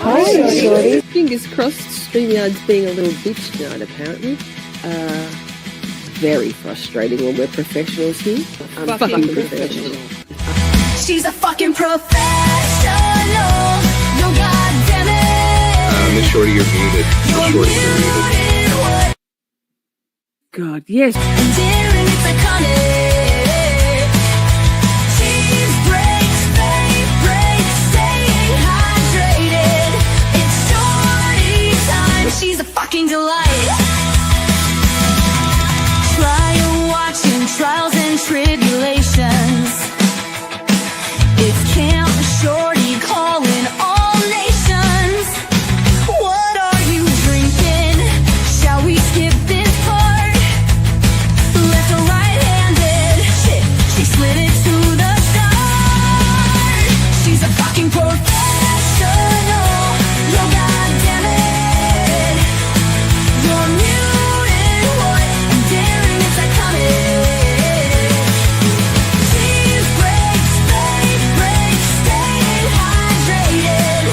Hi, Shorty. Fingers crossed, StreamYard's being a little bitch tonight, apparently. Very frustrating when we're professionals here. I'm fucking professional. She's a fucking professional. No, goddamn it. Miss Shorty, you're muted. Miss Shorty, you're muted. God, yes. Endearing, it's iconic. Cheese breaks, fade breaks, staying hydrated. It's Shorty time. She's a fucking delight. Trial watching, trials and tribulations. It's Camp Shorty calling all nations. What are you drinking? Shall we skip this part? Left or right-handed? Shit, she slid it to the start. She's a fucking professional. Yo, goddammit. You're muted, what? And daring, it's iconic. Cheese breaks, fade breaks, staying hydrated.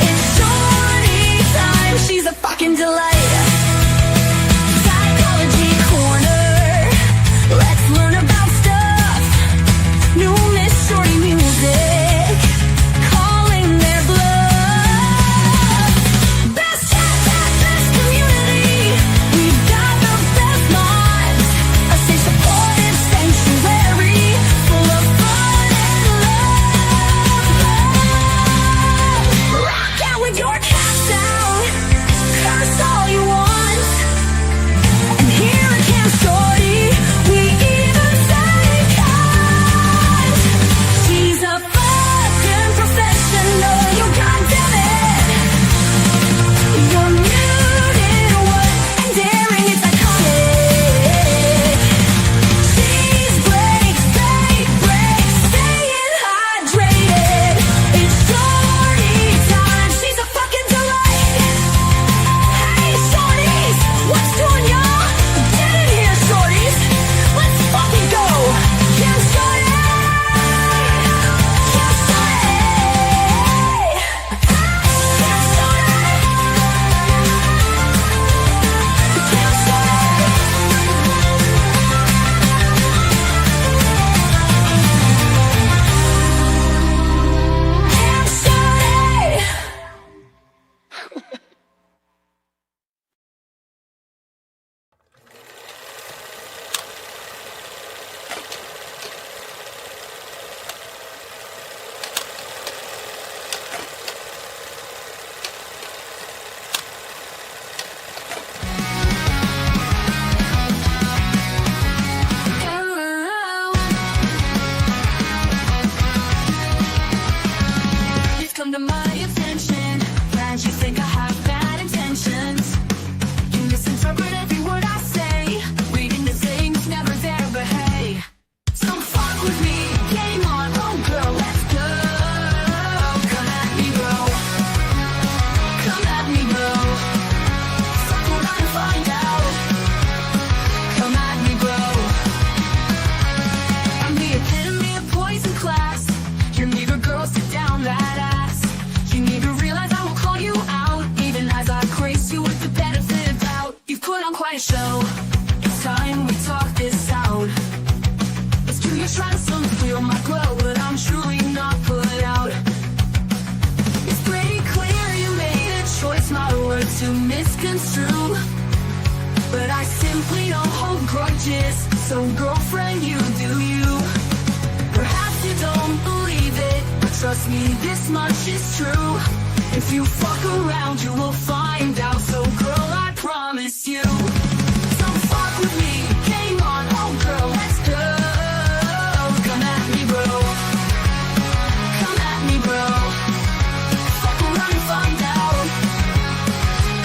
It's Shorty time. She's a fucking delight. Psychology corner. Let's learn about stuff. New Miss Shorty music. Calling their bluff. Best chat, best community. We've got the best minds. A safe, supportive sanctuary full of fun and love. Rock out with your cats out. Curse all you want. And here at Camp Shorty, we even say cut. She's a fucking professional. You goddammit. You're muted, what? And daring, it's iconic. Cheese breaks, fade breaks, staying hydrated. It's Shorty time. She's a fucking delight. Hey, Shorties, what's doing, y'all? Get in here, Shorties. Let's fucking go. Camp Shorty. Camp Shorty. Camp Shorty. Camp Shorty. Camp Shorty. You've come to my attention. Glad you think I have bad intentions. You misinterpret every word I say. Reading the things never there, but hey, don't fuck with me. Game on, oh girl, let's go. Come at me, bro. Come at me, bro. Fuck around and find out. Come at me, bro. I'm the epitome of poison class. You're neither girl, sit down that ass. You need to realize I will call you out, even as I grace you with the benefit of doubt. You've put on quite a show. It's time we talk this out. It's true you're trying to feel my glow, but I'm truly not put out. It's pretty clear you made a choice, my word to misconstrue. But I simply don't hold grudges, so girlfriend, you do you. Perhaps you don't believe it, but trust me, this much is true. If you fuck around, you will find out. So girl, I promise you, don't fuck with me. Game on, oh girl, let's go. Come at me, bro. Come at me, bro. Fuck around and find out.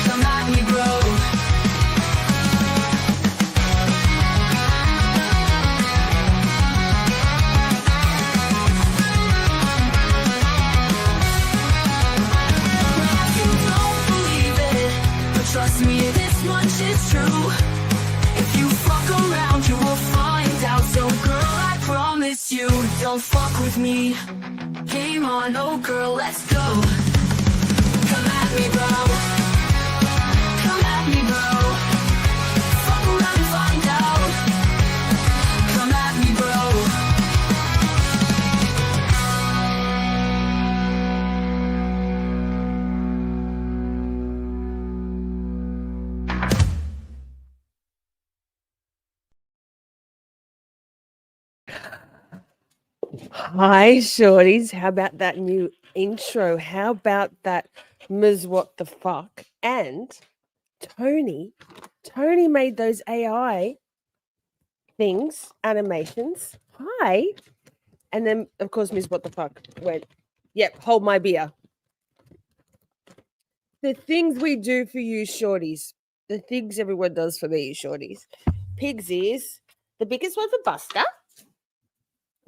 Come at me, bro. You don't believe it, but trust me, this much is true. If you fuck around, you will find out. So girl, I promise you, don't fuck with me. Game on, oh girl, let's go. Come at me, bro. Come at me, bro. Fuck around and find out. Come at me, bro. Hi, Shorties. How about that new intro? How about that Ms. What the Fuck? And Tony made those AI things, animations. Hi. And then, of course, Ms. What the Fuck went, yep, hold my beer. The things we do for you, Shorties. The things everyone does for me, Shorties. Pig's ears. The biggest one for Buster.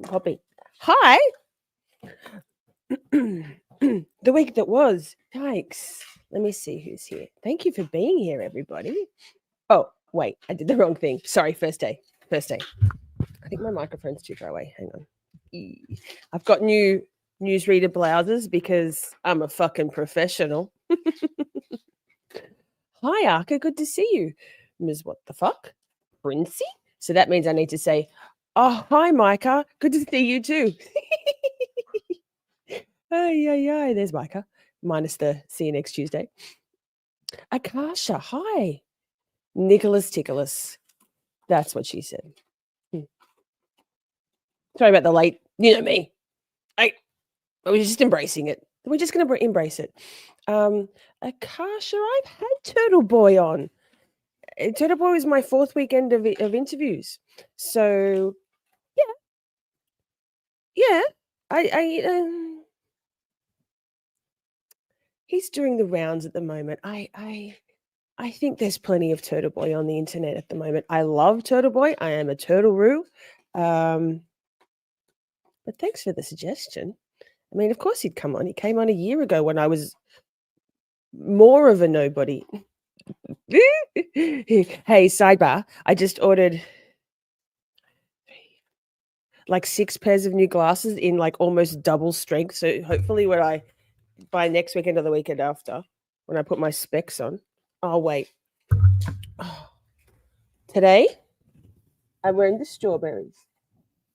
Poppy. Hi. The week that was. Yikes. Let me see who's here. Thank you for being here, everybody. Oh, wait, I did the wrong thing. Sorry, first day. I think my microphone's too far away. Hang on. I've got new newsreader blouses because I'm a fucking professional. Hi, Arca. Good to see you. Ms. What the Fuck? Princey? So that means I need to say, oh, hi, Micah. Good to see you too. Ay. There's Micah. Minus the see you next Tuesday. Akasha, hi. Nicholas Ticklus. That's what she said. Sorry about the late. You know me. I was just embracing it. We're just going to embrace it. Akasha, I've had Turtle Boy on. Turtle Boy was my fourth weekend of interviews. So, yeah. He's doing the rounds at the moment. I think there's plenty of Turtle Boy on the internet at the moment. I love Turtle Boy. I am a turtle-roo. But thanks for the suggestion. I mean, of course he'd come on. He came on a year ago when I was more of a nobody. Hey, sidebar. I just ordered like 6 pairs of new glasses in like almost double strength. So hopefully by next weekend or the weekend after, when I put my specs on. Oh, wait. Today, I'm wearing the strawberries.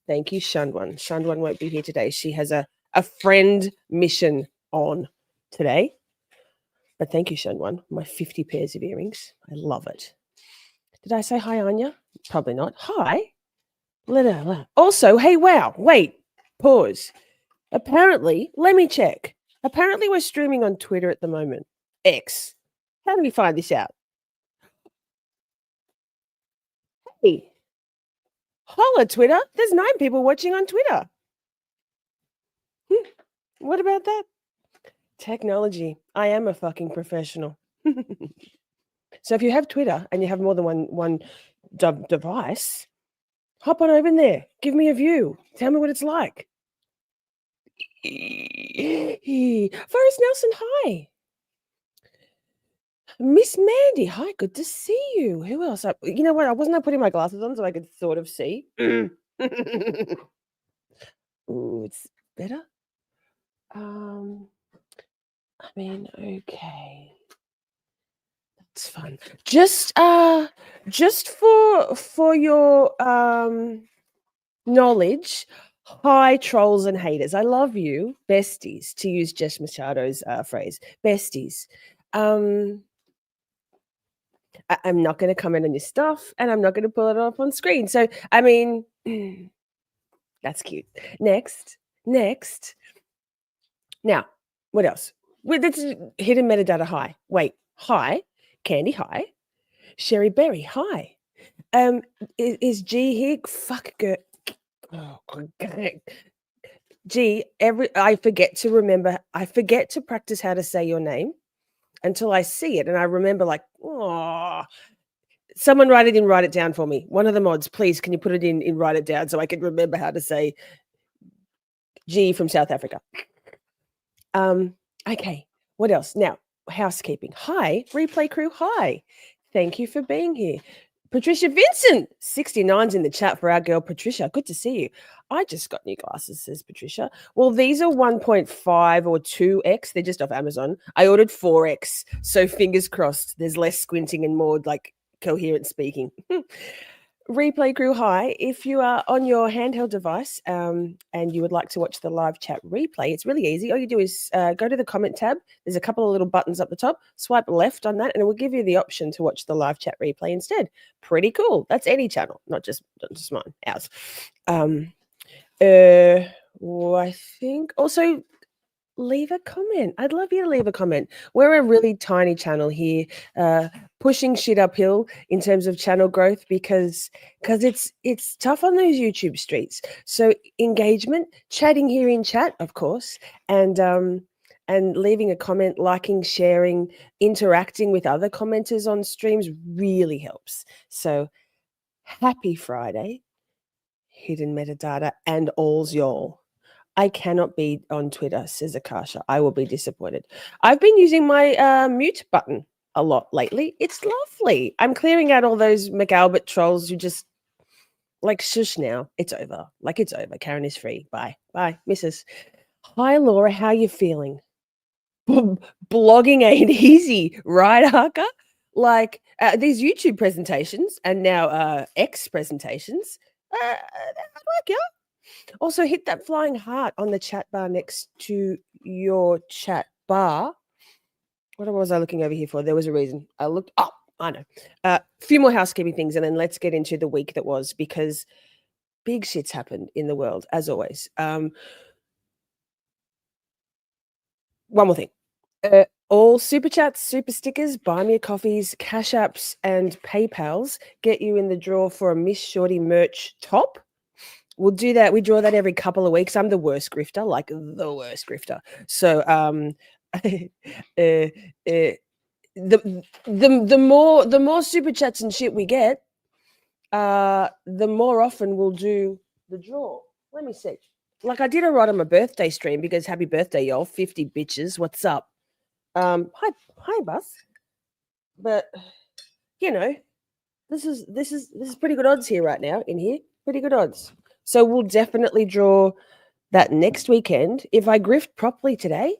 Thank you, Shundwan. Shundwan won't be here today. She has a friend mission on today. But thank you, Shundwan. My 50 pairs of earrings. I love it. Did I say hi, Anya? Probably not. Hi. Also, hey, wow. Wait. Pause. Apparently, let me check. Apparently, we're streaming on Twitter at the moment. X. How do we find this out? Hey. Holla, Twitter. There's 9 people watching on Twitter. What about that? Technology. I am a fucking professional. So if you have Twitter and you have more than one device, hop on over in there. Give me a view. Tell me what it's like. Forrest Nelson, hi. Miss Mandy, hi. Good to see you. Who else? You know what? I wasn't putting my glasses on so I could sort of see. Ooh, it's better. I mean, okay. That's fun. Just for your knowledge, hi trolls and haters. I love you, besties, to use Jess Machado's phrase. Besties. I'm not going to comment on your stuff and I'm not going to pull it up on screen. So, I mean, that's cute. Next. Now, what else? Let's hidden metadata. Hi. Wait. Hi. Candy. Hi. Sherry Berry. Hi. Is G here? Fuck girl. Oh, G. I forget to practice how to say your name until I see it, and I remember like, oh. Someone write it down for me. One of the mods, please. Can you put it in write it down so I can remember how to say G from South Africa? Okay. What else? Now, housekeeping. Hi, replay crew. Hi. Thank you for being here. Patricia Vincent, 69's in the chat for our girl Patricia. Good to see you. I just got new glasses, says Patricia. Well, these are 1.5 or 2x. They're just off Amazon. I ordered 4x. So fingers crossed there's less squinting and more like coherent speaking. Replay crew, hi. If you are on your handheld device and you would like to watch the live chat replay, it's really easy. All you do is go to the comment tab. There's a couple of little buttons up the top. Swipe left on that, and it will give you the option to watch the live chat replay instead. Pretty cool. That's any channel, not just mine, ours. I think also leave a comment. I'd love you to leave a comment. We're a really tiny channel here, pushing shit uphill in terms of channel growth because it's tough on those YouTube streets. So engagement, chatting here in chat, of course, and leaving a comment, liking, sharing, interacting with other commenters on streams really helps. So happy Friday, hidden metadata, and all's y'all. I cannot be on Twitter, says Akasha. I will be disappointed. I've been using my mute button a lot lately. It's lovely. I'm clearing out all those McAlbert trolls who just like shush now. It's over. Like it's over. Karen is free. Bye. Bye, missus. Hi, Laura. How you feeling? Blogging ain't easy, right, Haka? Like these YouTube presentations and now X presentations, they're hard work, yeah? Also, hit that flying heart on the chat bar next to your chat bar. What was I looking over here for? There was a reason. I looked up. I know. A few more housekeeping things, and then let's get into the week that was, because big shit's happened in the world, as always. One more thing. All super chats, super stickers, buy me a coffees, cash apps, and PayPals get you in the draw for a Miss Shorty merch top. We'll do that. We draw that every couple of weeks. I'm the worst grifter, like the worst grifter. So the more super chats and shit we get, the more often we'll do the draw. Let me see. Like I did a right on my birthday stream because happy birthday, y'all. 50 bitches. What's up? Hi, Bus. But you know, this is pretty good odds here right now in here. Pretty good odds. So we'll definitely draw that next weekend. If I grift properly tonight,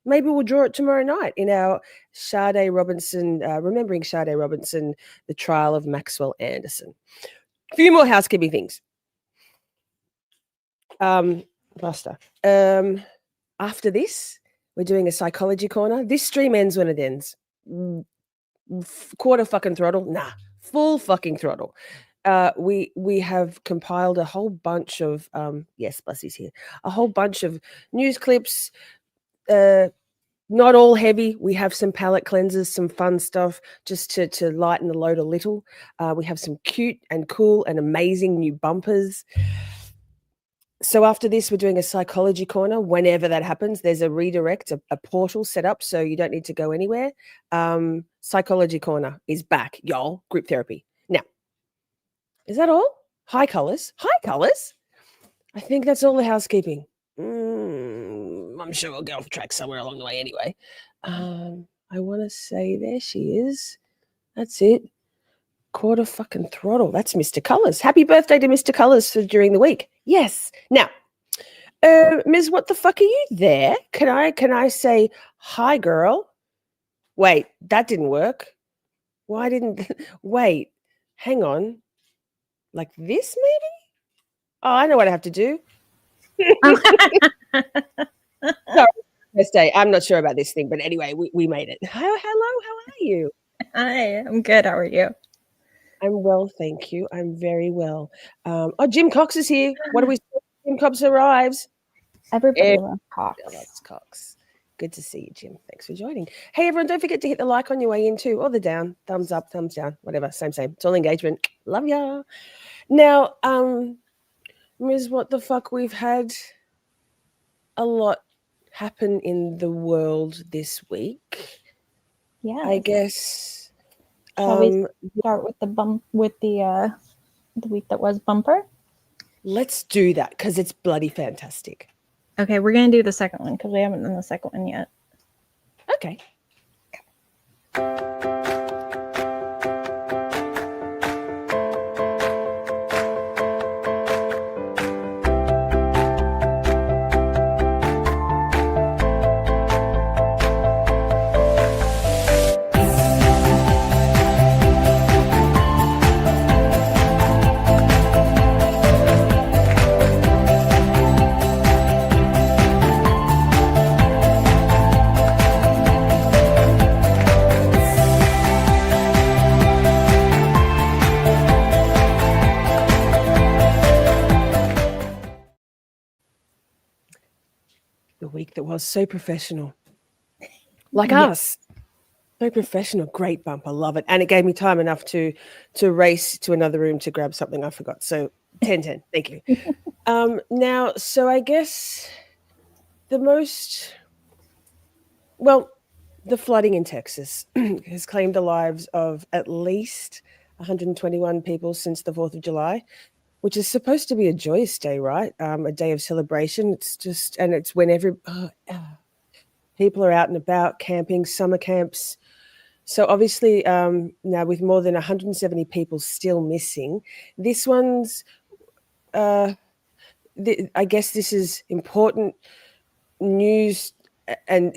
maybe we'll draw it tomorrow night in our Sade Robinson, remembering Sade Robinson, the trial of Maxwell Anderson. A few more housekeeping things. Buster. After this, we're doing a psychology corner. This stream ends when it ends. Quarter fucking throttle? Nah, full fucking throttle. We have compiled a whole bunch of yes, Blessy's here. A whole bunch of news clips. Not all heavy. We have some palate cleansers, some fun stuff just to lighten the load a little. We have some cute and cool and amazing new bumpers. So after this, we're doing a psychology corner. Whenever that happens, there's a redirect, a portal set up, so you don't need to go anywhere. Psychology corner is back, y'all. Group therapy. Now, is that all? Hi, colors. Hi, colors. I think that's all the housekeeping. I'm sure we'll get off track somewhere along the way anyway. I want to say there she is. That's it. Quarter fucking throttle. That's Mr. Colors. Happy birthday to Mr. Colors for during the week. Yes. Now, Ms. What the fuck are you there? Can I say hi, girl? Wait, that didn't work. Why didn't? Wait, hang on. Like this, maybe? Oh, I know what I have to do. Sorry, birthday. I'm not sure about this thing, but anyway, we made it. Hello, how are you? Hi, I'm good. How are you? I'm well, thank you. I'm very well. Jim Cox is here. What do we say? Jim Cox arrives. Everybody loves Cox. Loves Cox. Good to see you, Jim. Thanks for joining. Hey, everyone, don't forget to hit the like on your way in too, or the down, thumbs up, thumbs down, whatever, same. It's all engagement. Love ya. Now, Ms. What the fuck, we've had a lot happen in the world this week. Yeah. I guess. Shall we start with the week that was bumper? Let's do that because it's bloody fantastic. Okay, we're gonna do the second one because we haven't done the second one yet. Okay. week that was. So professional. Like Yeah. us. So professional. Great bumper. Love it. And it gave me time enough to race to another room to grab something I forgot. So 10-10. Thank you. Now, so I guess the flooding in Texas has claimed the lives of at least 121 people since the 4th of July, which is supposed to be a joyous day, right? A day of celebration. It's when people are out and about camping, summer camps. So obviously now with more than 170 people still missing, this one's, I guess this is important news, and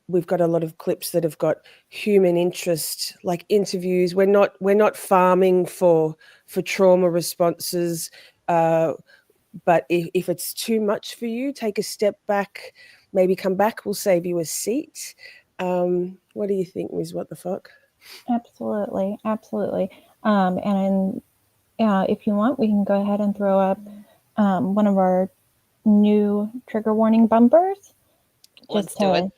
we've got a lot of clips that have got human interest, like interviews. We're not farming for trauma responses, but if it's too much for you, take a step back, maybe come back. We'll save you a seat. What do you think, Ms. What the Fuck? Absolutely. And if you want, we can go ahead and throw up one of our new trigger warning bumpers. Let's do it.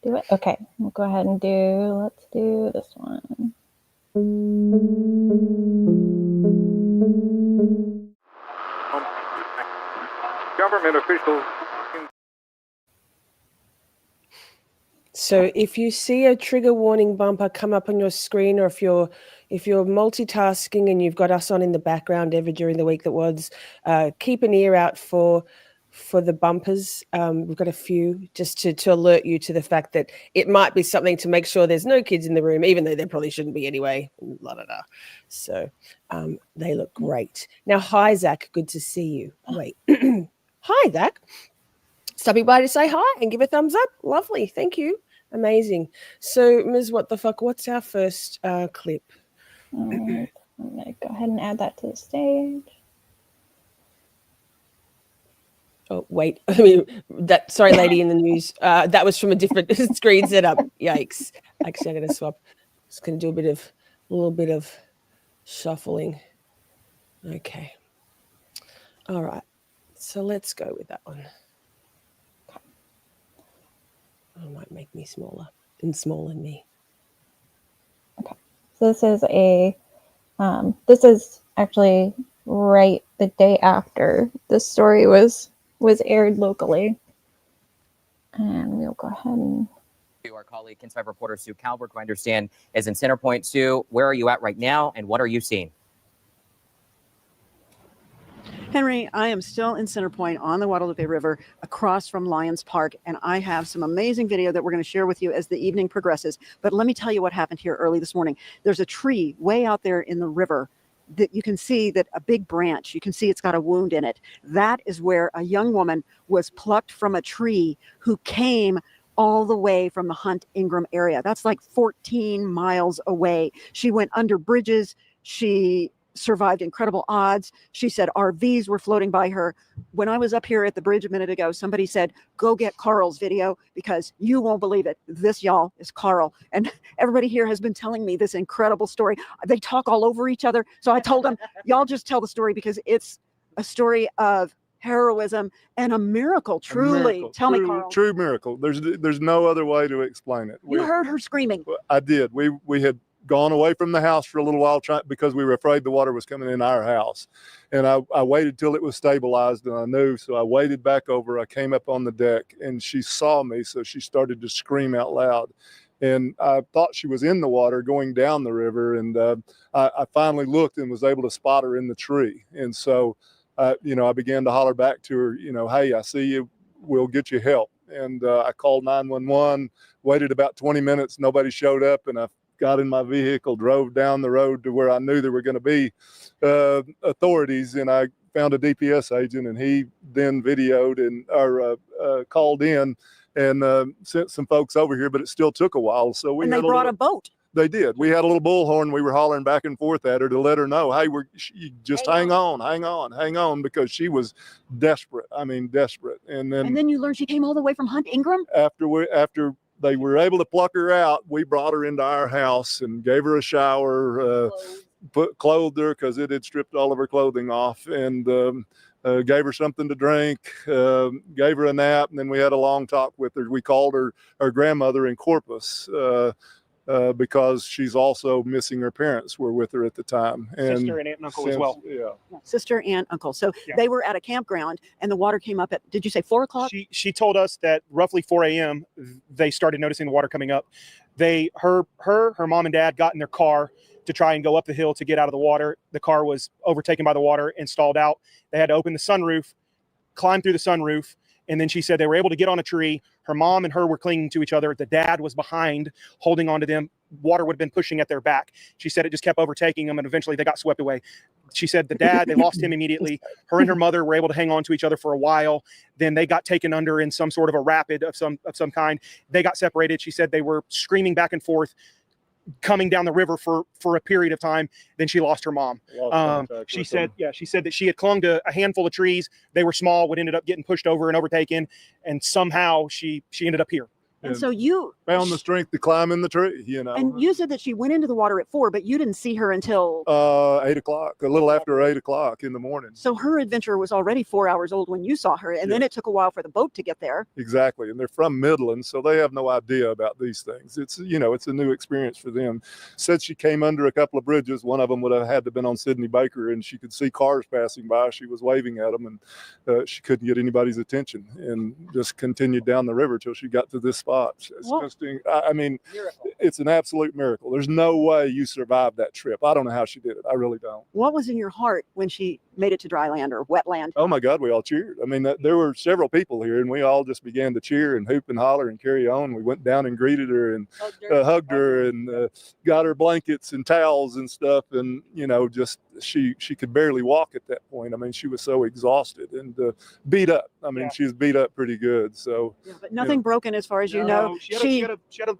Do it? Okay. We'll go ahead and let's do this one. Government officials. So if you see a trigger warning bumper come up on your screen, or if you're multitasking and you've got us on in the background ever during the week that was, keep an ear out for the bumpers. We've got a few just to alert you to the fact that it might be something to make sure there's no kids in the room, even though there probably shouldn't be anyway. So they look great. Now, hi, Zach. Good to see you. Wait. Hi, Zach. Stopping by to say hi and give a thumbs up. Lovely. Thank you. Amazing. So, Ms. What the Fuck, what's our first clip? All right. I'm going to go ahead and add that to the stage. Oh, wait. Sorry, lady in the news. That was from a different screen setup. Yikes. Actually, I'm going to swap. Just going to do a little bit of shuffling. Okay. All right. So let's go with that one. I might make me smaller and me. Okay. So this is actually right the day after this story was aired locally. And we'll go ahead and Our colleague, Kin 5 reporter Sue Calvert, who I understand is in Center Point. Sue, where are you at right now, and what are you seeing? Henry, I am still in Center Point on the Guadalupe River across from Lions Park, and I have some amazing video that we're going to share with you as the evening progresses. But let me tell you what happened here early this morning. There's a tree way out there in the river that you can see, that a big branch, you can see it's got a wound in it. That is where a young woman was plucked from a tree who came all the way from the Hunt Ingram area. That's like 14 miles away. She went under bridges. She survived incredible odds. She said RVs were floating by her. When I was up here at the bridge a minute ago, somebody said, go get Carl's video because you won't believe it. This, y'all, is Carl. And everybody here has been telling me this incredible story. They talk all over each other. So I told them, y'all just tell the story because it's a story of heroism and a miracle, truly. Tell me, Carl. True miracle. There's no other way to explain it. You heard her screaming. I did. We had gone away from the house for a little while because we were afraid the water was coming in our house. And I waited till it was stabilized, and I knew, so I waited back over. I came up on the deck, and she saw me, so she started to scream out loud. And I thought she was in the water going down the river, and I finally looked and was able to spot her in the tree. And so, I began to holler back to her, hey, I see you, we'll get you help. And I called 911, waited about 20 minutes, nobody showed up, and I got in my vehicle, drove down the road to where I knew there were going to be authorities, and I found a DPS agent, and he then videoed and called in and sent some folks over here, but it still took a while. So they brought a boat. They did. We had a little bullhorn. We were hollering back and forth at her to let her know, hey, hang on, because she was desperate. I mean, desperate. And then you learned she came all the way from Hunt Ingram? After they were able to pluck her out, we brought her into our house and gave her a shower, clothed her because it had stripped all of her clothing off, and gave her something to drink, gave her a nap, and then we had a long talk with her. We called her grandmother in Corpus because she's also missing her parents were with her at the time. And sister and aunt and uncle as well. Yeah. Sister and uncle. So Yeah. they were at a campground and the water came up at, did you say 4 o'clock? She told us that roughly 4 a.m. they started noticing the water coming up. Her mom and dad got in their car to try and go up the hill to get out of the water. The car was overtaken by the water and stalled out. They had to open the sunroof, climb through the sunroof, and then she said they were able to get on a tree. Her mom and her were clinging to each other. The dad was behind, holding on to them. Water would have been pushing at their back. She said it just kept overtaking them, and eventually they got swept away. She said the dad, they lost him immediately. Her and her mother were able to hang on to each other for a while. Then they got taken under in some sort of a rapid of some kind. They got separated. She said they were screaming back and forth, coming down the river for a period of time. Then she lost her mom. She said that she had clung to a handful of trees. They were small, would ended up getting pushed over and overtaken, and somehow she ended up here. And so you found the strength to climb in the tree, And you said that she went into the water at 4, but you didn't see her until 8 o'clock, a little after 8 o'clock in the morning. So her adventure was already 4 hours old when you saw her, and then it took a while for the boat to get there. Exactly, and they're from Midland, so they have no idea about these things. It's it's a new experience for them. Said she came under a couple of bridges. One of them would have had to been on Sidney Baker, and she could see cars passing by. She was waving at them, and she couldn't get anybody's attention, and just continued down the river till she got to this spot. I mean, it's an absolute miracle. There's no way you survived that trip. I don't know how she did it. I really don't. What was in your heart when she made it to dry land or wetland? Oh my God, we all cheered. I mean, there were several people here, and we all just began to cheer and hoop and holler and carry on. We went down and greeted her and hugged her and got her blankets and towels and stuff. And just she could barely walk at that point. I mean, she was so exhausted and beat up. I mean, she was beat up pretty good. So, but nothing broken as far as you know. She had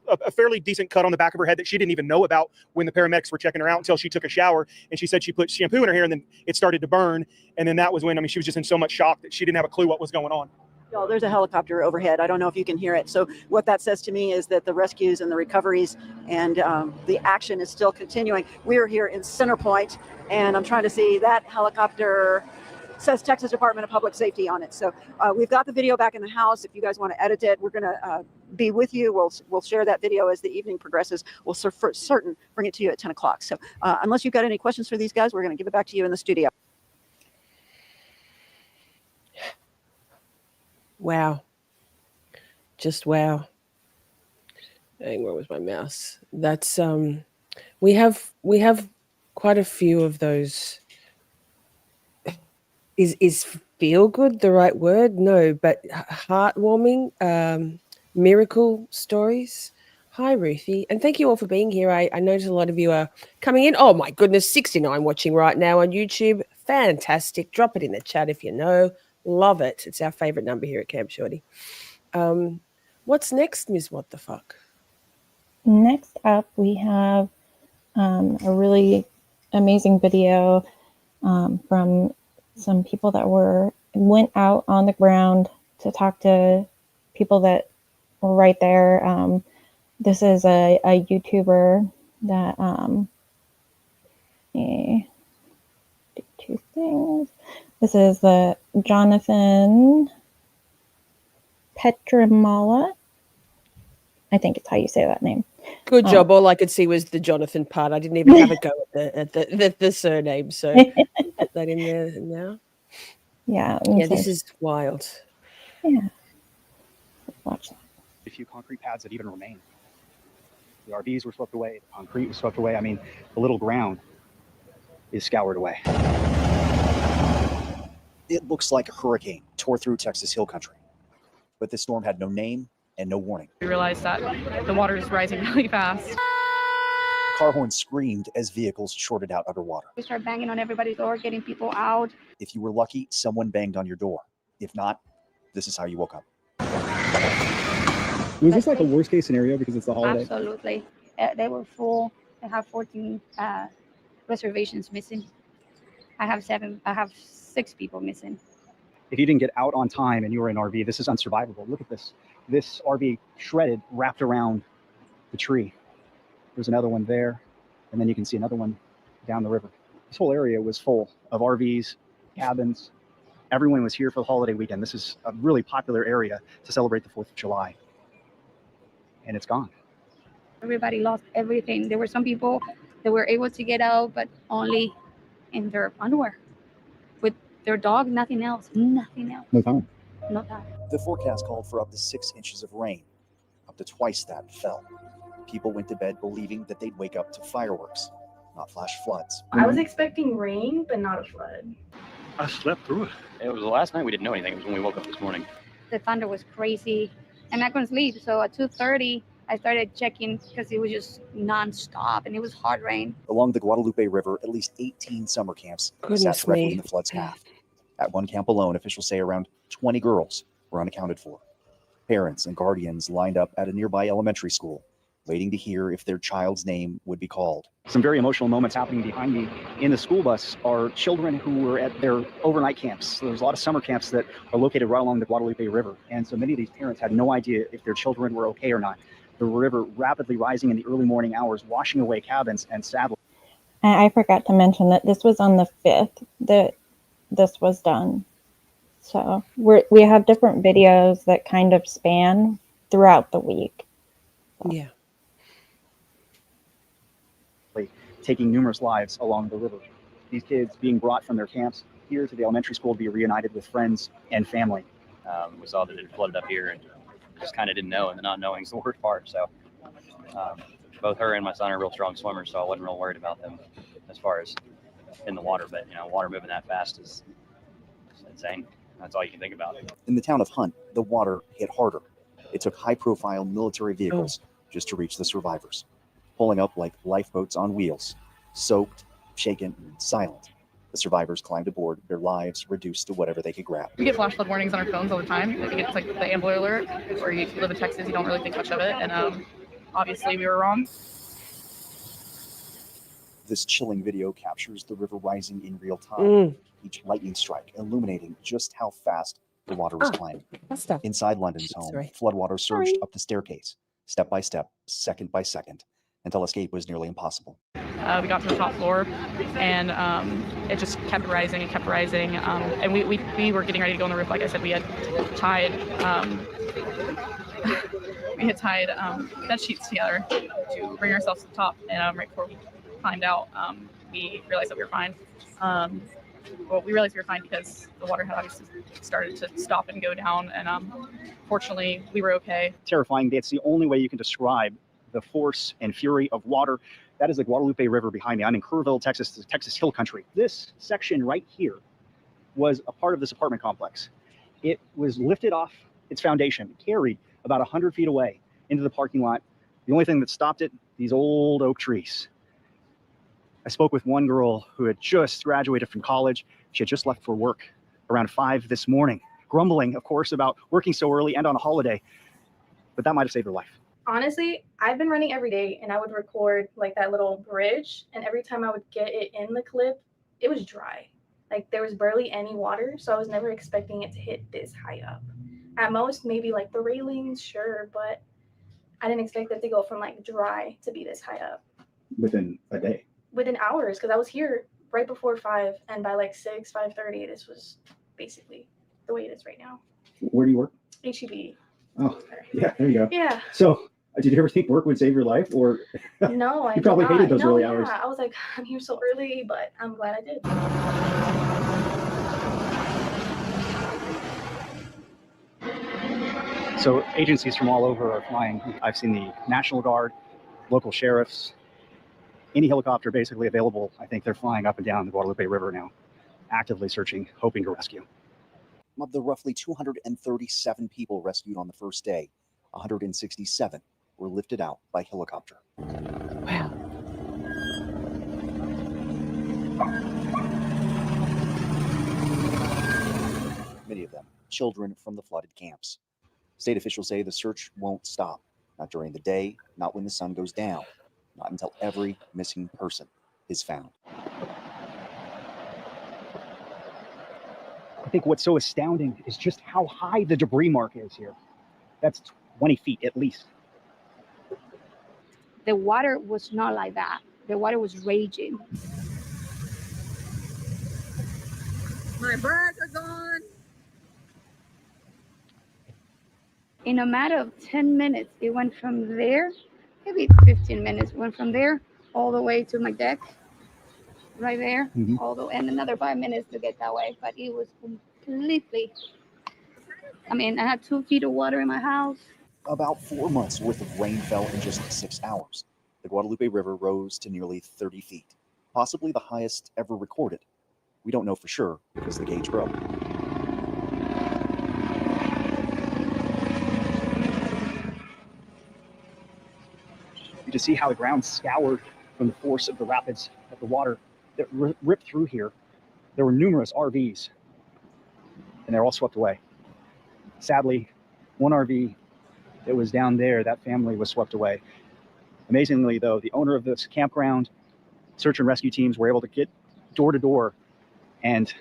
a fairly decent cut on the back of her head that she didn't even know about when the paramedics were checking her out until she took a shower. And she said she put shampoo in her hair and then it started to burn. And then that was when, she was just in so much shock that she didn't have a clue what was going on. Well, there's a helicopter overhead. I don't know if you can hear it. So what that says to me is that the rescues and the recoveries and the action is still continuing. We are here in Center Point, and I'm trying to see that helicopter says Texas Department of Public Safety on it. So we've got the video back in the house. If you guys want to edit it, we're going to be with you. We'll share that video as the evening progresses. We'll for certain bring it to you at 10 o'clock. So unless you've got any questions for these guys, we're going to give it back to you in the studio. Wow. Just wow. Dang, where was my mouse? That's we have quite a few of those. Is feel good the right word? No, but heartwarming miracle stories. Hi, Ruthie, and thank you all for being here. I notice a lot of you are coming in. Oh my goodness, 69 watching right now on YouTube. Fantastic. Drop it in the chat if you know. Love it. It's our favorite number here at Camp Shorty. What's next, Ms. What the Fuck? Next up, we have a really amazing video from some people that went out on the ground to talk to people that were right there. This is a YouTuber that do two things. This is the Jonathan Petramala. I think it's how you say that name. Good job. All I could see was the Jonathan part. I didn't even have a go at the surname. So put that in there now. Yeah. This is wild. Yeah. Watch that. A few concrete pads that even remain. The RVs were swept away. The concrete was swept away. I mean, the little ground is scoured away. It looks like a hurricane tore through Texas Hill Country, but this storm had no name and no warning. We realized that the water is rising really fast. Car horns screamed as vehicles shorted out underwater. We started banging on everybody's door, getting people out. If you were lucky, someone banged on your door. If not, this is how you woke up. Was this like a worst case scenario because it's the holiday? Absolutely. They were full. They have 14 reservations missing. I have 6 people missing. If you didn't get out on time and you were in an RV, this is unsurvivable. Look at this. This RV shredded, wrapped around the tree. There's another one there, and then you can see another one down the river. This whole area was full of RVs, cabins, Everyone was here for the holiday weekend. This is a really popular area to celebrate the 4th of July. And it's gone. Everybody lost everything. There were some people that were able to get out, but only in their underwear. With their dog, nothing else. Nothing else. No time. No time. The forecast called for up to 6 inches of rain. Up to twice that fell. People went to bed believing that they'd wake up to fireworks, not flash floods. I was expecting rain, but not a flood. I slept through it. It was the last night we didn't know anything. It was when we woke up this morning. The thunder was crazy, and I couldn't sleep. So at 2:30, I started checking because it was just nonstop, and it was hard rain. Along the Guadalupe River, at least 18 summer camps Goodness sat directly me. in the flood's path. At one camp alone, officials say around 20 girls were unaccounted for. Parents and guardians lined up at a nearby elementary school, waiting to hear if their child's name would be called. Some very emotional moments happening behind me. In the school bus are children who were at their overnight camps. So there's a lot of summer camps that are located right along the Guadalupe River. And so many of these parents had no idea if their children were okay or not. The river rapidly rising in the early morning hours, washing away cabins and saddles. And I forgot to mention that this was on the 5th that this was done. So we have different videos that kind of span throughout the week. Yeah. Taking numerous lives along the river. These kids being brought from their camps here to the elementary school to be reunited with friends and family. We saw that it had flooded up here and just kind of didn't know, and the not knowing is the worst part. So both her and my son are real strong swimmers, so I wasn't real worried about them as far as in the water. But, water moving that fast is insane. That's all you can think about. In the town of Hunt, the water hit harder. It took high-profile military vehicles just to reach the survivors, pulling up like lifeboats on wheels, soaked, shaken, and silent. The survivors climbed aboard, their lives reduced to whatever they could grab. We get flash flood warnings on our phones all the time. I think it's like the Amber Alert, where if you live in Texas, you don't really think much of it. And obviously we were wrong. This chilling video captures the river rising in real time, each lightning strike illuminating just how fast the water was climbing. Inside London's home, floodwater surged up the staircase, step by step, second by second, until escape was nearly impossible. We got to the top floor, and it just kept rising and kept rising. And we were getting ready to go on the roof. Like I said, we had tied bed sheets together to bring ourselves to the top. And right before we climbed out, we realized that we were fine. Well, we realized we were fine because the water had obviously started to stop and go down, and fortunately, we were okay. Terrifying. That's the only way you can describe the force and fury of water. That is the Guadalupe River behind me. I'm in Kerrville, Texas, the Texas Hill Country. This section right here was a part of this apartment complex. It was lifted off its foundation, carried about 100 feet away into the parking lot. The only thing that stopped it, these old oak trees. I spoke with one girl who had just graduated from college. She had just left for work around 5 this morning, grumbling, of course, about working so early and on a holiday. But that might have saved her life. Honestly, I've been running every day, and I would record like that little bridge, and every time I would get it in the clip, it was dry. Like there was barely any water, so I was never expecting it to hit this high up. At most, maybe like the railings, sure, but I didn't expect it to go from like dry to be this high up. Within a day? Within hours, because I was here right before 5, and by like 5:30, this was basically the way it is right now. Where do you work? HEB. Oh, yeah, there you go. Yeah. So, did you ever think work would save your life, or No, I you probably did not. hated those early yeah. hours? I was like, I'm here so early, but I'm glad I did. So agencies from all over are flying. I've seen the National Guard, local sheriffs, any helicopter basically available. I think they're flying up and down the Guadalupe River now, actively searching, hoping to rescue. Of the roughly 237 people rescued on the first day, 167 were lifted out by helicopter. Wow. Many of them children from the flooded camps. State officials say the search won't stop, not during the day, not when the sun goes down, not until every missing person is found. I think what's so astounding is just how high the debris mark is here. That's 20 feet at least. The water was not like that. The water was raging. My birds are gone. In a matter of 10 minutes, it went from there, maybe 15 minutes, went from there all the way to my deck, right there, and another 5 minutes to get that way. But it was completely, I mean, I had 2 feet of water in my house. About 4 months worth of rain fell in just 6 hours. The Guadalupe River rose to nearly 30 feet, possibly the highest ever recorded. We don't know for sure because the gauge broke. You can see how the ground scoured from the force of the rapids of the water that ripped through here. There were numerous RVs, and they're all swept away. Sadly, one RV that was down there, that family was swept away. Amazingly, though, the owner of this campground, search and rescue teams were able to get door to door, and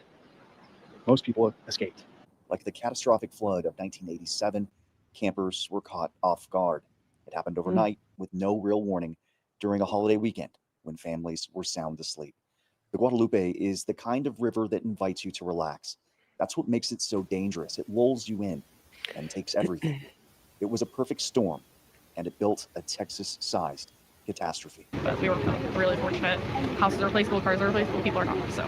most people escaped. Like the catastrophic flood of 1987, campers were caught off guard. It happened overnight with no real warning during a holiday weekend when families were sound asleep. The Guadalupe is the kind of river that invites you to relax. That's what makes it so dangerous. It lulls you in and takes everything. It was a perfect storm, and it built a Texas-sized catastrophe. But we were really fortunate. Houses are replaceable, cars are replaceable, people are not. So.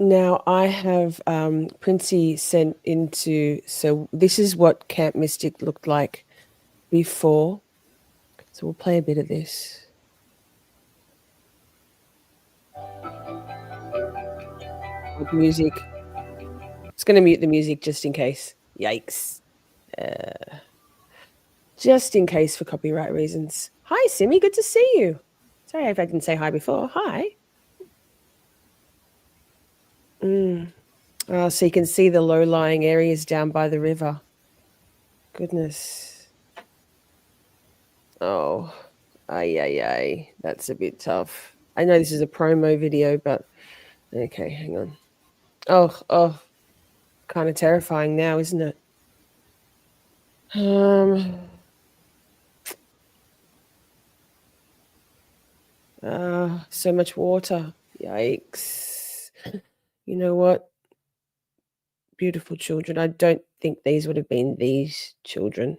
Now I have Princey sent into, so this is what Camp Mystic looked like before. So we'll play a bit of this. With music. It's going to mute the music just in case. Yikes. Just in case for copyright reasons. Hi, Simi. Good to see you. Sorry if I didn't say hi before. Hi. Oh, so you can see the low-lying areas down by the river. Goodness. Oh, ay. That's a bit tough. I know this is a promo video, but okay, hang on. Oh, kind of terrifying now, isn't it? So much water. Yikes. You know what? Beautiful children. I don't think these would have been these children.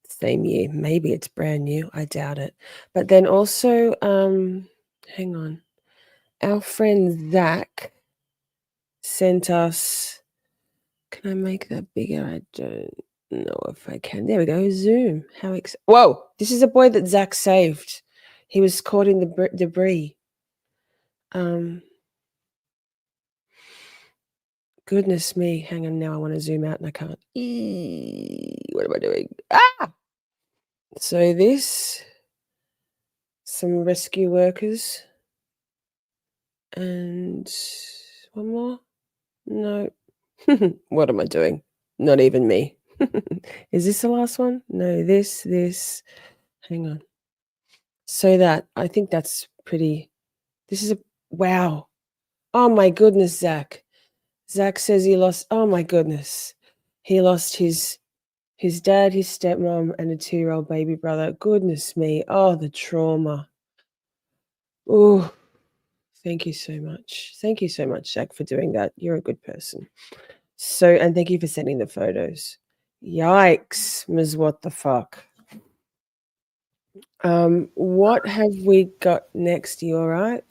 Same year. Maybe it's brand new. I doubt it. But then also, hang on. Our friend Zach sent us. Can I make that bigger? I don't know if I can. There we go. Zoom. Whoa! This is a boy that Zach saved. He was caught in the debris. Goodness me. Hang on now. I want to zoom out and I can't. What am I doing? So some rescue workers. And one more. No. What am I doing? Not even me. Is this the last one? No, this. Hang on. So I think that's pretty. This is wow. Oh my goodness, Zach. Zach says he lost. Oh my goodness. He lost his dad, his stepmom, and a 2-year-old baby brother. Goodness me. Oh, the trauma. Oh, thank you so much. Thank you so much, Zach, for doing that. You're a good person. So, and thank you for sending the photos. Yikes, Ms. What the fuck? What have we got next? You all right?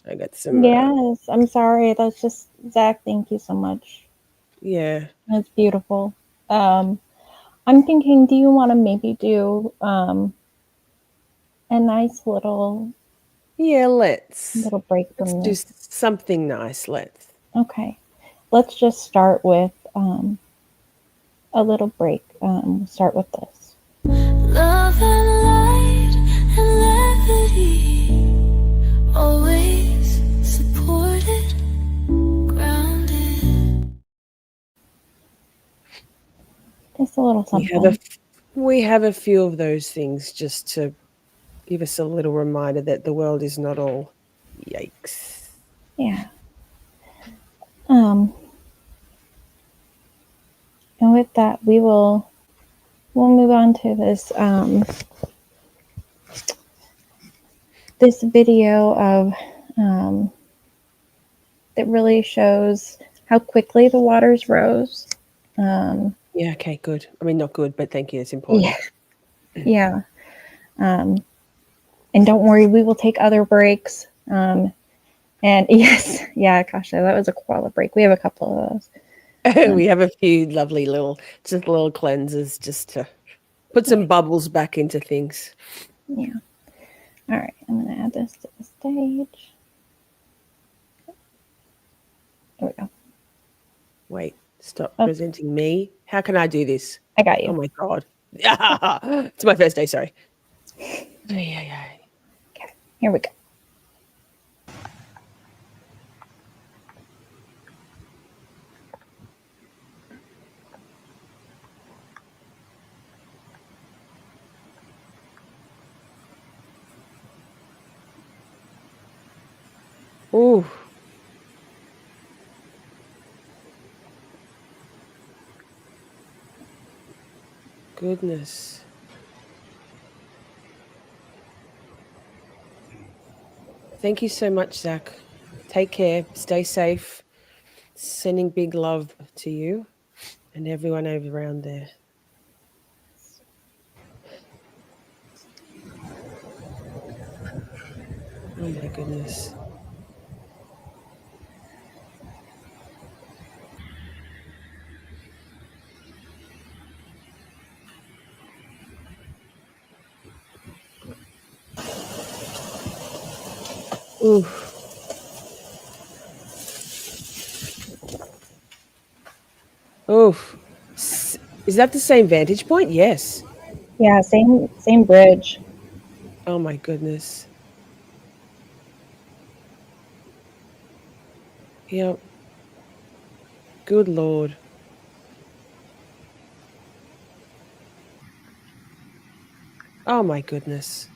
I got some. Yes, I'm sorry. That's just Zach. Thank you so much. Yeah, that's beautiful. I'm thinking, do you want to maybe do a nice little? Yeah, little break from let's this. do something nice. Let's. Okay, let's just start with a little break. Start with this. Love and light and levity, always supported, grounded. Just a little something. We have a few of those things just to give us a little reminder that the world is not all yikes. Yeah. And with that, we'll move on to this this video of that really shows how quickly the waters rose Yeah, okay, good. I mean, not good, but thank you. It's important. Yeah. And don't worry, we will take other breaks. And yes, yeah, gosh, that was a koala break. We have a couple of those. We have a few lovely little cleansers just to put some bubbles back into things. Yeah. All right, I'm going to add this to the stage. There we go. Wait, stop presenting me. How can I do this? I got you. Oh my God. It's my first day, sorry. Okay, here we go. Ooh. Goodness. Thank you so much, Zach. Take care. Stay safe. Sending big love to you and everyone over around there. Oh my goodness. Ooh. Oof. Is that the same vantage point? Yes. Yeah, same bridge. Oh my goodness. Yep. Good Lord. Oh my goodness.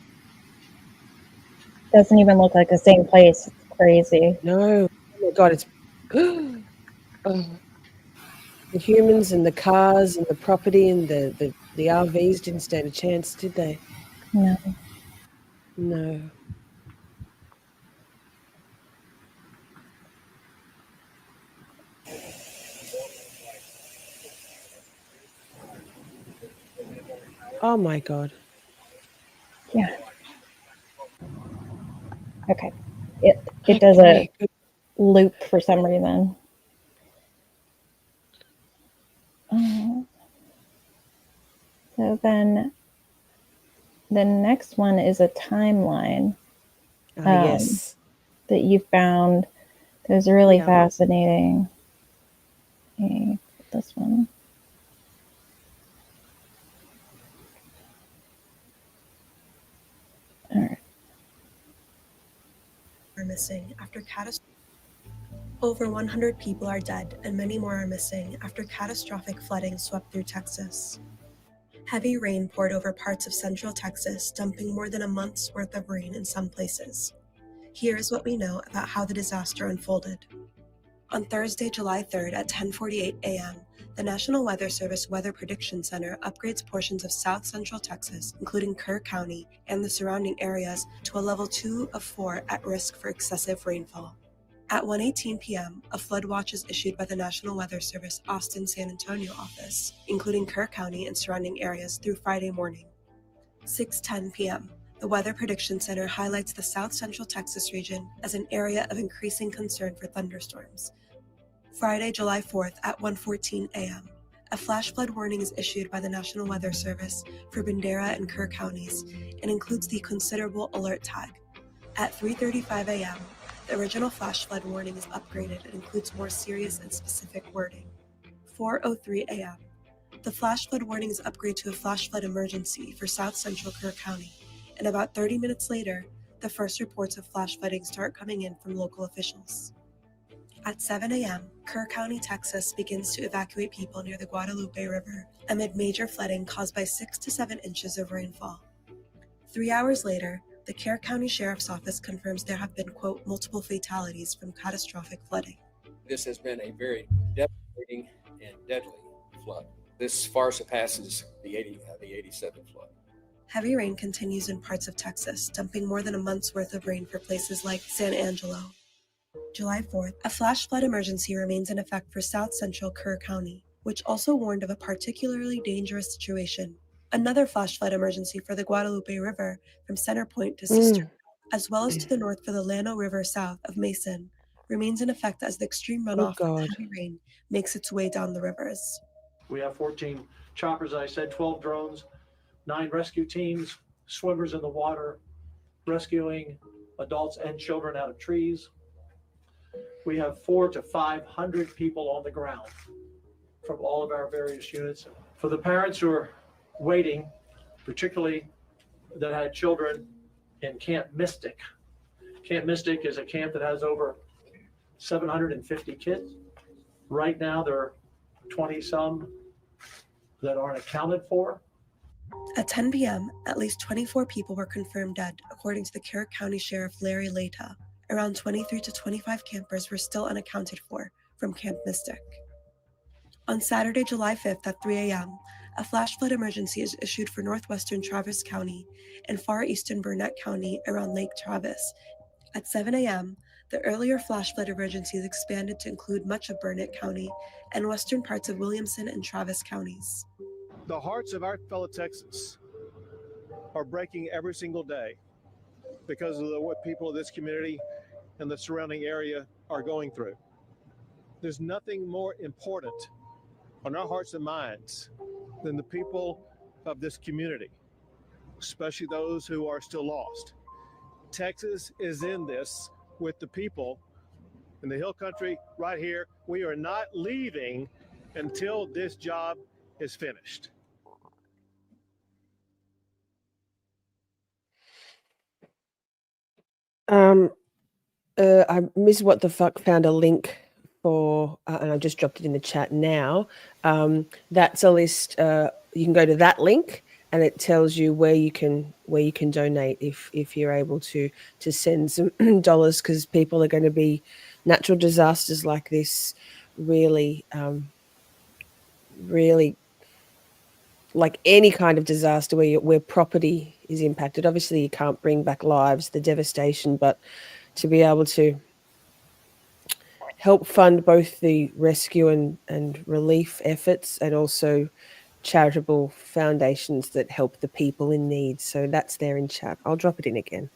Doesn't even look like the same place. It's crazy. No. Oh my God, it's oh. The humans and the cars and the property and the RVs didn't stand a chance, did they? No. No. Oh my God. Yeah. Okay. It does a loop for some reason. So then the next one is a timeline Yes. that you found. That was really fascinating. Okay, this one. All right. Are missing after Over 100 people are dead and many more are missing after catastrophic flooding swept through Texas. Heavy rain poured over parts of central Texas, dumping more than a month's worth of rain in some places. Here's what we know about how the disaster unfolded. On Thursday, July 3rd at 10:48 a.m., the National Weather Service Weather Prediction Center upgrades portions of south central Texas, including Kerr County and the surrounding areas, to a level 2 of 4 at risk for excessive rainfall. At 1:18 p.m., a flood watch is issued by the National Weather Service Austin-San Antonio office, including Kerr County and surrounding areas through Friday morning. 6:10 p.m., the Weather Prediction Center highlights the south central Texas region as an area of increasing concern for thunderstorms. Friday, July 4th at 1:14 a.m., a flash flood warning is issued by the National Weather Service for Bederow and Kerr counties and includes the considerable alert tag. At 3:35 a.m., the original flash flood warning is upgraded and includes more serious and specific wording. 4:03 a.m., the flash flood warning is upgraded to a flash flood emergency for south central Kerr County, and about 30 minutes later, the first reports of flash flooding start coming in from local officials. At 7 a.m., Kerr County, Texas begins to evacuate people near the Guadalupe River amid major flooding caused by 6 to 7 inches of rainfall. 3 hours later, the Kerr County Sheriff's Office confirms there have been, quote, multiple fatalities from catastrophic flooding. This has been a very devastating and deadly flood. This far surpasses the 87 flood. Heavy rain continues in parts of Texas, dumping more than a month's worth of rain for places like San Angelo. July 4th, a flash flood emergency remains in effect for south central Kerr County. which also warned of a particularly dangerous situation. Another flash flood emergency for the Guadalupe River from Center Point to Sister, as well as to the north for the Llano River south of Mason, remains in effect as the extreme runoff from God. heavy rain makes its way down the rivers. We have 14 choppers, as I said, 12 drones, 9 rescue teams, swimmers in the water, rescuing adults and children out of trees. We have 400 to 500 people on the ground from all of our various units. For the parents who are waiting, particularly that had children in Camp Mystic. Camp Mystic is a camp that has over 750 kids. Right now, there are 20-some that aren't accounted for. At 10 p.m., at least 24 people were confirmed dead, according to the Carroll County Sheriff Larry Lata. Around 23 to 25 campers were still unaccounted for from Camp Mystic. On Saturday, July 5th at 3 a.m., a flash flood emergency is issued for northwestern Travis County and far eastern Burnett County around Lake Travis. At 7 a.m., the earlier flash flood emergency is expanded to include much of Burnett County and western parts of Williamson and Travis counties. The hearts of our fellow Texans are breaking every single day because of what people of this community and the surrounding area are going through. There's nothing more important on our hearts and minds than the people of this community, especially those who are still lost. Texas is in this with the people in the Hill Country right here. We are not leaving until this job is finished. I Miss What the Fuck found a link for, and I've just dropped it in the chat now. That's a list. You can go to that link, and it tells you where you can donate if you're able to send some dollars, because people are going to be natural disasters like this really like any kind of disaster where property is impacted. Obviously, you can't bring back lives, the devastation, but to be able to help fund both the rescue and relief efforts and also charitable foundations that help the people in need. So that's there in chat. I'll drop it in again.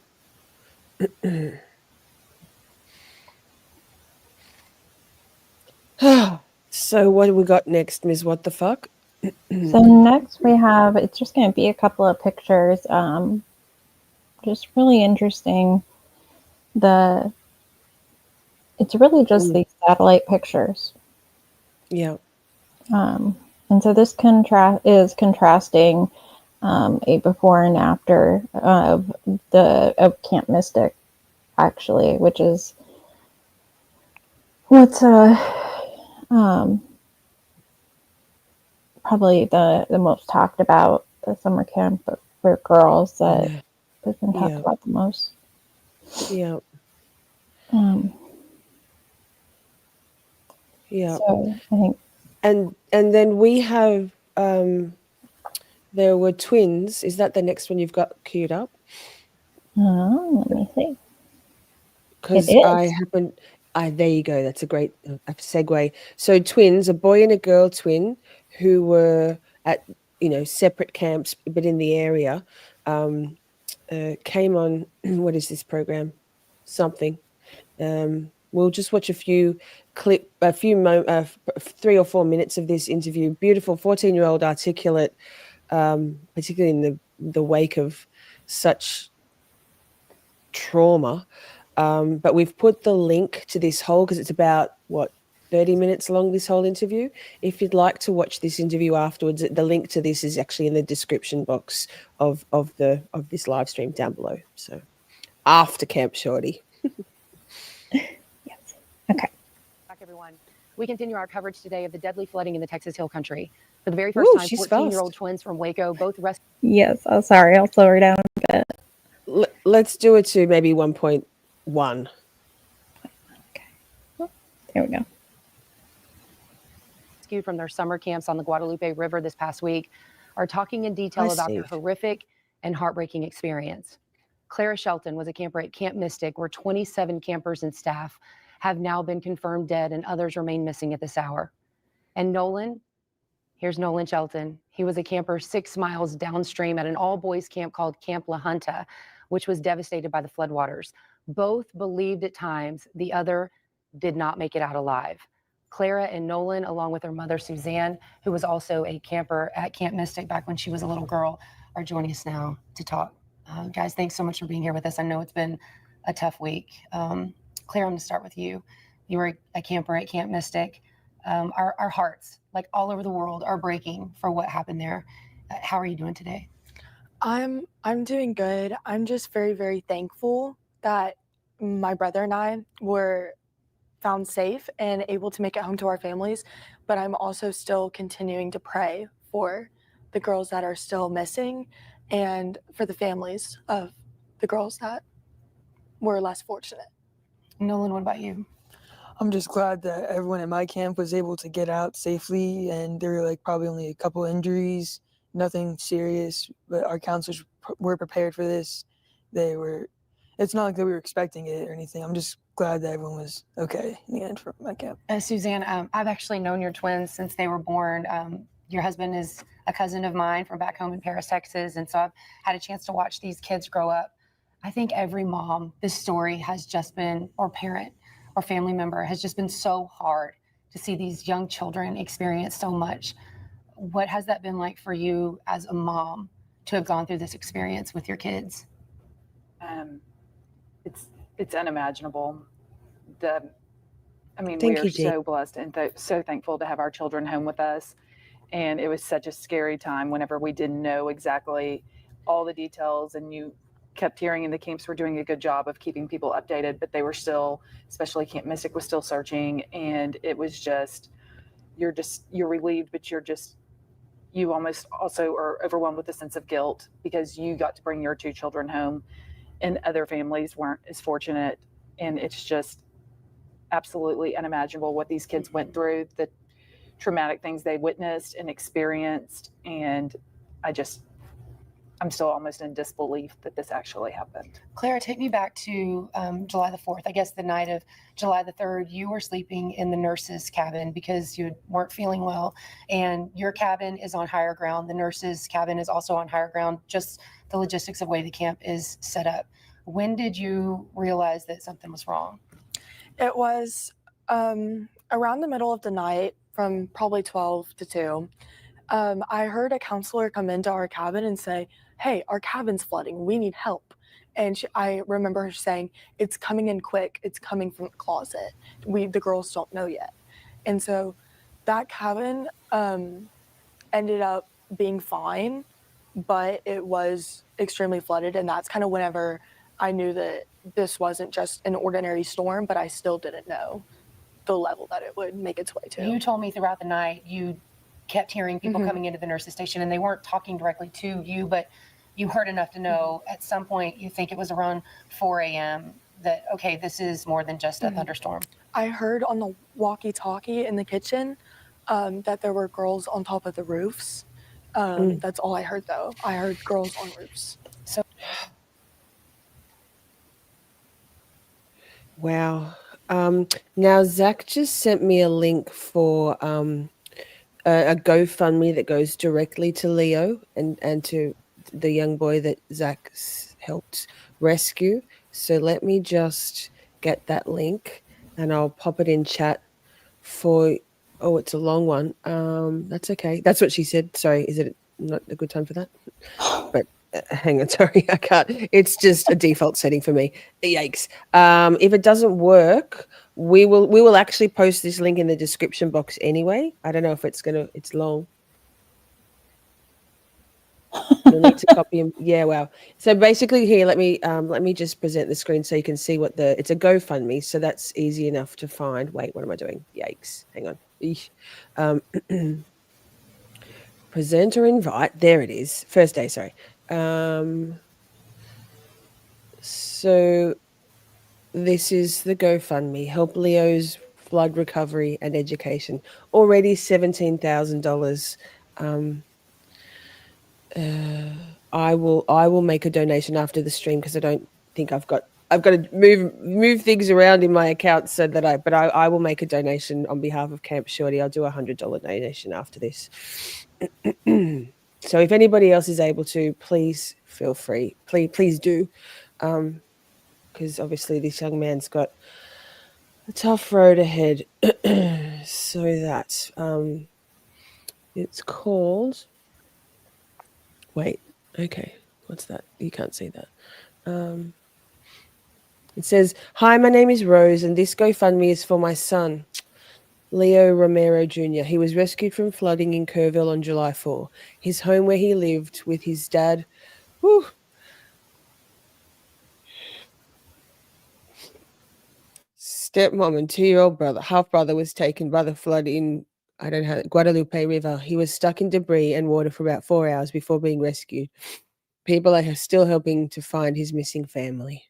So what do we got next, Ms. What the Fuck? So next we have, it's just going to be a couple of pictures, just really interesting. It's really just these satellite pictures. Yeah. And so this is contrasting a before and after of Camp Mystic, actually, which is what's probably the most talked about summer camp for girls that has been talked about the most. Yeah. Yeah. So I think, and then we have there were twins. Is that the next one you've got queued up? let me see. Because there you go. That's a great segue. So twins, a boy and a girl twin who were at, separate camps, but in the area, came on, what is this program? Something. We'll just watch a few 3 or 4 minutes of this interview. Beautiful 14-year-old, articulate, particularly in the wake of such trauma. But we've put the link to this whole, because it's about 30 minutes long, this whole interview. If you'd like to watch this interview afterwards, the link to this is actually in the description box of this live stream down below. So after Camp Shorty. Okay. Back, everyone. We continue our coverage today of the deadly flooding in the Texas Hill Country. For the very first time, 14-year-old twins from Waco, both rescued. Yes. Oh, sorry. I'll slow her down a bit. Let's do it to maybe 1.1. Okay. Oh, there we go. Rescued from their summer camps on the Guadalupe River this past week are talking in detail about their horrific and heartbreaking experience. Clara Shelton was a camper at Camp Mystic, where 27 campers and staff have now been confirmed dead and others remain missing at this hour. And Nolan Here's Nolan Shelton. He was a camper 6 miles downstream at an all-boys camp called Camp La Junta, which was devastated by the floodwaters. Both believed at times, the other did not make it out alive. Clara and Nolan, along with her mother, Suzanne, who was also a camper at Camp Mystic back when she was a little girl, are joining us now to talk. Guys, thanks so much for being here with us. I know it's been a tough week. Clara, I'm going to start with you. You were a camper at Camp Mystic. Our hearts, like all over the world, are breaking for what happened there. How are you doing today? I'm doing good. I'm just very, very thankful that my brother and I were found safe and able to make it home to our families. But I'm also still continuing to pray for the girls that are still missing and for the families of the girls that were less fortunate. Nolan, what about you? I'm just glad that everyone at my camp was able to get out safely, and there were like probably only a couple injuries, nothing serious, but our counselors were prepared for this. It's not like that we were expecting it or anything. I'm just glad that everyone was okay in the end for my camp. Suzanne, I've actually known your twins since they were born. Your husband is a cousin of mine from back home in Paris, Texas, and so I've had a chance to watch these kids grow up. I think every mom, this story has just been, or parent, or family member, has just been so hard to see these young children experience so much. What has that been like for you as a mom to have gone through this experience with your kids? It's unimaginable. We Thank are you, Jean. so blessed and so thankful to have our children home with us. And it was such a scary time whenever we didn't know exactly all the details, and you kept hearing in the camps were doing a good job of keeping people updated, but they were still, especially Camp Mystic was still searching. And it was just, you're relieved, but you almost also are overwhelmed with a sense of guilt because you got to bring your two children home and other families weren't as fortunate. And it's just absolutely unimaginable what these kids went through, the traumatic things they witnessed and experienced. And I'm still almost in disbelief that this actually happened. Clara, take me back to July the 4th. I guess the night of July the 3rd, you were sleeping in the nurse's cabin because you weren't feeling well. And your cabin is on higher ground. The nurse's cabin is also on higher ground, just the logistics of the way the camp is set up. When did you realize that something was wrong? It was around the middle of the night from probably 12 to 2. I heard a counselor come into our cabin and say, "Hey, our cabin's flooding. We need help." And I remember her saying, "It's coming in quick. It's coming from the closet. The girls don't know yet." And so that cabin ended up being fine, but it was extremely flooded. And that's kind of whenever I knew that this wasn't just an ordinary storm, but I still didn't know the level that it would make its way to. You told me throughout the night you kept hearing people coming into the nurse's station, and they weren't talking directly to you, but you heard enough to know at some point, you think it was around 4 a.m., that, okay, this is more than just a thunderstorm. I heard on the walkie-talkie in the kitchen that there were girls on top of the roofs. That's all I heard, though. I heard girls on roofs. So, wow. Now, Zach just sent me a link for a GoFundMe that goes directly to Leo and to the young boy that Zach helped rescue. So let me just get that link and I'll pop it in chat for, oh, it's a long one. That's okay. That's what she said. Sorry, is it not a good time for that? But hang on, sorry, I can't. It's just a default setting for me. Yikes. If it doesn't work, we will actually post this link in the description box anyway. I don't know if it's long. You'll need to copy him. Yeah, wow. So basically here, let me just present the screen so you can see what it's a GoFundMe, so that's easy enough to find. Wait, what am I doing? Yikes. Hang on. Eesh. Present or invite. There it is. First day, sorry. So this is the GoFundMe. Help Leo's flood recovery and education. Already $17,000. I will make a donation after the stream because I don't think I've got I've got to move things around in my account so that I will make a donation on behalf of Camp Shorty. I'll do a $100 donation after this. So if anybody else is able to, please feel free. Please do, because obviously this young man's got a tough road ahead. So that it's called. Wait, okay, what's that? You can't see that. It says, "Hi, my name is Rose, and this GoFundMe is for my son, Leo Romero Jr. He was rescued from flooding in Kerrville on July 4. His home where he lived with his dad, stepmom and 2-year-old brother, half brother, was taken by the flood in Guadalupe River. He was stuck in debris and water for about 4 hours before being rescued. People are still helping to find his missing family.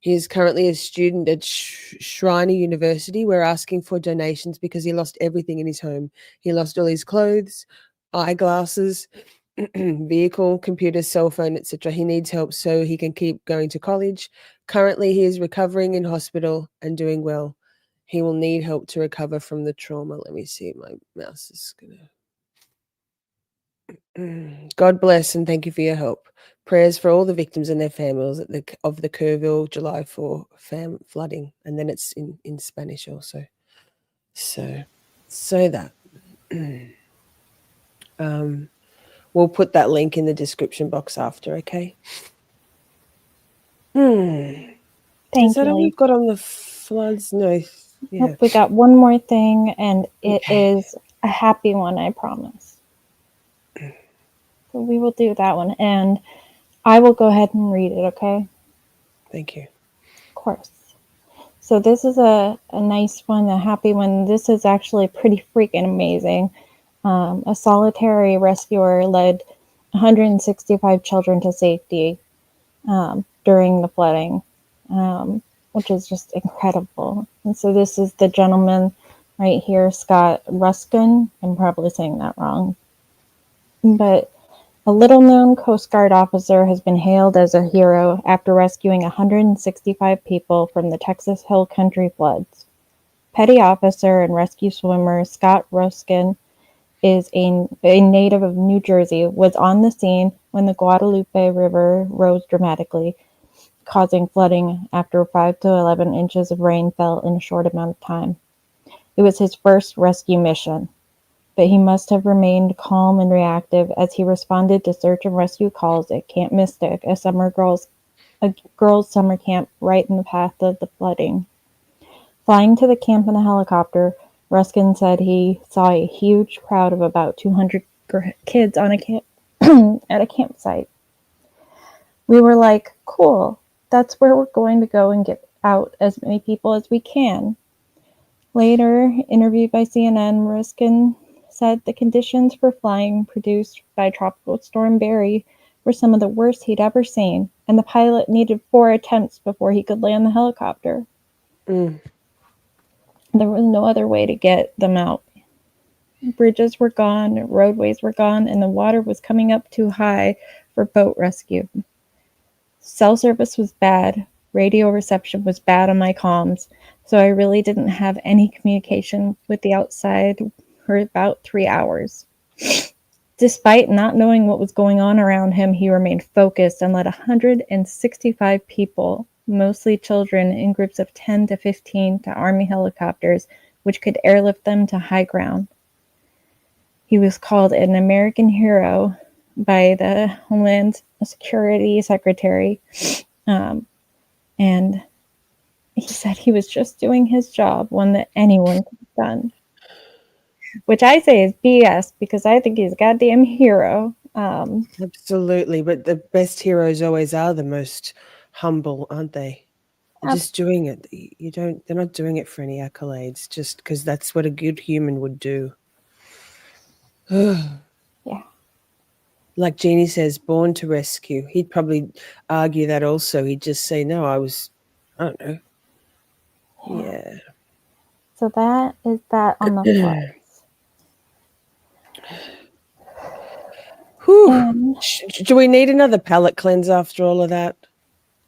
He is currently a student at Shriner University. We're asking for donations because he lost everything in his home. He lost all his clothes, eyeglasses, vehicle, computer, cell phone, etc. He needs help so he can keep going to college. Currently, he is recovering in hospital and doing well. He will need help to recover from the trauma." Let me see. My mouse is gonna. God bless and thank you for your help. Prayers for all the victims and their families of the Kerrville July 4 flooding. And then it's in Spanish also. So that we'll put that link in the description box after, okay? Thank Is that you. all we've got on the floods? No. Yeah. Nope, we got one more thing, and it is a happy one, I promise. So we will do that one, and I will go ahead and read it, okay? Thank you. Of course. So this is a nice one, a happy one. This is actually pretty freaking amazing. A solitary rescuer led 165 children to safety during the flooding, which is just incredible. And so this is the gentleman right here, Scott Ruskan. I'm probably saying that wrong. But a little-known Coast Guard officer has been hailed as a hero after rescuing 165 people from the Texas Hill Country floods. Petty officer and rescue swimmer Scott Ruskan is a native of New Jersey, was on the scene when the Guadalupe River rose dramatically, causing flooding after 5 to 11 inches of rain fell in a short amount of time. It was his first rescue mission, but he must have remained calm and reactive as he responded to search and rescue calls at Camp Mystic, a girls' summer camp right in the path of the flooding. Flying to the camp in a helicopter, Ruskin said he saw a huge crowd of about 200 kids on at a campsite. We were like, cool, that's where we're going to go and get out as many people as we can. Later, interviewed by CNN, Ruskin said the conditions for flying produced by Tropical Storm Barry were some of the worst he'd ever seen, and the pilot needed 4 attempts before he could land the helicopter. There was no other way to get them out. Bridges were gone, roadways were gone, and the water was coming up too high for boat rescue. Cell service was bad, radio reception was bad on my comms, so I really didn't have any communication with the outside for about 3 hours. Despite not knowing what was going on around him, he remained focused and led 165 people, mostly children, in groups of 10 to 15 to Army helicopters, which could airlift them to high ground. He was called an American hero by the Homeland Security Secretary, and he said he was just doing his job, one that anyone could have done. Which I say is BS, because I think he's a goddamn hero. Absolutely, but the best heroes always are the most humble, aren't they? They're just doing it. They're not doing it for any accolades, just because that's what a good human would do. Yeah. Like Jeannie says, born to rescue. He'd probably argue that also. He'd just say, no, I don't know. Yeah. So that is that on the floods. Do we need another palate cleanse after all of that?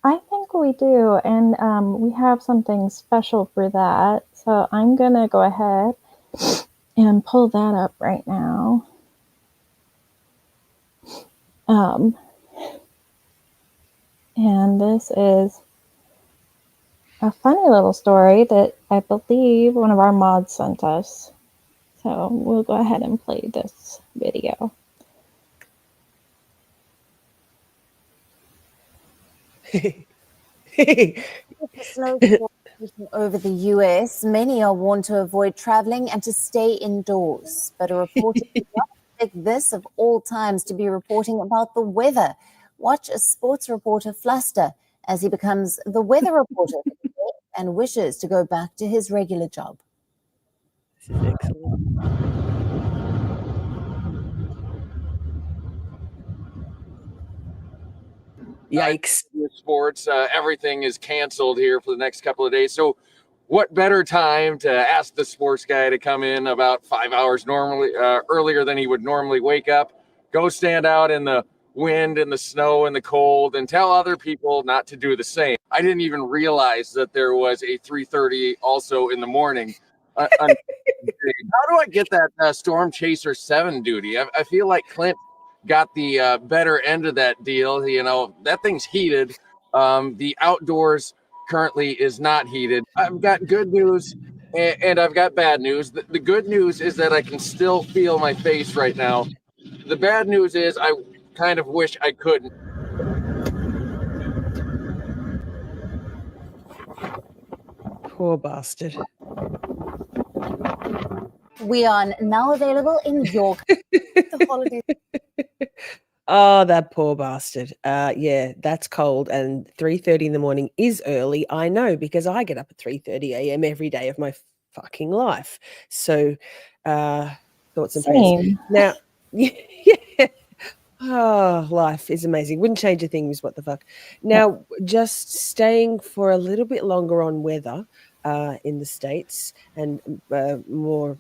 I think think we do, and we have something special for that. So I'm going to go ahead and pull that up right now. And this is a funny little story that I believe one of our mods sent us. So we'll go ahead and play this video. With the slow pushing over the US, many are warned to avoid traveling and to stay indoors. But a reporter did not expect this of all times to be reporting about the weather. Watch a sports reporter fluster as he becomes the weather reporter and wishes to go back to his regular job. This is excellent. Yikes. Sports, everything is canceled here for the next couple of days. So what better time to ask the sports guy to come in about 5 hours normally earlier than he would normally wake up, go stand out in the wind and the snow and the cold and tell other people not to do the same. I didn't even realize that there was a 3:30 also in the morning. How do I get that Storm Chaser 7 duty? I feel like Clint got the better end of that deal. You know, that thing's heated. The outdoors currently is not heated. I've got good news and I've got bad news. The good news is that I can still feel my face right now. The bad news is I kind of wish I couldn't. Poor bastard. We are now available in York. The holiday. Oh, that poor bastard. Yeah, that's cold. And 3:30 in the morning is early. I know, because I get up at 3:30 a.m. every day of my fucking life. So, thoughts and prayers. Same. Now, yeah. Oh, life is amazing. Wouldn't change a thing, is what the fuck. Now, just staying for a little bit longer on weather in the States, and more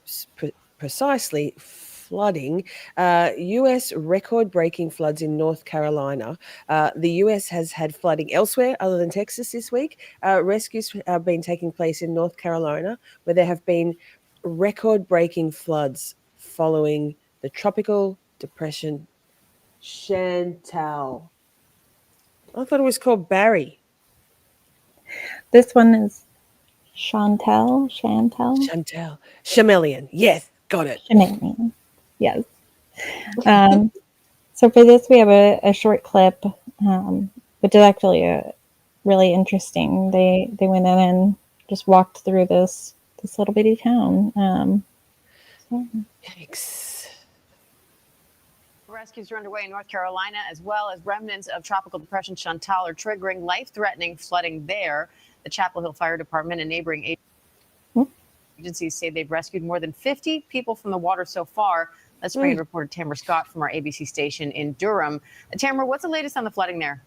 precisely, flooding. U.S. record-breaking floods in North Carolina. The U.S. has had flooding elsewhere other than Texas this week. Rescues have been taking place in North Carolina, where there have been record-breaking floods following the tropical depression Chantal. I thought it was called Barry. This one is Chantal. Chameleon. Yes, got it. Chameleon. Yes. So for this, we have a short clip, which is actually really interesting. They went in and just walked through this little bitty town. Yikes. Rescues are underway in North Carolina, as well as remnants of Tropical Depression Chantal are triggering life-threatening flooding there. The Chapel Hill Fire Department and neighboring agencies say they've rescued more than 50 people from the water so far. Let's bring in reporter Tamara Scott from our ABC station in Durham. Tamara, what's the latest on the flooding there?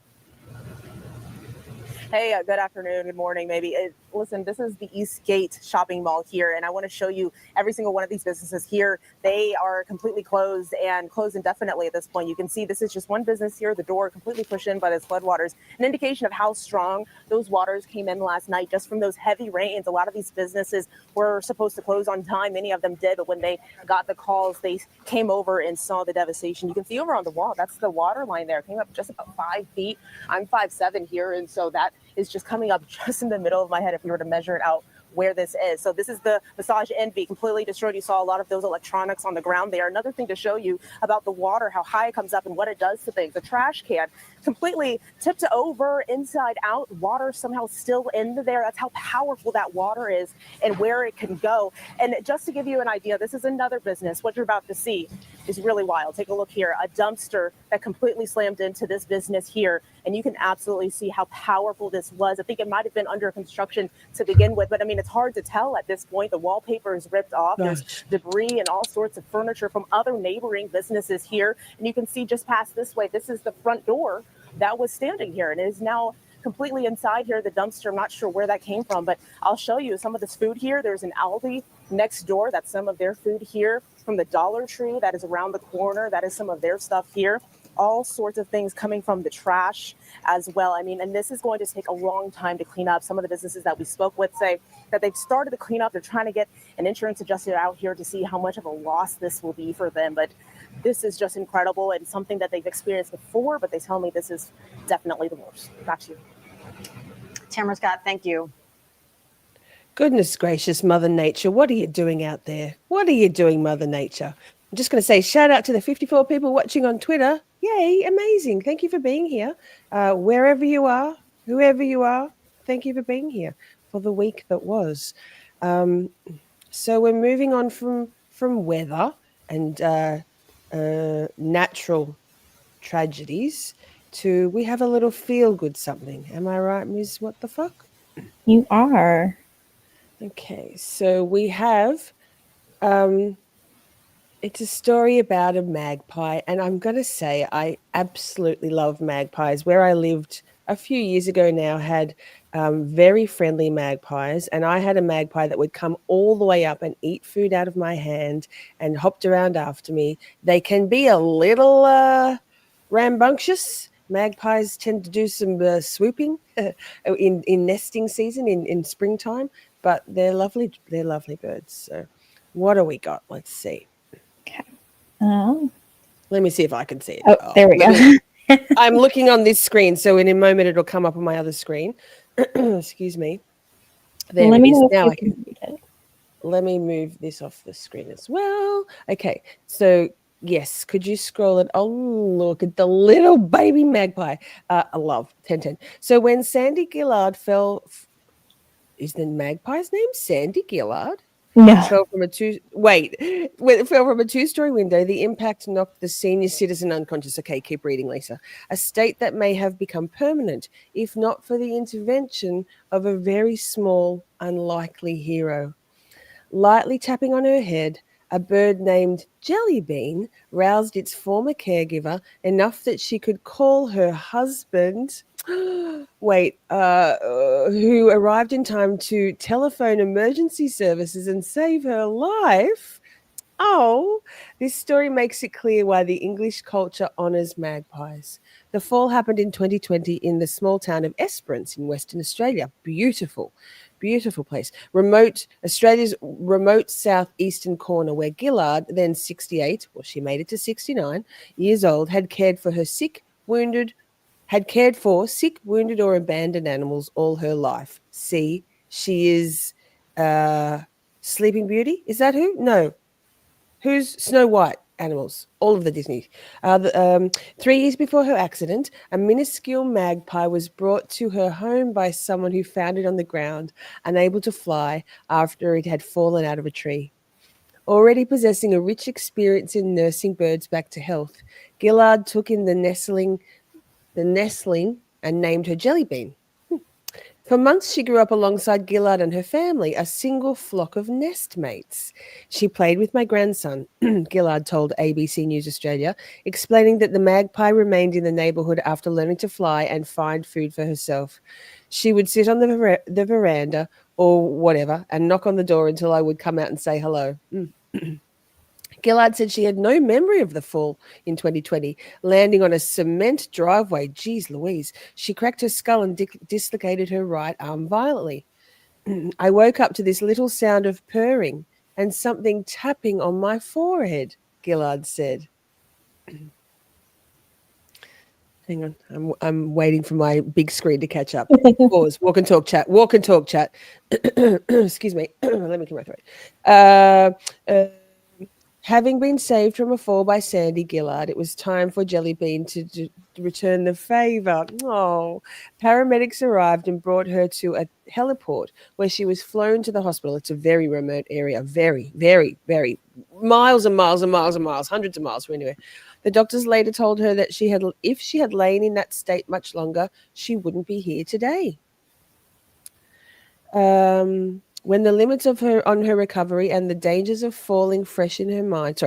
Hey, good afternoon, good morning, maybe. Listen, this is the East Gate shopping mall here, and I want to show you every single one of these businesses here. They are completely closed and closed indefinitely at this point. You can see this is just one business here, the door completely pushed in by those floodwaters, an indication of how strong those waters came in last night just from those heavy rains. A lot of these businesses were supposed to close on time. Many of them did, but when they got the calls, they came over and saw the devastation. You can see over on the wall, that's the water line there. It came up just about 5 feet. I'm 5'7" here, and so that is just coming up just in the middle of my head if we were to measure it out where this is. So this is the Massage Envy, completely destroyed. You saw a lot of those electronics on the ground there. Another thing to show you about the water, how high it comes up and what it does to things. The trash can completely tipped over, inside out, water somehow still in there. That's how powerful that water is and where it can go. And just to give you an idea, this is another business. What you're about to see is really wild. Take a look here, a dumpster that completely slammed into this business here. And you can absolutely see how powerful this was. I think it might have been under construction to begin with, but I mean, it's hard to tell at this point. The wallpaper is ripped off. There's debris and all sorts of furniture from other neighboring businesses here. And you can see just past this way, this is the front door that was standing here and it is now completely inside here. The dumpster, I'm not sure where that came from, but I'll show you some of this food here. There's an Aldi next door. That's some of their food here. From the Dollar Tree that is around the corner. That is some of their stuff here. all sorts of things coming from the trash as well. I mean, and this is going to take a long time to clean up. Some of the businesses that we spoke with say that they've started to clean up. They're trying to get an insurance adjuster out here to see how much of a loss this will be for them. But this is just incredible and something that they've experienced before, but they tell me this is definitely the worst. Back to you. Tamara Scott, thank you. Goodness gracious, Mother Nature, what are you doing out there? What are you doing, Mother Nature? I'm just going to say shout out to the 54 people watching on Twitter. Yay, amazing. Thank you for being here. Wherever you are, whoever you are, thank you for being here for the week that was. So we're moving on from weather and natural tragedies to we have a little feel-good something. Am I right, Ms. What the Fuck? You are. Okay, so we have it's a story about a magpie, and I'm going to say I absolutely love magpies. Where I lived a few years ago now had very friendly magpies, and I had a magpie that would come all the way up and eat food out of my hand and hopped around after me. They can be a little rambunctious. Magpies tend to do some swooping in nesting season in springtime, but they're lovely. They're lovely birds. So what do we got? Let's see. Let me see if I can see it. Oh, there we go. I'm looking on this screen, so in a moment it'll come up on my other screen. Excuse me. There Let it me is. know if Now you I can can. read it. Let me move this off the screen as well. Okay, so yes, could you scroll it? Oh, look at the little baby magpie. I love 1010. So when Sandy Gillard fell, is the magpie's name Sandy Gillard? No. Fell from when it fell from a two-story window, the impact knocked the senior citizen unconscious. Okay, keep reading, Lisa. A state that may have become permanent if not for the intervention of a very small, unlikely hero. Lightly tapping on her head, a bird named Jellybean roused its former caregiver enough that she could call her husband, who arrived in time to telephone emergency services and save her life. Oh, this story makes it clear why the English culture honours magpies. The fall happened in 2020 in the small town of Esperance in Western Australia. Beautiful, beautiful place. Australia's remote southeastern corner where Gillard, then 68, well, she made it to 69 years old, had cared for sick, wounded, or abandoned animals all her life. See, she is Sleeping Beauty. Is that who? No. Who's Snow White? Animals, all of the Disney. 3 years before her accident, a minuscule magpie was brought to her home by someone who found it on the ground, unable to fly after it had fallen out of a tree. Already possessing a rich experience in nursing birds back to health, Gillard took in the nestling and named her Jellybean. For months, she grew up alongside Gillard and her family, a single flock of nestmates. She played with my grandson, Gillard told ABC News Australia, explaining that the magpie remained in the neighbourhood after learning to fly and find food for herself. She would sit on the veranda or whatever and knock on the door until I would come out and say hello. Gillard said she had no memory of the fall in 2020, landing on a cement driveway. Geez Louise. She cracked her skull and dislocated her right arm violently. I woke up to this little sound of purring and something tapping on my forehead, Gillard said. Hang on. I'm waiting for my big screen to catch up. Pause. Walk and talk chat. Walk and talk chat. Excuse me. Let me clear my throat. Having been saved from a fall by Sandy Gillard, it was time for Jellybean to return the favour. Oh, paramedics arrived and brought her to a heliport where she was flown to the hospital. It's a very remote area, very, very, very miles and miles and miles and miles, hundreds of miles from anywhere. The doctors later told her that if she had lain in that state much longer, she wouldn't be here today. With the limits on her recovery and the dangers of falling fresh in her mind,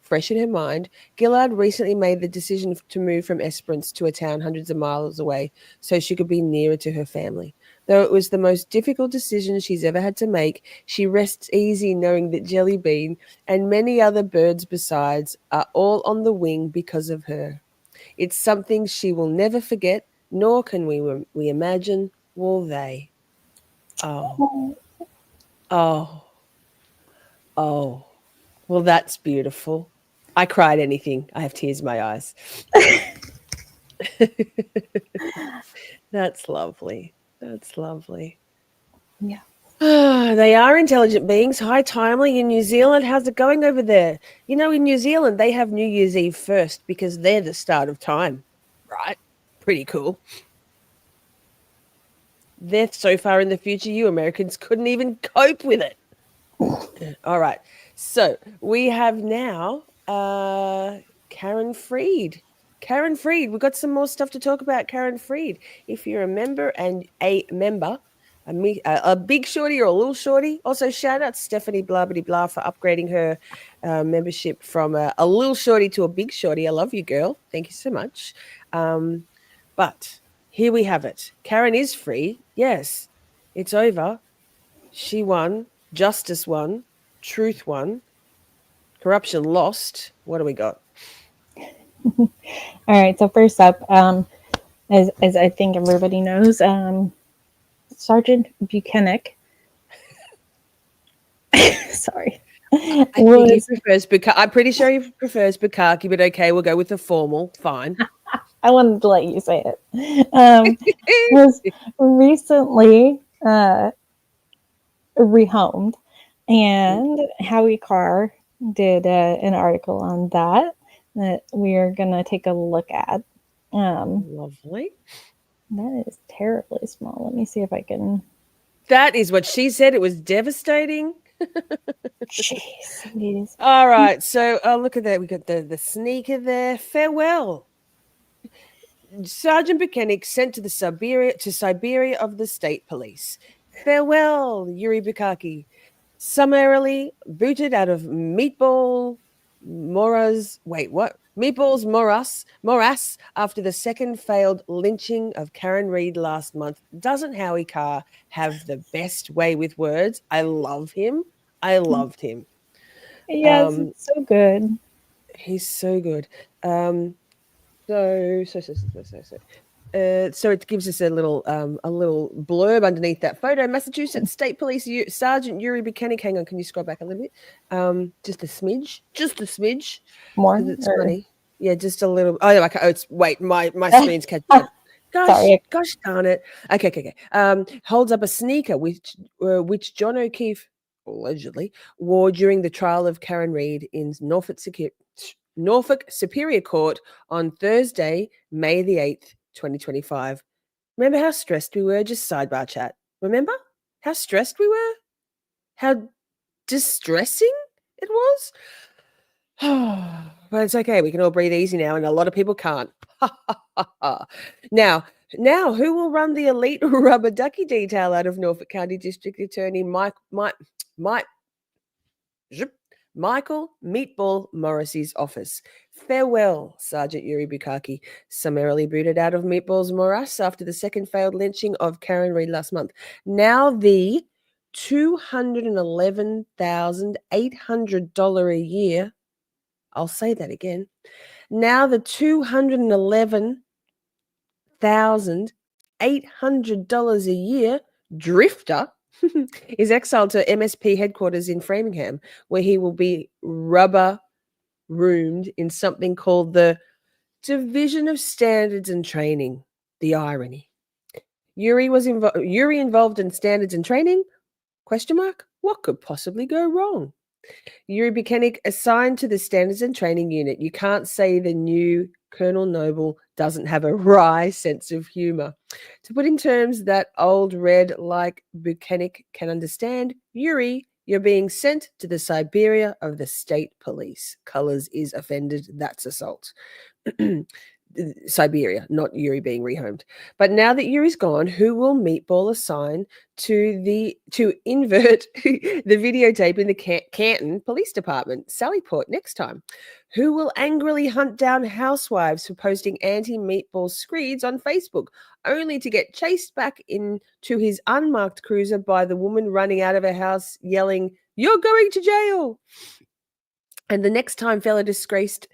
Fresh in her mind, Gillard recently made the decision to move from Esperance to a town hundreds of miles away so she could be nearer to her family. Though it was the most difficult decision she's ever had to make, she rests easy knowing that Jellybean and many other birds besides are all on the wing because of her. It's something she will never forget, nor can we imagine will they. Oh. Oh. Oh. Well, that's beautiful. I cried anything. I have tears in my eyes. That's lovely. That's lovely. Yeah. They are intelligent beings. Hi, Timely in New Zealand. How's it going over there? You know, in New Zealand, they have New Year's Eve first because they're the start of time, right? Pretty cool. They're so far in the future, you Americans couldn't even cope with it. All right. So we have now Karen Freed. Karen Freed, we've got some more stuff to talk about. Karen Freed, if you're a member, a big shorty or a little shorty. Also, shout out Stephanie blah blah for upgrading her membership from a little shorty to a big shorty. I love you, girl. Thank you so much. But here we have it. Karen is free. Yes, it's over. She won. Justice won. Truth won. Corruption lost. What do we got? All right. So first up, as I think everybody knows, Sergeant Buchanan. Sorry. I'm pretty sure he prefers Bukake, but okay, we'll go with the formal. Fine. I wanted to let you say it. Was recently rehomed, and Howie Carr did an article on that we are going to take a look at. Lovely. That is terribly small. Let me see if I can. That is what she said. It was devastating. Jeez. All right. So look at that. We got the sneaker there. Farewell. Sergeant Buchanan sent to Siberia of the state police. Farewell, Yuri Bukake. Summarily booted out of Meatballs morass after the second failed lynching of Karen Reed last month. Doesn't Howie Carr have the best way with words? I love him. I loved him. Yes, it's so good. He's so good. So it gives us a little blurb underneath that photo. Massachusetts State Police Sergeant Yuri Buchanan. Hang on, can you scroll back a little bit? Just a smidge. More. It's funny. Yeah, just a little. Oh, okay. Oh, wait, my screen's catching up. Gosh darn it. Okay. Holds up a sneaker which John O'Keefe allegedly wore during the trial of Karen Reed in Norfolk Superior Court on Thursday, May the 8th, 2025. Remember how stressed we were? Just sidebar chat. Remember how stressed we were? How distressing it was? But it's okay. We can all breathe easy now, and a lot of people can't. Now, who will run the elite rubber ducky detail out of Norfolk County District Attorney Michael Meatball Morrissey's office? Farewell, Sergeant Yuri Bukake, summarily booted out of Meatball's morass after the second failed lynching of Karen Reed last month. Now the $211,800 a year. I'll say that again. Now the $211,800 a year drifter is exiled to MSP headquarters in Framingham, where he will be rubber roomed in something called the Division of Standards and Training. The irony. Yuri involved in standards and training? ? What could possibly go wrong? Yuri Buchanan assigned to the Standards and Training Unit. You can't say the new Colonel Noble doesn't have a wry sense of humor. To put in terms that old red like Buchanan can understand, Yuri, you're being sent to the Siberia of the state police. Colors is offended. That's assault. Siberia, not Yuri being rehomed. But now that Yuri's gone, who will Meatball assign to invert the videotape in the Canton Police Department, Sallyport, next time? Who will angrily hunt down housewives for posting anti-Meatball screeds on Facebook, only to get chased back into his unmarked cruiser by the woman running out of her house yelling, "You're going to jail!" And the next time fellow disgraced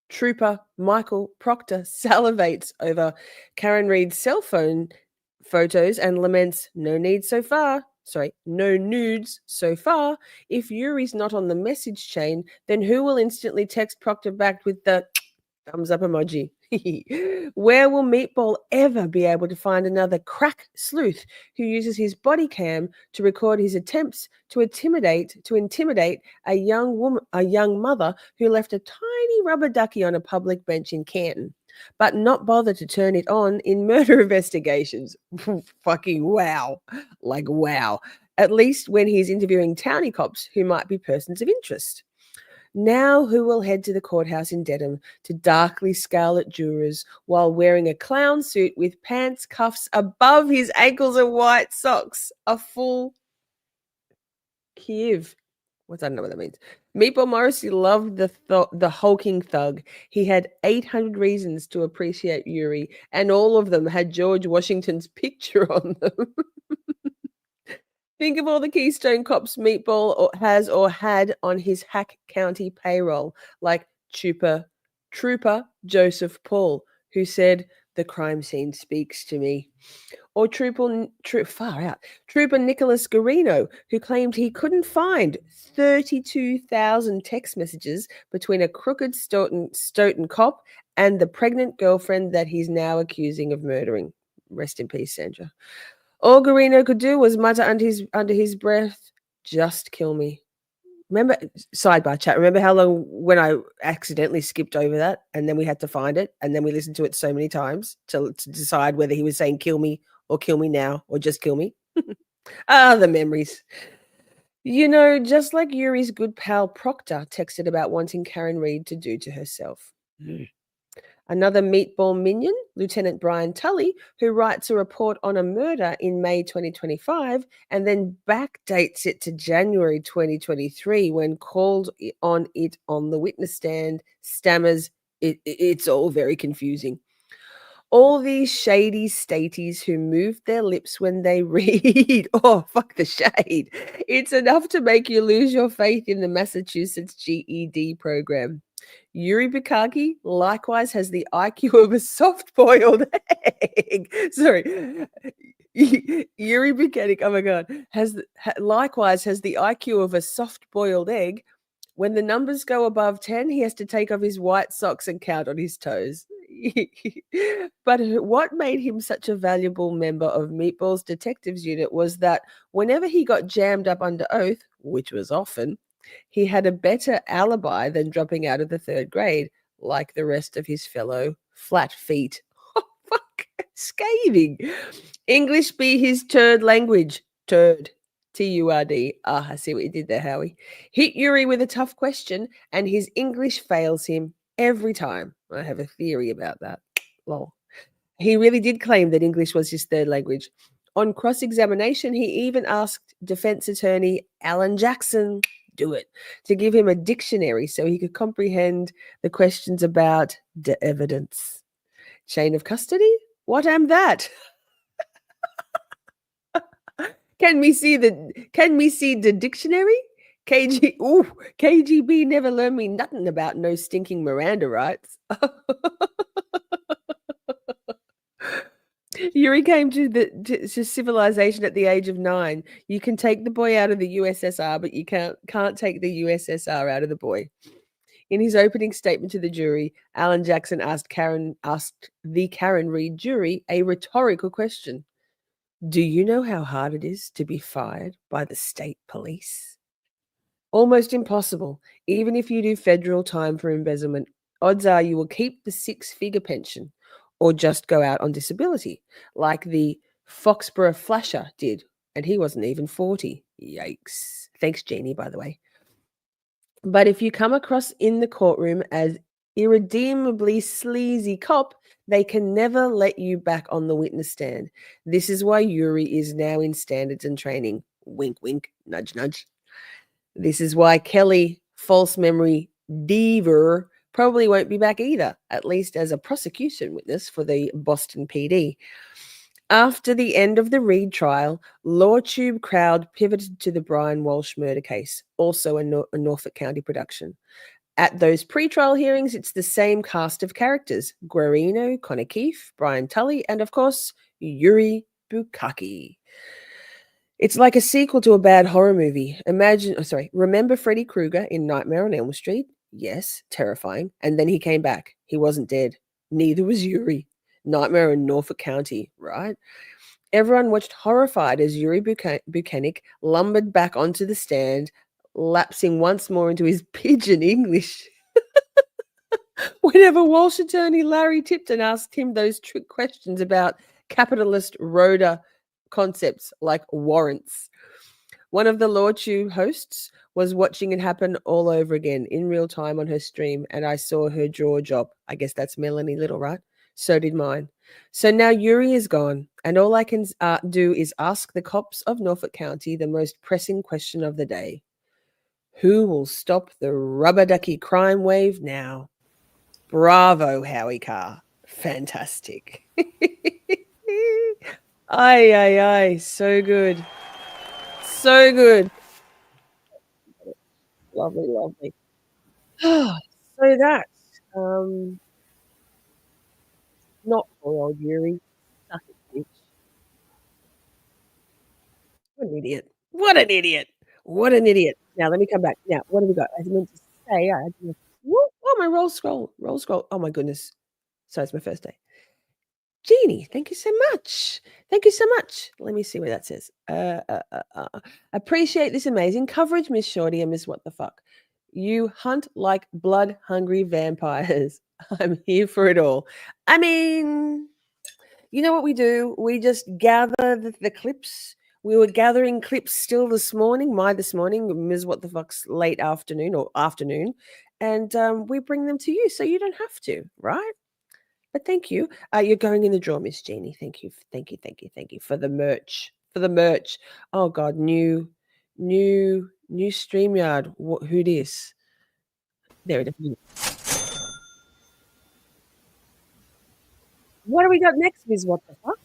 Trooper Michael Proctor salivates over Karen Reed's cell phone photos and laments, no nudes so far. If Yuri's not on the message chain, then who will instantly text Proctor back with the thumbs up emoji? Where will Meatball ever be able to find another crack sleuth who uses his body cam to record his attempts to intimidate a young mother who left a tiny rubber ducky on a public bench in Canton, but not bother to turn it on in murder investigations? Fucking wow. Like, wow. At least when he's interviewing townie cops who might be persons of interest. Now who will head to the courthouse in Dedham to darkly scowl at jurors while wearing a clown suit with pants cuffs above his ankles and white socks? A full Kiev. I don't know what that means. Meatball Morrissey loved the hulking thug. He had 800 reasons to appreciate Yuri, and all of them had George Washington's picture on them. Think of all the Keystone Cops Meatball has or had on his Hack County payroll, like Trooper Joseph Paul, who said, "The crime scene speaks to me." Or Trooper Nicholas Garino, who claimed he couldn't find 32,000 text messages between a crooked Stoughton cop and the pregnant girlfriend that he's now accusing of murdering. Rest in peace, Sandra. All Garino could do was mutter under his breath, "Just kill me." Remember, sidebar chat, remember how long when I accidentally skipped over that and then we had to find it and then we listened to it so many times to decide whether he was saying kill me or kill me now or just kill me? The memories. You know, just like Yuri's good pal Proctor texted about wanting Karen Reed to do to herself. Another Meatball minion, Lieutenant Brian Tully, who writes a report on a murder in May 2025 and then backdates it to January 2023 when called on it on the witness stand, stammers, "It's all very confusing." All these shady staties who move their lips when they read. Oh, fuck the shade. It's enough to make you lose your faith in the Massachusetts GED program. Yuri Bukake likewise has the IQ of a soft-boiled egg. Sorry. Yuri Bukake, oh my God, likewise has the IQ of a soft-boiled egg. When the numbers go above 10, he has to take off his white socks and count on his toes. But what made him such a valuable member of Meatball's detectives unit was that whenever he got jammed up under oath, which was often, he had a better alibi than dropping out of the third grade, like the rest of his fellow flat feet. Oh, fuck. Scathing. English be his turd language. Turd. T-U-R-D. I see what you did there, Howie. Hit Yuri with a tough question, and his English fails him every time. I have a theory about that. Lol. He really did claim that English was his third language. On cross-examination, he even asked defense attorney Alan Jackson, do it, to give him a dictionary so he could comprehend the questions about the evidence. Chain of custody? What am that? Can we see the dictionary? KGB never learned me nothing about no stinking Miranda rights. Yuri came to civilization at the age of 9. You can take the boy out of the USSR, but you can't take the USSR out of the boy. In his opening statement to the jury, Alan Jackson asked the Karen Reed jury a rhetorical question. Do you know how hard it is to be fired by the state police? Almost impossible. Even if you do federal time for embezzlement, odds are you will keep the 6-figure pension or just go out on disability, like the Foxborough Flasher did, and he wasn't even 40. Yikes. Thanks, Jeannie, by the way. But if you come across in the courtroom as irredeemably sleazy cop, they can never let you back on the witness stand. This is why Yuri is now in standards and training. Wink, wink, nudge, nudge. This is why Kelly, false memory Deaver, probably won't be back either, at least as a prosecution witness for the Boston PD. After the end of the Reed trial, LawTube crowd pivoted to the Brian Walsh murder case, also a Norfolk County production. At those pre-trial hearings, it's the same cast of characters: Guarino, Connor Keefe, Brian Tully, and of course, Yuri Bukake. It's like a sequel to a bad horror movie. Remember Freddy Krueger in Nightmare on Elm Street? Yes, terrifying. And then he came back. He wasn't dead. Neither was Yuri. Nightmare in Norfolk County, right? Everyone watched horrified as Yuri Bukake lumbered back onto the stand, lapsing once more into his pidgin English. Whenever Walsh attorney Larry Tipton asked him those trick questions about capitalist Rhoda concepts like warrants. One of the LawTube hosts was watching it happen all over again in real time on her stream, and I saw her jaw drop. I guess that's Melanie Little, right? So did mine. So now Yuri is gone, and all I can do is ask the cops of Norfolk County the most pressing question of the day. Who will stop the rubber ducky crime wave now? Bravo, Howie Carr. Fantastic. Aye. So good. So good. Lovely. So that's not poor old Yuri. Suck it, bitch. What an idiot. Now let me come back. Now, what have we got? I meant to say, my roll scroll. Oh my goodness. So it's my first day. Jeannie, thank you so much. Let me see what that says. Appreciate this amazing coverage, Miss Shorty and Miss What the Fuck. You hunt like blood-hungry vampires. I'm here for it all. I mean, you know what we do? We just gather the clips. We were gathering clips still this morning, Ms. What the Fuck's late afternoon, and we bring them to you so you don't have to, right? But thank you. You're going in the draw, Miss Jeannie. Thank you for the merch. Oh God, new StreamYard. Who this? There it is. What do we got next, Ms. What the Fuck?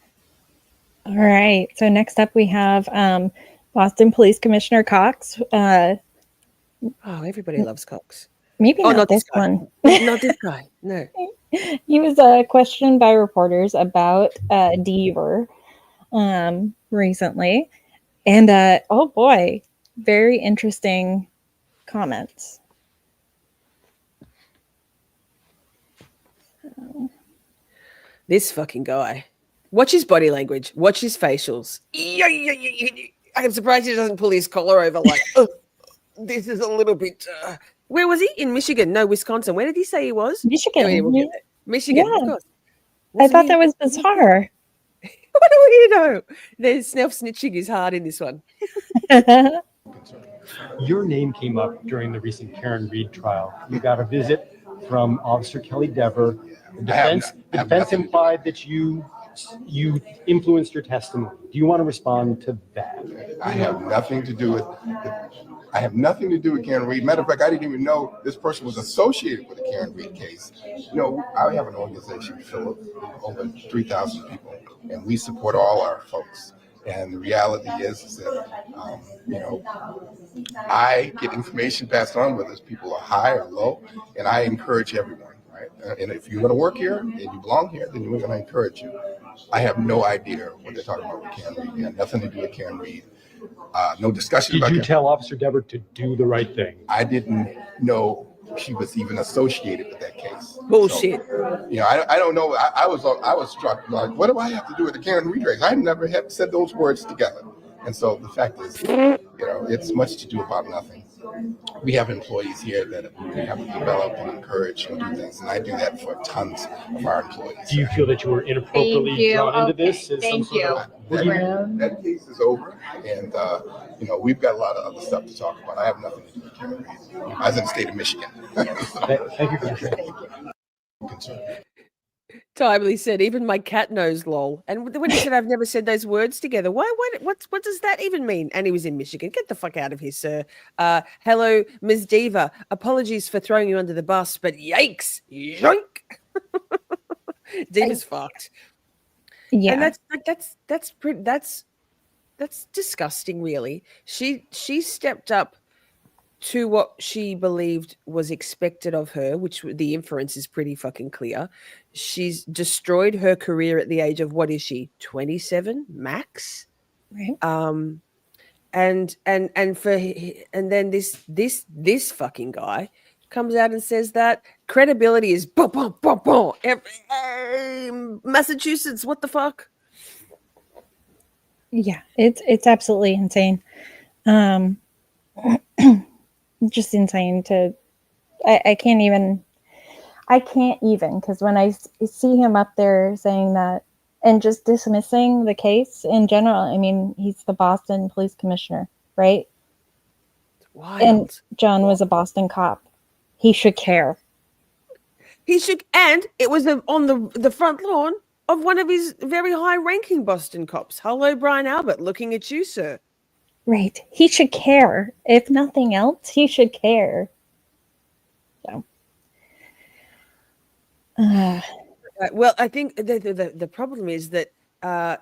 All right. So next up we have Boston Police Commissioner Cox. Everybody loves Cox. Maybe not this one. Not this guy. No. He was questioned by reporters about Deaver recently. And oh boy, very interesting comments. This fucking guy. Watch his body language. Watch his facials. I'm surprised he doesn't pull his collar over like, this is a little bit... Where was he? In Michigan? No, Wisconsin. Where did he say he was? Michigan. Michigan, Yeah. of course. I thought that was bizarre. What a weirdo. There's self-snitching is hard in this one. Your name came up during the recent Karen Reed trial. You got a visit from Officer Kelly Dever. The defense implied that you influenced your testimony. Do you want to respond to that? I have nothing to do with Karen Reed. Matter of fact, I didn't even know this person was associated with the Karen Reed case. You know, I have an organization full of over 3,000 people, and we support all our folks. And the reality is that, I get information passed on, whether people are high or low, and I encourage everyone, right? And if you're going to work here and you belong here, then we're going to encourage you. I have no idea what they're talking about with Karen Reed. It had nothing to do with Karen Reed. No discussion about Did you tell Officer Dever to do the right thing? I didn't know she was even associated with that case. Bullshit. So, I don't know. I was struck, like, what do I have to do with the Karen Reed race? I never have said those words together. And so the fact is, it's much to do about nothing. we have employees here that we have to develop and encourage and do things, and I do that for tons of our employees. Do you feel that you were inappropriately drawn into this? As That case is over, and we've got a lot of other stuff to talk about. I have nothing to do with Karen Reed. I was in the state of Michigan. Thank you for concern. Timely said, even my cat knows lol. And when he said, I've never said those words together. What does that even mean? And he was in Michigan. Get the fuck out of here, sir. Hello, Ms. Diva. Apologies for throwing you under the bus, but yikes. Yoink. Diva's fucked. Yeah. And that's disgusting, really. She stepped up to what she believed was expected of her, which the inference is pretty fucking clear. She's destroyed her career at the age of, what is she, 27 max? Right. And then this fucking guy comes out and says that credibility is boom, boom, boom, boom. Massachusetts, what the fuck? Yeah, it's absolutely insane. Just insane I can't even because when I see him up there saying that and just dismissing the case in general, I mean, he's the Boston police commissioner, right? Wild. And John was a Boston cop. He should care. He should, and it was on the front lawn of one of his very high-ranking Boston cops. Hello, Brian Albert, looking at you, sir. Right. He should care. If nothing else, he should care. So. Well, I think the problem is that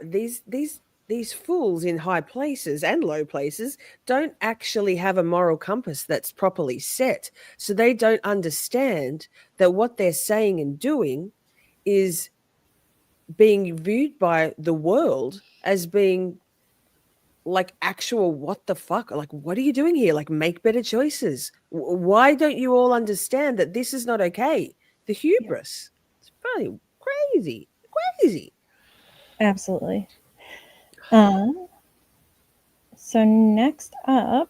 these fools in high places and low places don't actually have a moral compass that's properly set. So they don't understand that what they're saying and doing is being viewed by the world as being like actual what the fuck, like what are you doing here? Like, make better choices. Why don't you all understand that this is not okay? The hubris. It's probably crazy. Absolutely. So next up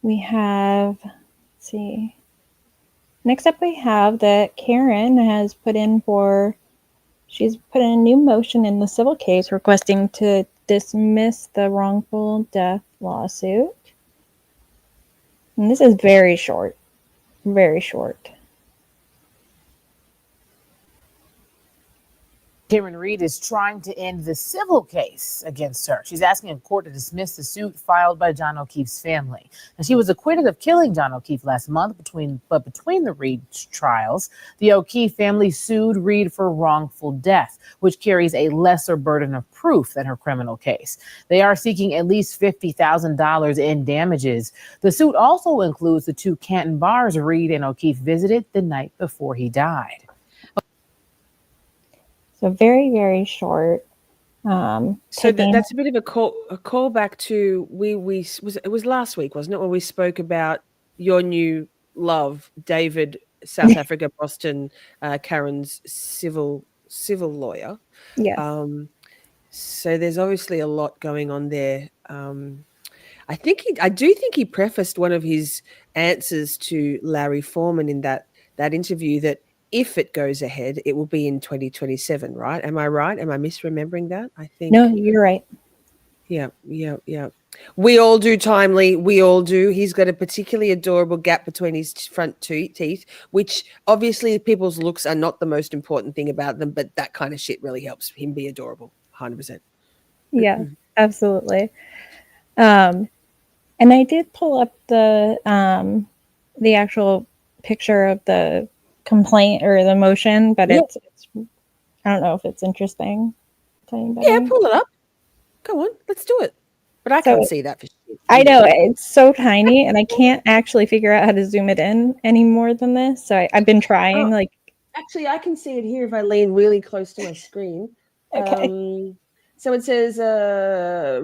we have, let's see. Next up we have that Karen has she's put in a new motion in the civil case requesting to dismiss the wrongful death lawsuit. And this is very short. Very short. Karen Reed is trying to end the civil case against her. She's asking a court to dismiss the suit filed by John O'Keefe's family. And she was acquitted of killing John O'Keefe last month. Between the Reed trials, the O'Keefe family sued Reed for wrongful death, which carries a lesser burden of proof than her criminal case. They are seeking at least $50,000 in damages. The suit also includes the 2 Canton bars Reed and O'Keefe visited the night before he died. So very, very short. So that's a bit of a call back to it was last week, wasn't it, when we spoke about your new love, David, South Africa, Boston, Karen's civil lawyer. Yeah. So there's obviously a lot going on there. I do think he prefaced one of his answers to Larry Foreman in that interview that if it goes ahead, it will be in 2027, right? Am I right? Am I misremembering that? I think. No, you're right. Yeah. We all do, Timely. We all do. He's got a particularly adorable gap between his front teeth, which obviously people's looks are not the most important thing about them, but that kind of shit really helps him be adorable. 100%. Yeah, absolutely. And I did pull up the actual picture of the complaint or the motion, but it's I don't know if it's interesting to anybody. Yeah, pull it up. Go on, let's do it. But I can't see that for shit. I know it's so tiny, and I can't actually figure out how to zoom it in any more than this. So I've been trying. Actually, I can see it here if I lean really close to my screen. Okay. So it says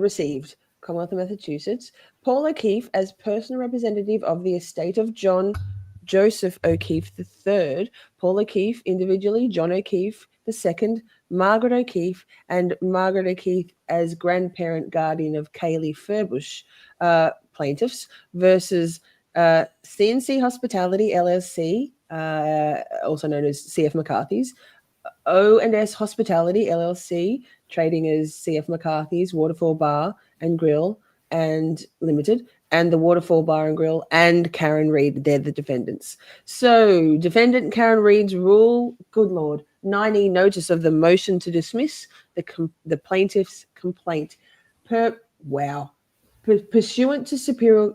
received, Commonwealth of Massachusetts, Paul O'Keefe as personal representative of the estate of John Joseph O'Keefe III, Paul O'Keefe individually, John O'Keefe II, Margaret O'Keefe, and Margaret O'Keefe as grandparent guardian of Kaylee Furbush, plaintiffs versus CNC Hospitality LLC, also known as CF McCarthy's, O&S Hospitality LLC, trading as CF McCarthy's Waterfall Bar and Grill and Limited, and the Waterfall Bar and Grill and Karen Reed. They're the defendants. So defendant Karen Reed's rule, good Lord, 9E notice of the motion to dismiss the plaintiff's complaint. Pursuant to Superior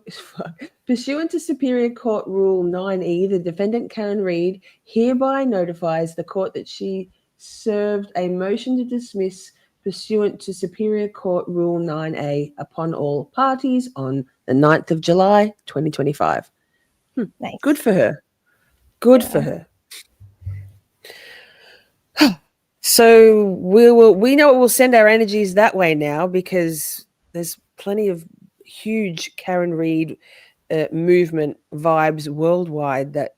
Court Rule 9E, the defendant Karen Reed hereby notifies the court that she served a motion to dismiss pursuant to Superior Court Rule 9A upon all parties on the 9th of July, 2025. Nice. Good for her. Good for her. So we know we'll send our energies that way now, because there's plenty of huge Karen Reed movement vibes worldwide that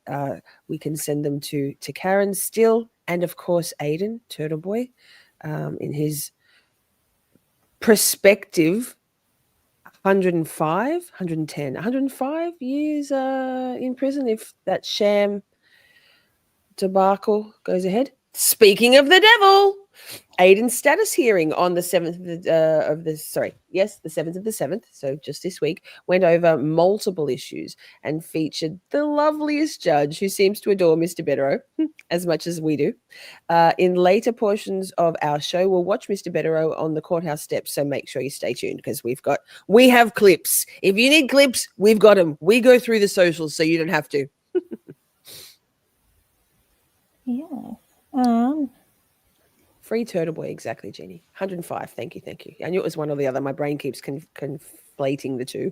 we can send them to Karen still, and of course Aiden Turtle Boy in his prospective 105 years in prison if that sham debacle goes ahead. Speaking of the devil, Aiden's status hearing on the 7th of the 7th of the 7th, so just this week, went over multiple issues and featured the loveliest judge who seems to adore Mr. Bederow as much as we do. In later portions of our show, we'll watch Mr. Bederow on the courthouse steps, so make sure you stay tuned, because we have clips. If you need clips, we've got them. We go through the socials, so you don't have to. Yeah. Free Turtle Boy, exactly, Jeannie. 105. Thank you. I knew it was one or the other. My brain keeps conflating the two.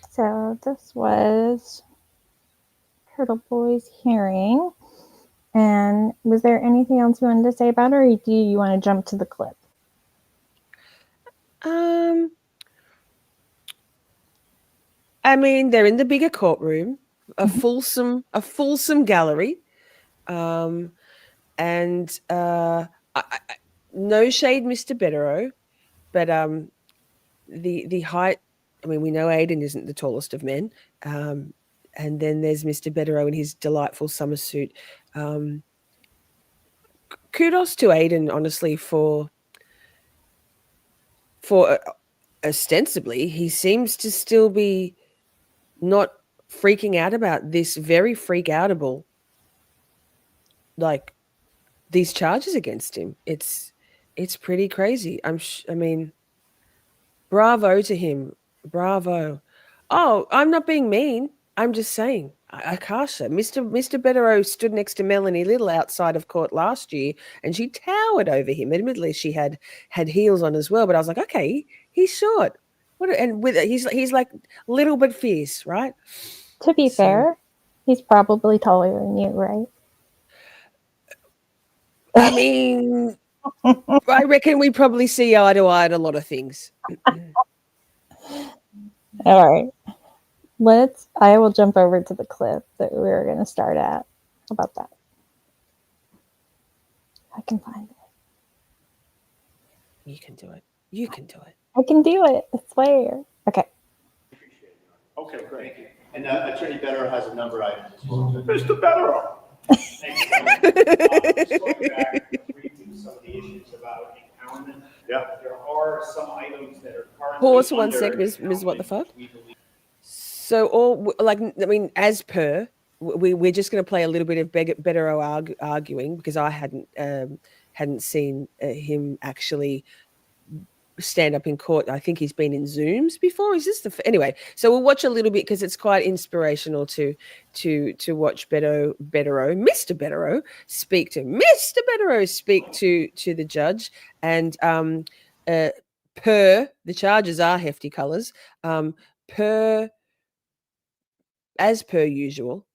So this was Turtle Boy's hearing. And was there anything else you wanted to say about it, or do you want to jump to the clip? I mean, they're in the bigger courtroom, a fulsome gallery. And no shade, Mr. Bederow, but the height, I mean, we know Aiden isn't the tallest of men. And then there's Mr. Bederow in his delightful summer suit. Kudos to Aiden, honestly, for ostensibly, he seems to still be not freaking out about this very freak-outable, like, these charges against him. It's pretty crazy. I mean, bravo to him. Bravo. Oh, I'm not being mean. I'm just saying. Akasha, Mr. Bederow stood next to Melanie Little outside of court last year, and she towered over him. Admittedly, she had heels on as well, but I was like, okay, he's short. He's like little but fierce, right? To be fair, he's probably taller than you, right? I mean, I reckon we probably see eye to eye on a lot of things. All right. I will jump over to the clip that we were going to start at. How about that? I can find it. You can do it. You can do it. I can do it. I swear. Okay. Okay, great. And Attorney Bederow has a number item. Mr. Bederow. Just going back briefly to some of the issues about empowerment. Yeah. There are some items that are currently Pause for 1 sec, Ms. What the fuck? So, as per, we're just going to play a little bit of Bederow arguing, because I hadn't seen him actually stand up in court. I think he's been in Zooms before. Is this anyway? So we'll watch a little bit, because it's quite inspirational to watch Mr. Bederow speak to the judge, and per the charges are hefty colours. As per usual,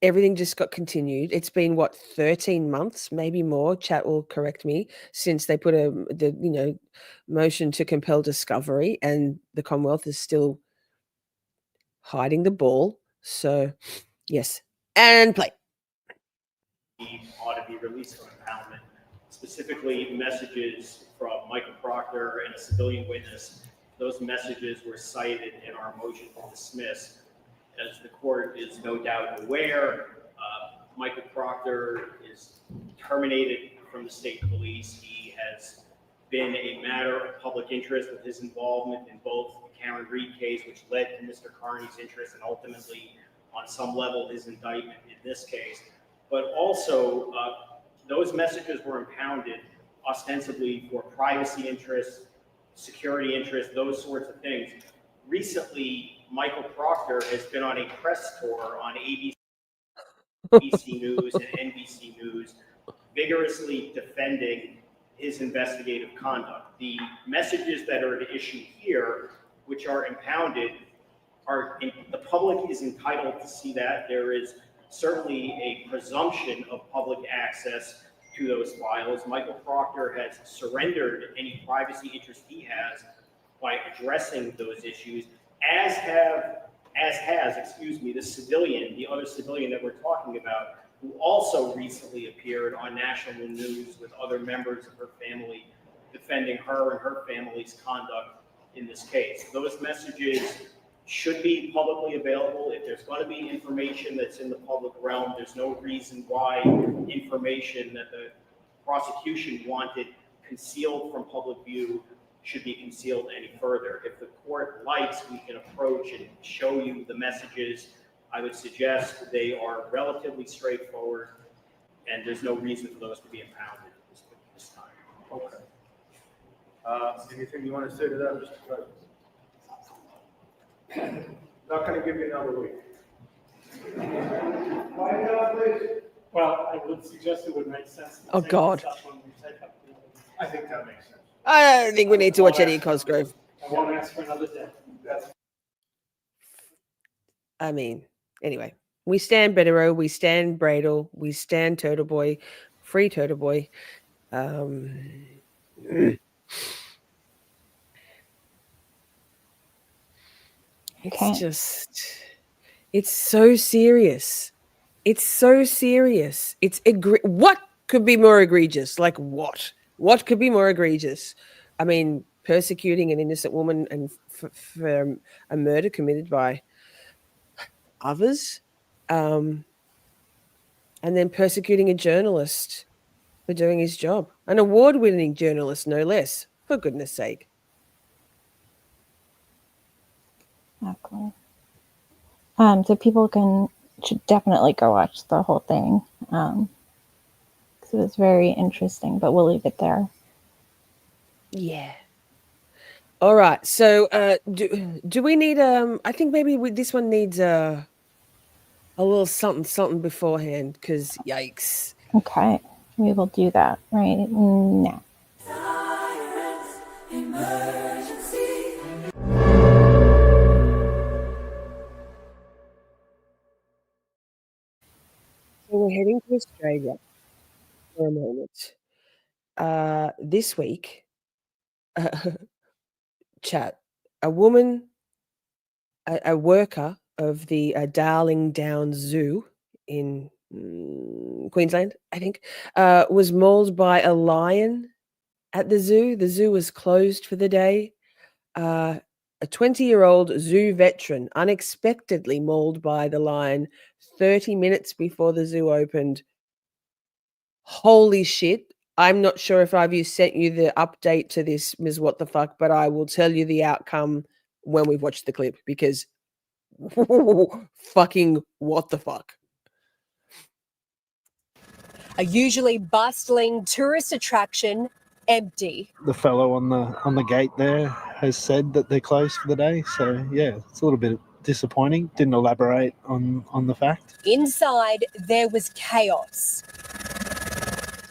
everything just got continued. It's been 13 months, maybe more. Chat will correct me, since they put the motion to compel discovery, and the Commonwealth is still hiding the ball. So, yes, and play. Ought to be released from empowerment. specifically messages from Michael Proctor and a civilian witness. Those messages were cited in our motion to dismiss. As the court is no doubt aware, Michael Proctor is terminated from the state police. He has been a matter of public interest with his involvement in both the Karen Reed case, which led to Mr. Carney's interest, and ultimately, on some level, his indictment in this case. But also, those messages were impounded ostensibly for privacy interests, security interests, those sorts of things. Recently, Michael Proctor has been on a press tour on ABC News and NBC News, vigorously defending his investigative conduct. The messages that are at issue here, which are impounded, the public is entitled to see that. There is certainly a presumption of public access to those files. Michael Proctor has surrendered any privacy interest he has by addressing those issues, as has the other civilian that we're talking about, who also recently appeared on national news with other members of her family defending her and her family's conduct in this case. Those messages should be publicly available. If there's going to be information that's in the public realm, there's no reason why information that the prosecution wanted concealed from public view should be concealed any further. If the court likes, we can approach and show you the messages. I would suggest they are relatively straightforward, and there's no reason for those to be impounded at this time. Okay. Anything you want to say to that, Mr. President? Not going to give you another week. Well, I would suggest it would make sense. Oh, God. I think that makes sense. I don't think we need to watch Eddie Cosgrove. I won't ask for another day. I mean, anyway, we stand Bederow, we stand Bradle, we stand Turtle Boy, free Turtle Boy. It's just, it's so serious. It's so serious. What could be more egregious? Like what? What could be more egregious? I mean, persecuting an innocent woman and for a murder committed by others, and then persecuting a journalist for doing his job, an award-winning journalist, no less. For goodness sake. Exactly. So people should definitely go watch the whole thing. Because it was very interesting, but we'll leave it there. Yeah. All right. So do we need I think maybe this one needs a little something beforehand, because yikes. Okay. We will do that right now. So we're heading to Australia for a moment. This week, chat, a woman, a worker of the Darling Downs Zoo in Queensland, I think, was mauled by a lion at the zoo. The zoo was closed for the day. A 20-year-old zoo veteran unexpectedly mauled by the lion 30 minutes before the zoo opened. Holy shit. I'm not sure if I've sent you the update to this, Ms. What the Fuck, but I will tell you the outcome when we've watched the clip, because fucking what the fuck. A usually bustling tourist attraction empty. The fellow on the gate there has said that they're closed for the day. So yeah, it's a little bit disappointing. Didn't elaborate on the fact. Inside, there was chaos.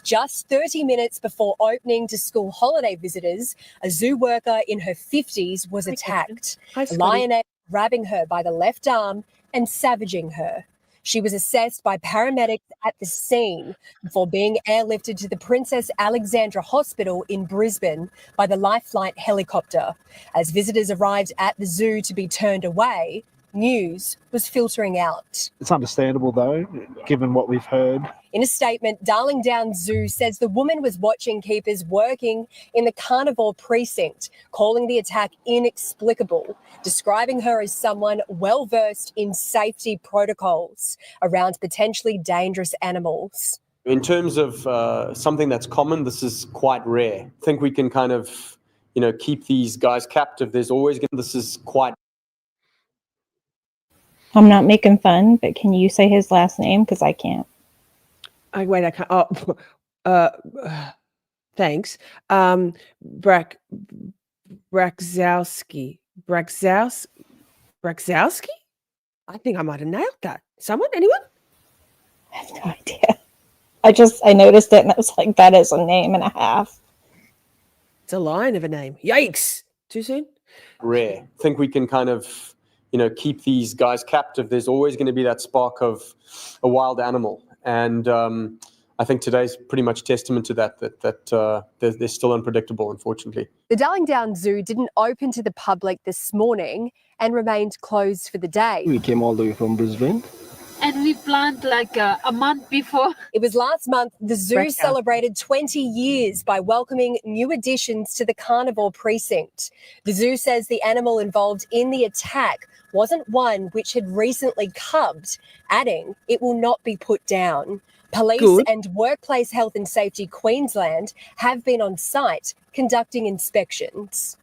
Just 30 minutes before opening to school holiday visitors, a zoo worker in her 50s was attacked. Hi, A lioness grabbing her by the left arm and savaging her. She was assessed by paramedics at the scene before being airlifted to the Princess Alexandra Hospital in Brisbane by the Life Flight helicopter. As visitors arrived at the zoo to be turned away, news was filtering out. It's understandable though, given what we've heard In a statement, Darling Downs Zoo says the woman was watching keepers working in the carnivore precinct, calling the attack inexplicable, describing her as someone well-versed in safety protocols around potentially dangerous animals. In terms of something that's common, this is quite rare. I think we can kind of, keep these guys captive. This is quite. I'm not making fun, but can you say his last name? Because I can't. I can't. Thanks. Brakzowski. Brakzowski? I think I might have nailed that. Someone? Anyone? I have no idea. I noticed it and I was like, that is a name and a half. It's a line of a name. Yikes. Too soon? Rare. I think we can kind of, keep these guys captive. There's always going to be that spark of a wild animal. And I think today's pretty much testament to that they're still unpredictable, unfortunately. The Darling Downs Zoo didn't open to the public this morning and remained closed for the day. We came all the way from Brisbane. And we planned like a month before. It was last month the zoo celebrated 20 years by welcoming new additions to the carnivore precinct. The zoo says the animal involved in the attack wasn't one which had recently cubbed, adding it will not be put down. Police and Workplace Health and Safety Queensland have been on site conducting inspections.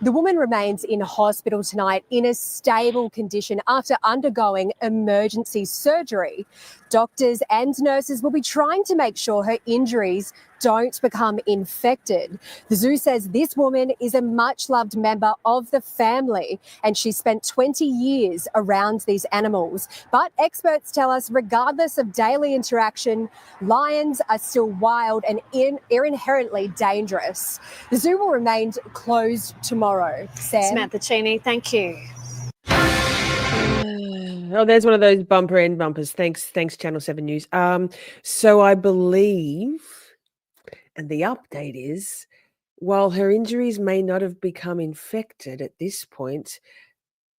The woman remains in hospital tonight in a stable condition after undergoing emergency surgery. Doctors and nurses will be trying to make sure her injuries don't become infected. The zoo says this woman is a much-loved member of the family and she spent 20 years around these animals. But experts tell us regardless of daily interaction, lions are still wild and are inherently dangerous. The zoo will remain closed tomorrow. Sam? Samantha Cheney, thank you. Oh, there's one of those bumper end bumpers. Thanks, Channel 7 News. So I believe, and the update is, while her injuries may not have become infected at this point,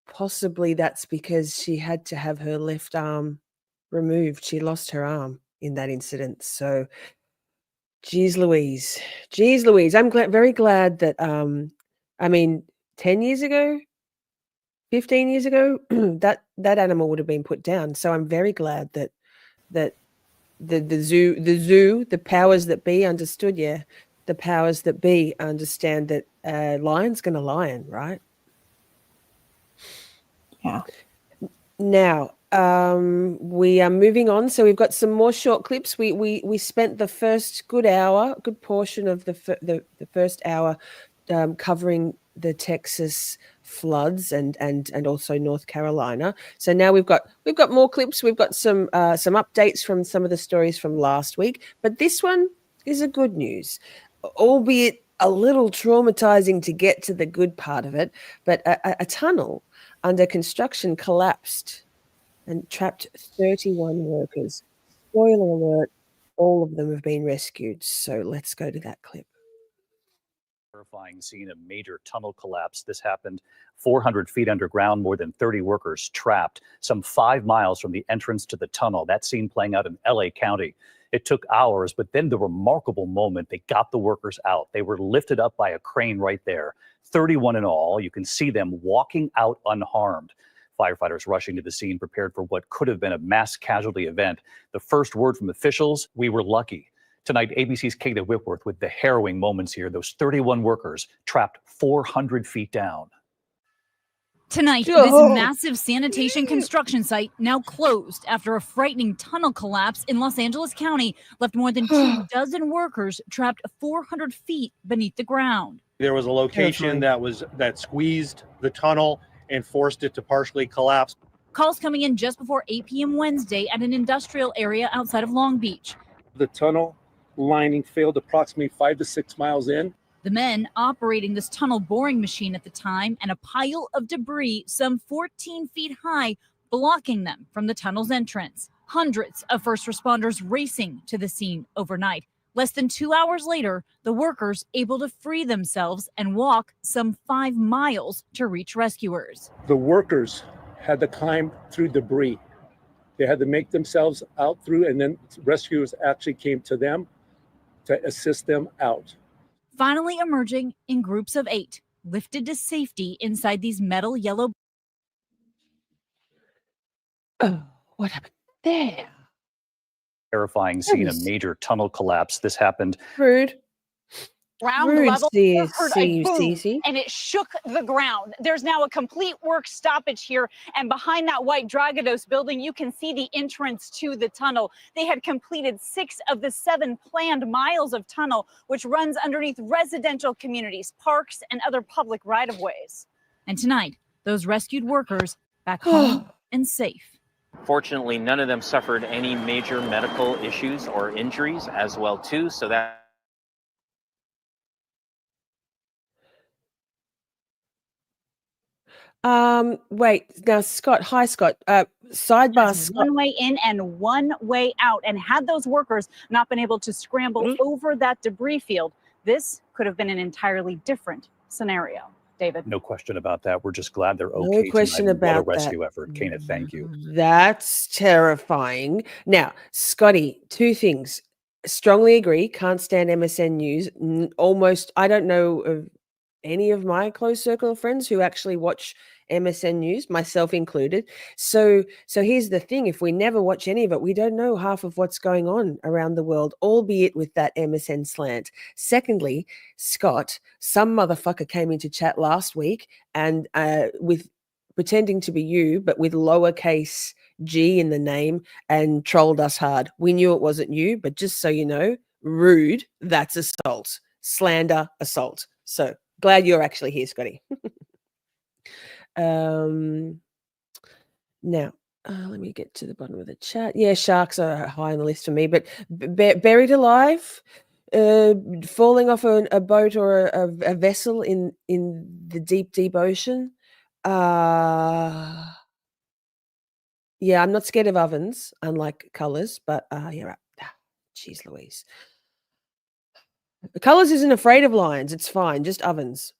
possibly that's because she had to have her left arm removed. She lost her arm in that incident. So, geez Louise. I'm very glad that, 10 years ago, 15 years ago, that animal would have been put down. So I'm very glad that the zoo, the powers that be understood. Yeah, the powers that be understand that lion's going to lion, right? Yeah. Now we are moving on. So we've got some more short clips. We spent the first good portion of the first hour covering the Texas floods and also North Carolina. So now we've got more clips. We've got some updates from some of the stories from last week, but this one is a good news, albeit a little traumatizing to get to the good part of it. But a tunnel under construction collapsed and trapped 31 workers. Spoiler alert, all of them have been rescued. So let's go to that clip. Terrifying scene of major tunnel collapse. This happened 400 feet underground, more than 30 workers trapped, some 5 miles from the entrance to the tunnel. That scene playing out in LA County. It took hours, but then the remarkable moment, they got the workers out. They were lifted up by a crane right there. 31 in all. You can see them walking out unharmed. Firefighters rushing to the scene, prepared for what could have been a mass casualty event. The first word from officials, we were lucky. Tonight, ABC's Kate Whitworth with the harrowing moments here. Those 31 workers trapped 400 feet down. Tonight, this massive sanitation construction site now closed after a frightening tunnel collapse in Los Angeles County left more than 24 workers trapped 400 feet beneath the ground. There was a location that squeezed the tunnel and forced it to partially collapse. Calls coming in just before 8 p.m. Wednesday at an industrial area outside of Long Beach. The tunnel lining failed approximately 5 to 6 miles in. The men operating this tunnel boring machine at the time and a pile of debris some 14 feet high blocking them from the tunnel's entrance. Hundreds of first responders racing to the scene overnight. Less than 2 hours later, the workers able to free themselves and walk some 5 miles to reach rescuers. The workers had to climb through debris They had to make themselves out through, and then rescuers actually came to them to assist them out. Finally emerging in groups of 8, lifted to safety inside these metal yellow. Oh, what happened there? Terrifying scene, a major tunnel collapse. This happened. Rude. Ground Rude, level, Steve, heard a Steve, boom, Steve. and it shook the ground. There's now a complete work stoppage here, and behind that white Dragados building, you can see the entrance to the tunnel. They had completed 6 of the 7 planned miles of tunnel, which runs underneath residential communities, parks, and other public right-of-ways. And tonight, those rescued workers back home and safe. Fortunately, none of them suffered any major medical issues or injuries as well, too, so that Wait, now Scott, hi Scott. Sidebar, That's Scott. one way in and one way out. And had those workers not been able to scramble over that debris field, this could have been an entirely different scenario. David. No question about that. We're just glad they're No okay question tonight. What a about that. rescue effort. Kenneth, thank you. That's terrifying. Now, Scotty, 2 things. Strongly agree. Can't stand MSN News. Almost, I don't know of any of my close circle of friends who actually watch MSN News, myself included. So here's the thing. If we never watch any of it, we don't know half of what's going on around the world, albeit with that MSN slant. Secondly, Scott, some motherfucker came into chat last week and with pretending to be you, but with lowercase g in the name, and trolled us hard. We knew it wasn't you, but just so you know, rude, that's assault. Slander, assault. So glad you're actually here, Scotty. Now, let me get to the bottom of the chat. Yeah, sharks are high on the list for me, but buried alive, falling off a boat or a vessel in the deep ocean. Yeah, I'm not scared of ovens, unlike colors, but yeah, right. Jeez Louise. Colors isn't afraid of lions. It's fine, just ovens.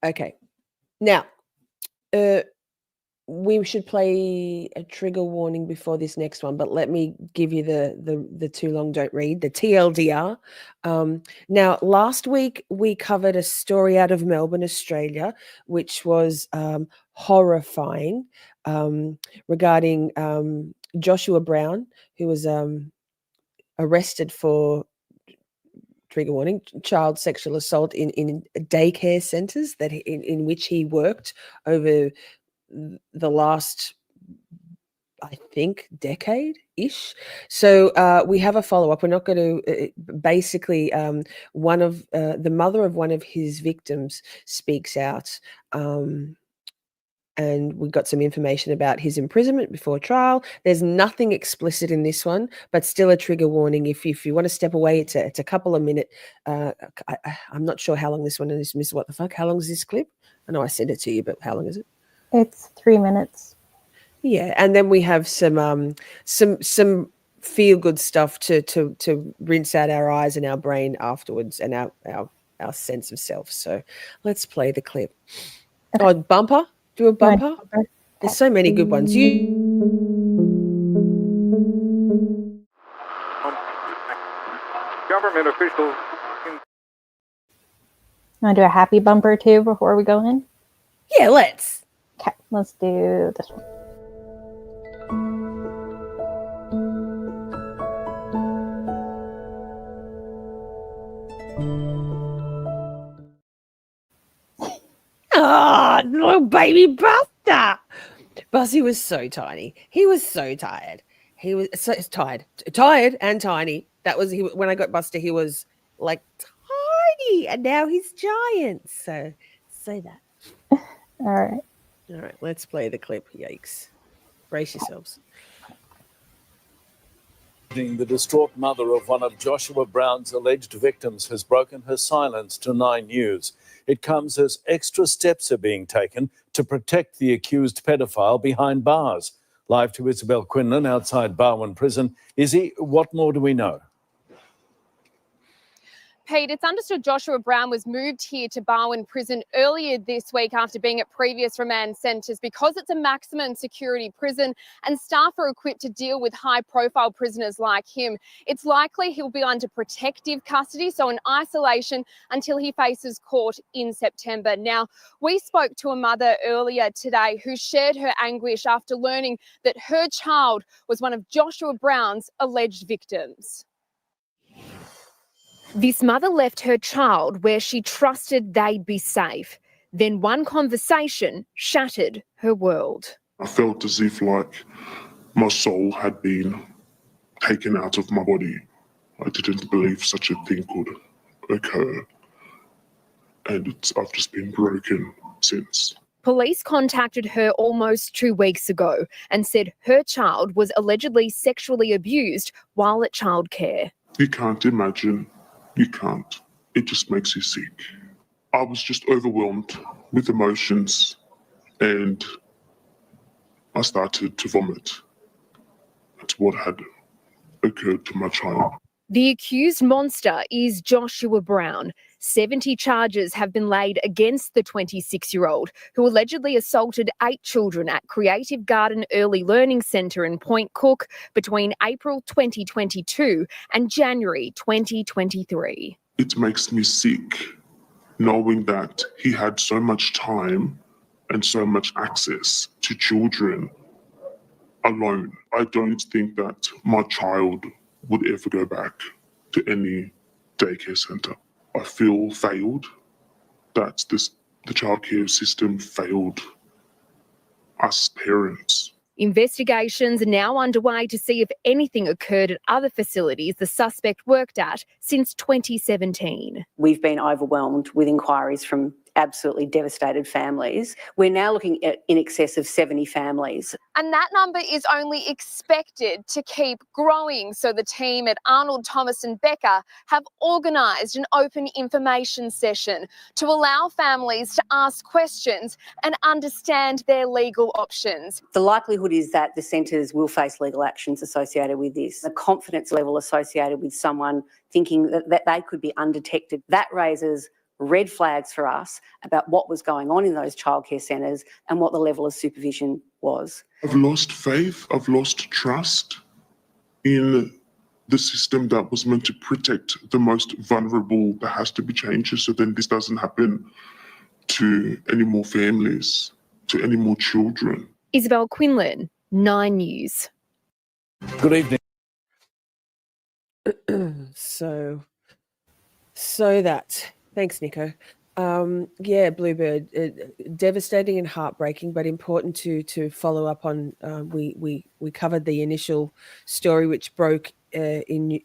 Okay. Now, we should play a trigger warning before this next one, but let me give you the too long don't read, the TLDR. Now, last week we covered a story out of Melbourne, Australia, which was horrifying, regarding Joshua Brown, who was arrested for, trigger warning, child sexual assault in daycare centers that in which he worked over the last, I think, decade-ish. So we have a follow-up. We're not going to, basically, one of the mother of one of his victims speaks out, and we got some information about his imprisonment before trial. There's nothing explicit in this one, but still a trigger warning. If you want to step away, it's a couple of minutes. I'm not sure how long this one is. Miss, what the fuck? How long is this clip? I know I sent it to you, but how long is it? It's 3 minutes. Yeah, and then we have some feel good stuff to rinse out our eyes and our brain afterwards, and our sense of self. So let's play the clip. Okay. Oh, bumper. Do a bumper? There's so many good ones. Government officials. Want to do a happy bumper too before we go in? Yeah, let's. Okay, let's do this one. Oh, little baby Buster. Bussy was so tiny. He was so tired. He was so tired and tiny. That was when I got Buster. He was like tiny, and now he's giant. So say that. All right. Let's play the clip. Yikes! Brace yourselves. The distraught mother of one of Joshua Brown's alleged victims has broken her silence to 9 News. It comes as extra steps are being taken to protect the accused pedophile behind bars. Live to Isabel Quinlan outside Barwon Prison. Izzy, what more do we know? Pete, it's understood Joshua Brown was moved here to Barwon Prison earlier this week after being at previous remand centres because it's a maximum security prison and staff are equipped to deal with high-profile prisoners like him. It's likely he'll be under protective custody, so in isolation until he faces court in September. Now, we spoke to a mother earlier today who shared her anguish after learning that her child was one of Joshua Brown's alleged victims. This mother left her child where she trusted they'd be safe. Then one conversation shattered her world. I felt as if like my soul had been taken out of my body. I didn't believe such a thing could occur. And I've just been broken since. Police contacted her almost 2 weeks ago and said her child was allegedly sexually abused while at childcare. You can't imagine. You can't. It just makes you sick. I was just overwhelmed with emotions and I started to vomit. That's what had occurred to my child. The accused monster is Joshua Brown. 70 charges have been laid against the 26-year-old who allegedly assaulted 8 children at Creative Garden Early Learning Centre in Point Cook between April 2022 and January 2023. It makes me sick knowing that he had so much time and so much access to children alone. I don't think that my child would ever go back to any daycare centre. I feel failed, that the childcare system failed us parents. Investigations are now underway to see if anything occurred at other facilities the suspect worked at since 2017. We've been overwhelmed with inquiries from absolutely devastated families. We're now looking at in excess of 70 families. And that number is only expected to keep growing. So the team at Arnold, Thomas and Becker have organised an open information session to allow families to ask questions and understand their legal options. The likelihood is that the centres will face legal actions associated with this. The confidence level associated with someone thinking that they could be undetected, that raises red flags for us about what was going on in those childcare centres and what the level of supervision was. I've lost faith, I've lost trust in the system that was meant to protect the most vulnerable. There has to be changes so then this doesn't happen to any more families, to any more children. Isabel Quinlan, 9 News. Good evening. So that. Thanks, Nico. Yeah, Bluebird, devastating and heartbreaking, but important to follow up on. We covered the initial story which broke in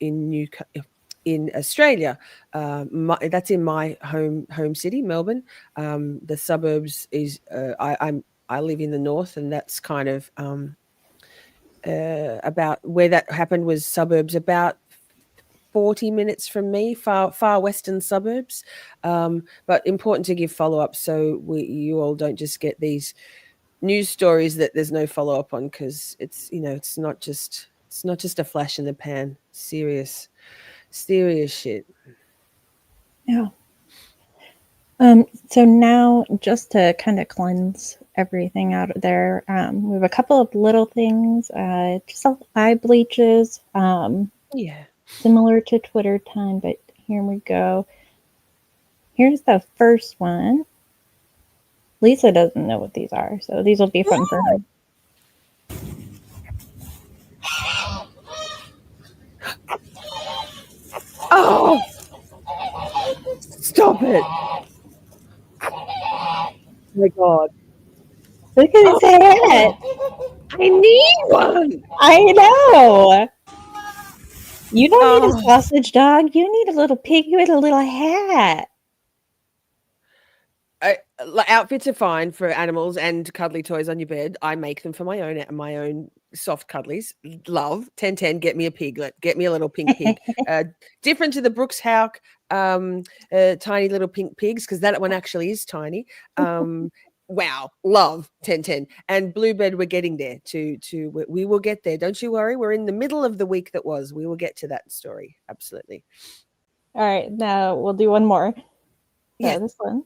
Australia. That's in my home city, Melbourne. The suburbs is I live in the north, and that's kind of about where that happened was suburbs about 40 minutes from me, far western suburbs, but important to give follow-up so you all don't just get these news stories that there's no follow-up on, because it's not just a flash in the pan. Serious shit. Yeah. So now, just to kind of cleanse everything out of there, we have a couple of little things, just eye bleaches. Yeah. Similar to Twitter time, but here we go. Here's the first one. Lisa doesn't know what these are, so these will be fun for her. Oh! Stop it! Oh my God. Look at his head! I need one! I know! You don't need a sausage dog. You need a little piggy with a little hat. Outfits are fine for animals and cuddly toys on your bed. I make them for my own soft cuddlies. Love 1010. Get me a piglet. Get me a little pink pig. Different to the Brooks Houck tiny little pink pigs, because that one actually is tiny. Wow, love 1010 and Bluebird. We're getting there. We will get there. Don't you worry. We're in the middle of the week that was. We will get to that story. Absolutely. All right, now we'll do one more. Yeah. This one.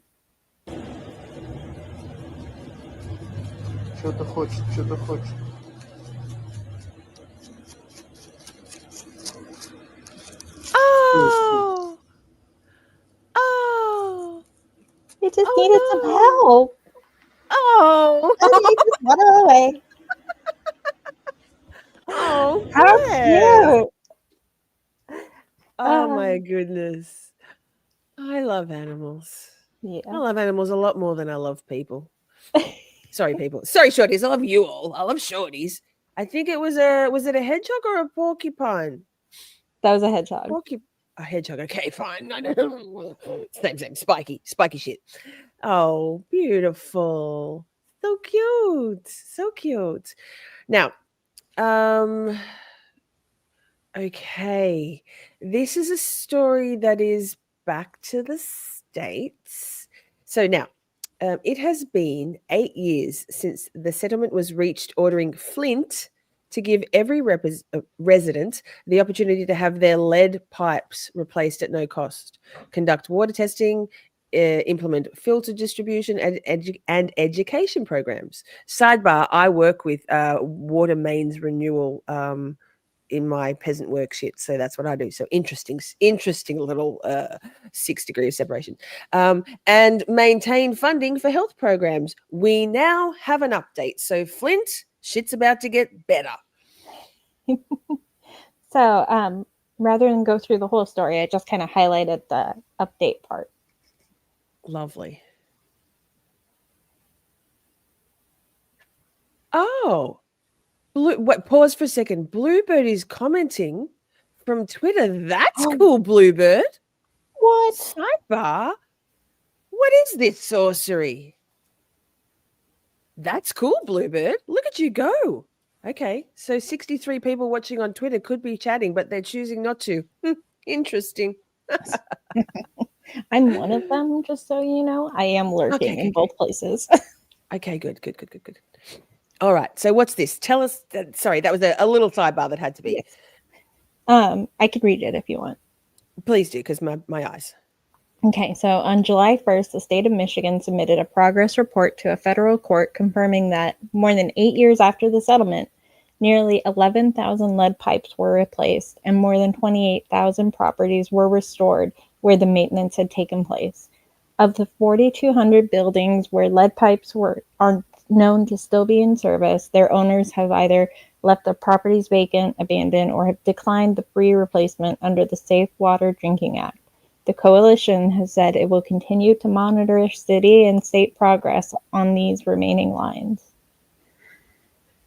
Что ты хочешь? Что ты хочешь? Oh. Oh. He just needed some help. Oh. And he just went away. Oh, How bless. cute. Oh my goodness. I love animals. Yeah. I love animals a lot more than I love people. Sorry, people. Sorry, shorties. I love you all. I love shorties. I think it was it a hedgehog or a porcupine? That was a hedgehog. A hedgehog. Okay, fine. No. Same. Spiky shit. Oh, beautiful. So cute. So cute. Now, okay. This is a story that is back to the States. So now, it has been 8 years since the settlement was reached, ordering Flint to give every resident the opportunity to have their lead pipes replaced at no cost, conduct water testing, implement filter distribution and education programs. Sidebar, I work with water mains renewal in my peasant work shit, so that's what I do. So interesting little 6 degree of separation. And maintain funding for health programs. We now have an update. So Flint, shit's about to get better. So rather than go through the whole story, I just kind of highlighted the update part. Lovely. Oh, pause for a second. Bluebird is commenting from Twitter. That's cool, Bluebird. What? Sidebar? What is this sorcery? That's cool, Bluebird. Look at you go. Okay, so 63 people watching on Twitter could be chatting, but they're choosing not to. Interesting. I'm one of them, just so you know. I am lurking in both places. Okay, good. All right, so what's this? Tell us. Sorry, that was a little sidebar that had to be. Yes. I could read it if you want. Please do, because my eyes. Okay, so on July 1st, the state of Michigan submitted a progress report to a federal court confirming that more than 8 years after the settlement, nearly 11,000 lead pipes were replaced and more than 28,000 properties were restored where the maintenance had taken place. Of the 4,200 buildings where lead pipes are known to still be in service, their owners have either left their properties vacant, abandoned, or have declined the free replacement under the Safe Water Drinking Act. The coalition has said it will continue to monitor city and state progress on these remaining lines.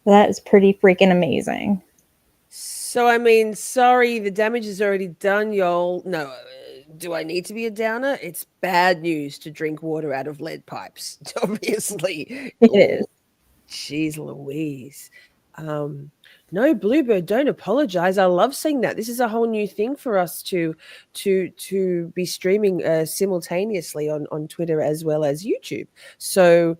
That is pretty freaking amazing. So, I mean, sorry, the damage is already done, y'all. No, do I need to be a downer? It's bad news to drink water out of lead pipes, obviously. It is. Jeez Louise. No, Bluebird, don't apologize. I love seeing that. This is a whole new thing for us to be streaming simultaneously on Twitter as well as YouTube. So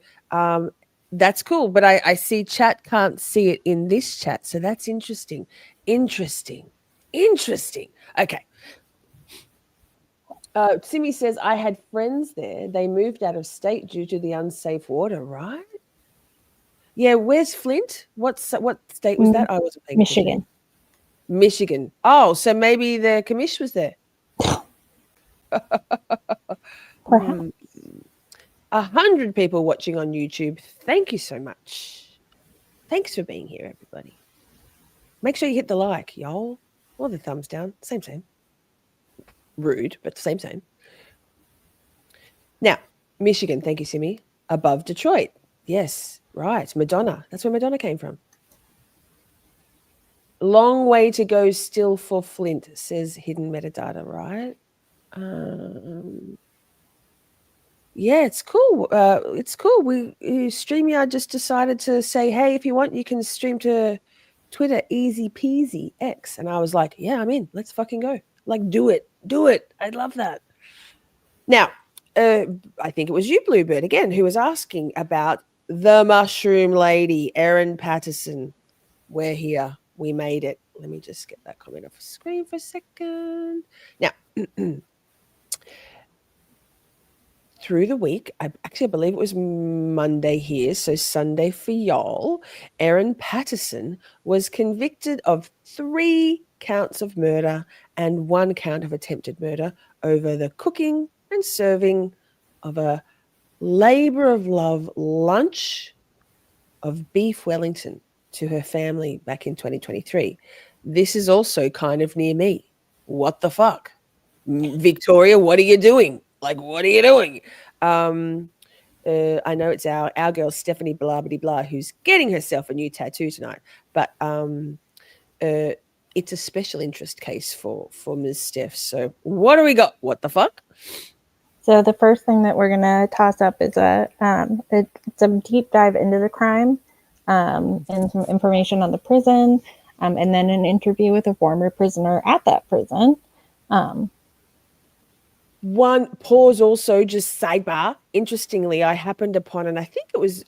that's cool. But I see chat can't see it in this chat. So that's interesting. Interesting. Okay. Simi says, I had friends there. They moved out of state due to the unsafe water, right? Yeah, where's Flint? What state was that? I wasn't paying attention. Michigan. Oh, so maybe the commish was there. 100 people watching on YouTube. Thank you so much. Thanks for being here, everybody. Make sure you hit the like, y'all, or the thumbs down. Same. Rude, but same. Now, Michigan. Thank you, Simi. Above Detroit. Yes. Right, Madonna. That's where Madonna came from. Long way to go still for Flint, says hidden metadata, right? Yeah, it's cool. StreamYard just decided to say, hey, if you want, you can stream to Twitter, easy peasy X. And I was like, yeah, I'm in. Let's fucking go. Like, do it. I love that. Now, I think it was you, Bluebird, again, who was asking about the mushroom lady, Erin Patterson. We're here. We made it. Let me just get that comment off the screen for a second. Now, through the week, I believe it was Monday here, so Sunday for y'all, Erin Patterson was convicted of 3 counts of murder and 1 count of attempted murder over the cooking and serving of a labor of love lunch of beef Wellington to her family back in 2023. This is also kind of near me. What the fuck? Victoria, what are you doing? Like, what are you doing? I know it's our girl Stephanie blah blah blah who's getting herself a new tattoo tonight, but it's a special interest case for Ms. Steph. So what do we got? What the fuck? So the first thing that we're gonna toss up is it's a deep dive into the crime, and some information on the prison, and then an interview with a former prisoner at that prison. One pause also, just sidebar. Interestingly, I happened upon, and I think it was,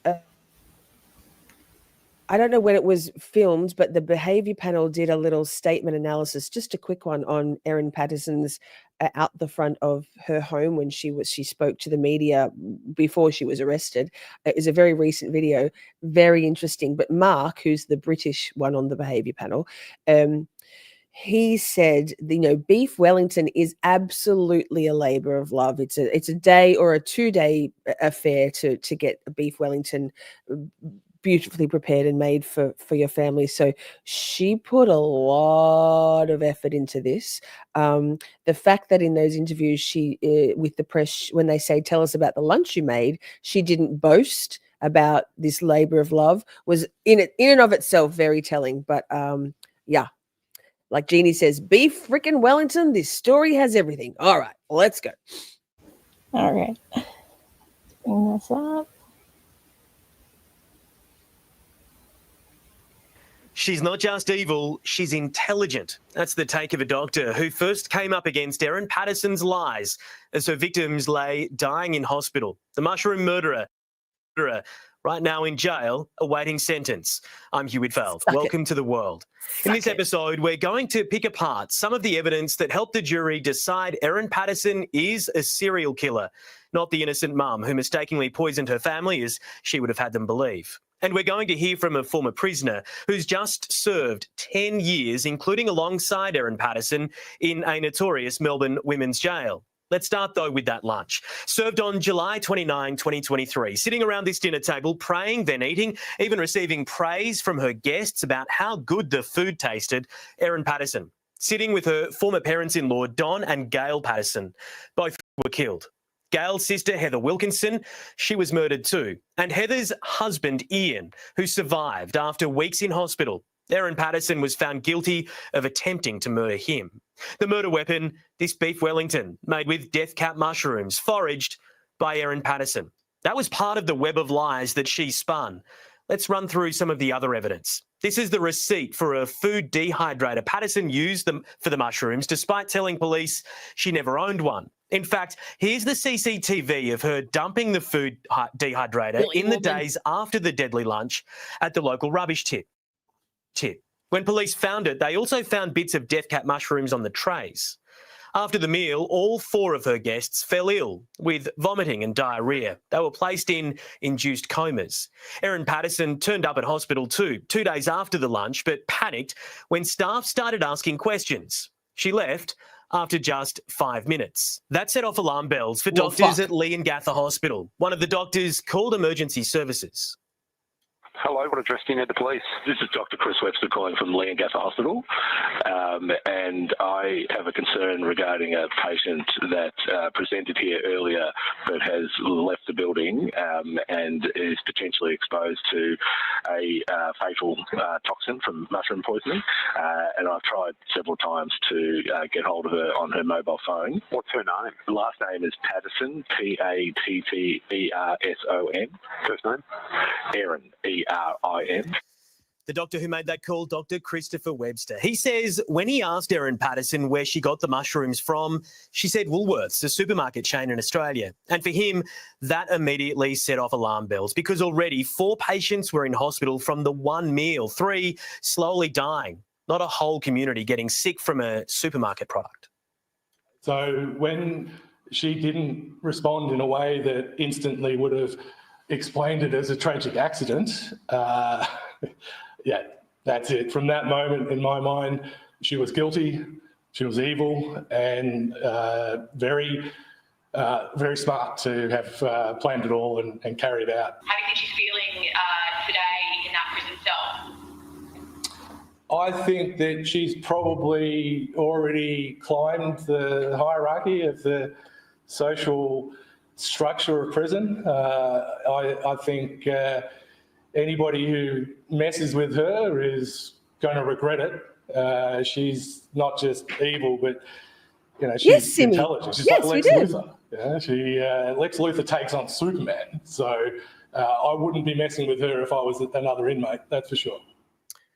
I don't know when it was filmed, but the behavior panel did a little statement analysis, just a quick one on Erin Patterson's out the front of her home when she spoke to the media before she was arrested. It was a very recent video, very interesting. But Mark, who's the British one on the behavior panel, he said, beef Wellington is absolutely a labor of love. It's a day or a 2-day affair to get a beef Wellington beautifully prepared and made for your family. So she put a lot of effort into this. The fact that in those interviews she with the press, when they say, tell us about the lunch you made, she didn't boast about this labor of love, was in and of itself very telling. But yeah. Like Jeannie says, beef freaking Wellington, this story has everything. All right, let's go. All right. Let's bring this up. She's not just evil, she's intelligent. That's the take of a doctor who first came up against Erin Patterson's lies as her victims lay dying in hospital. The mushroom murderer right now in jail, awaiting sentence. I'm Hugh Whitfield. Welcome to the world. In this episode, we're going to pick apart some of the evidence that helped the jury decide Erin Patterson is a serial killer, not the innocent mum who mistakenly poisoned her family as she would have had them believe. And we're going to hear from a former prisoner who's just served 10 years, including alongside Erin Patterson, in a notorious Melbourne women's jail. Let's start, though, with that lunch. Served on July 29, 2023, sitting around this dinner table, praying, then eating, even receiving praise from her guests about how good the food tasted, Erin Patterson, sitting with her former parents-in-law, Don and Gail Patterson. Both were killed. Gail's sister, Heather Wilkinson, she was murdered too. And Heather's husband, Ian, who survived after weeks in hospital. Erin Patterson was found guilty of attempting to murder him. The murder weapon, this beef Wellington, made with death cap mushrooms, foraged by Erin Patterson. That was part of the web of lies that she spun. Let's run through some of the other evidence. This is the receipt for a food dehydrator. Patterson used them for the mushrooms, despite telling police she never owned one. In fact, here's the CCTV of her dumping the food dehydrator in the days after the deadly lunch at the local rubbish tip. When police found it, they also found bits of death cap mushrooms on the trays. After the meal, all 4 of her guests fell ill with vomiting and diarrhoea. They were placed in induced comas. Erin Patterson turned up at hospital too, 2 days after the lunch, but panicked when staff started asking questions. She left after just 5 minutes. That set off alarm bells for doctors at Leongatha Hospital. One of the doctors called emergency services. Hello, what address do you need the police? This is Dr. Chris Webster calling from Leongatha Hospital, and I have a concern regarding a patient that presented here earlier but has left the building and is potentially exposed to a fatal toxin from mushroom poisoning, and I've tried several times to get hold of her on her mobile phone. What's her name? The last name is Patterson, Patterson. First name? Erin, Erin. The doctor who made that call, Dr. Christopher Webster. He says when he asked Erin Patterson where she got the mushrooms from, she said Woolworths, a supermarket chain in Australia. And for him, that immediately set off alarm bells because already 4 patients were in hospital from the one meal, 3 slowly dying, not a whole community getting sick from a supermarket product. So when she didn't respond in a way that instantly would have explained it as a tragic accident. Yeah, that's it. From that moment, in my mind, she was guilty, she was evil, and very smart to have planned it all and carried it out. How do you think she's feeling today in that prison cell? I think that she's probably already climbed the hierarchy of the social structure of prison. I think anybody who messes with her is going to regret it. She's not just evil, but she's intelligent. She's like Lex Luthor. Yeah, Lex Luthor takes on Superman. So I wouldn't be messing with her if I was another inmate, that's for sure.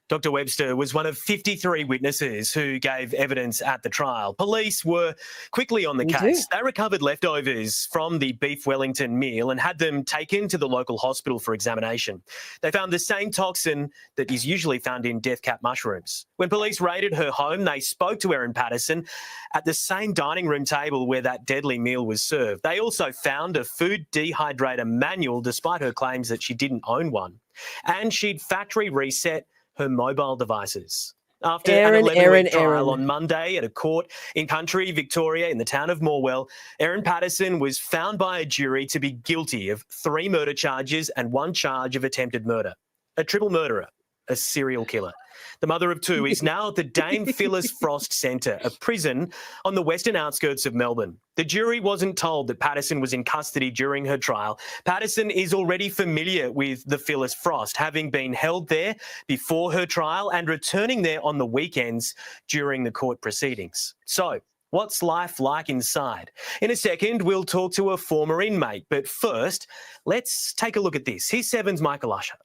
Dr. Webster was one of 53 witnesses who gave evidence at the trial. Police were quickly on the case. They recovered leftovers from the beef Wellington meal and had them taken to the local hospital for examination. They found the same toxin that is usually found in death cap mushrooms. When police raided her home, they spoke to Erin Patterson at the same dining room table where that deadly meal was served. They also found a food dehydrator manual, despite her claims that she didn't own one. And she'd factory reset her mobile devices. After an 11-week trial on Monday at a court in country Victoria in the town of Morwell, Erin Patterson was found by a jury to be guilty of 3 murder charges and 1 charge of attempted murder. A triple murderer, a serial killer. The mother of 2 is now at the Dame Phyllis Frost Centre, a prison on the western outskirts of Melbourne. The jury wasn't told that Patterson was in custody during her trial. Patterson is already familiar with the Phyllis Frost, having been held there before her trial and returning there on the weekends during the court proceedings. So, what's life like inside? In a second, we'll talk to a former inmate. But first, let's take a look at this. Here's 7's Michael Usher.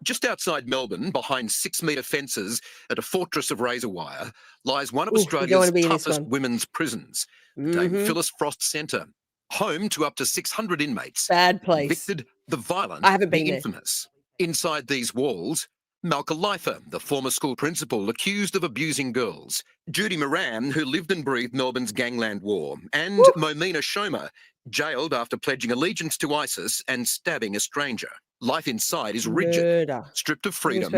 Just outside Melbourne, behind 6-metre fences at a fortress of razor wire, lies one of Australia's toughest women's prisons, Dame Phyllis Frost Centre, home to up to 600 inmates. Bad place. Convicted, the violent, I haven't been the there. infamous. Inside these walls, Malka Leifer, the former school principal accused of abusing girls, Judy Moran, who lived and breathed Melbourne's gangland war, and Momina Shoma, jailed after pledging allegiance to ISIS and stabbing a stranger. Life inside is rigid, stripped of freedom,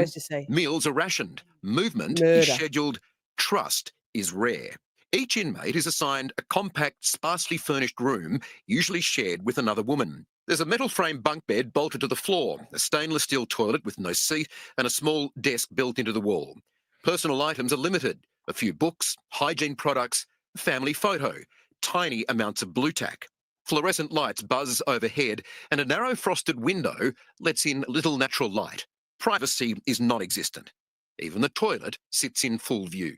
meals are rationed, movement is scheduled, trust is rare. Each inmate is assigned a compact, sparsely furnished room, usually shared with another woman. There's a metal frame bunk bed bolted to the floor, a stainless steel toilet with no seat, and a small desk built into the wall. Personal items are limited: a few books, hygiene products, family photo, tiny amounts of blue tack. Fluorescent lights buzz overhead, and a narrow frosted window lets in little natural light. Privacy is non-existent. Even the toilet sits in full view.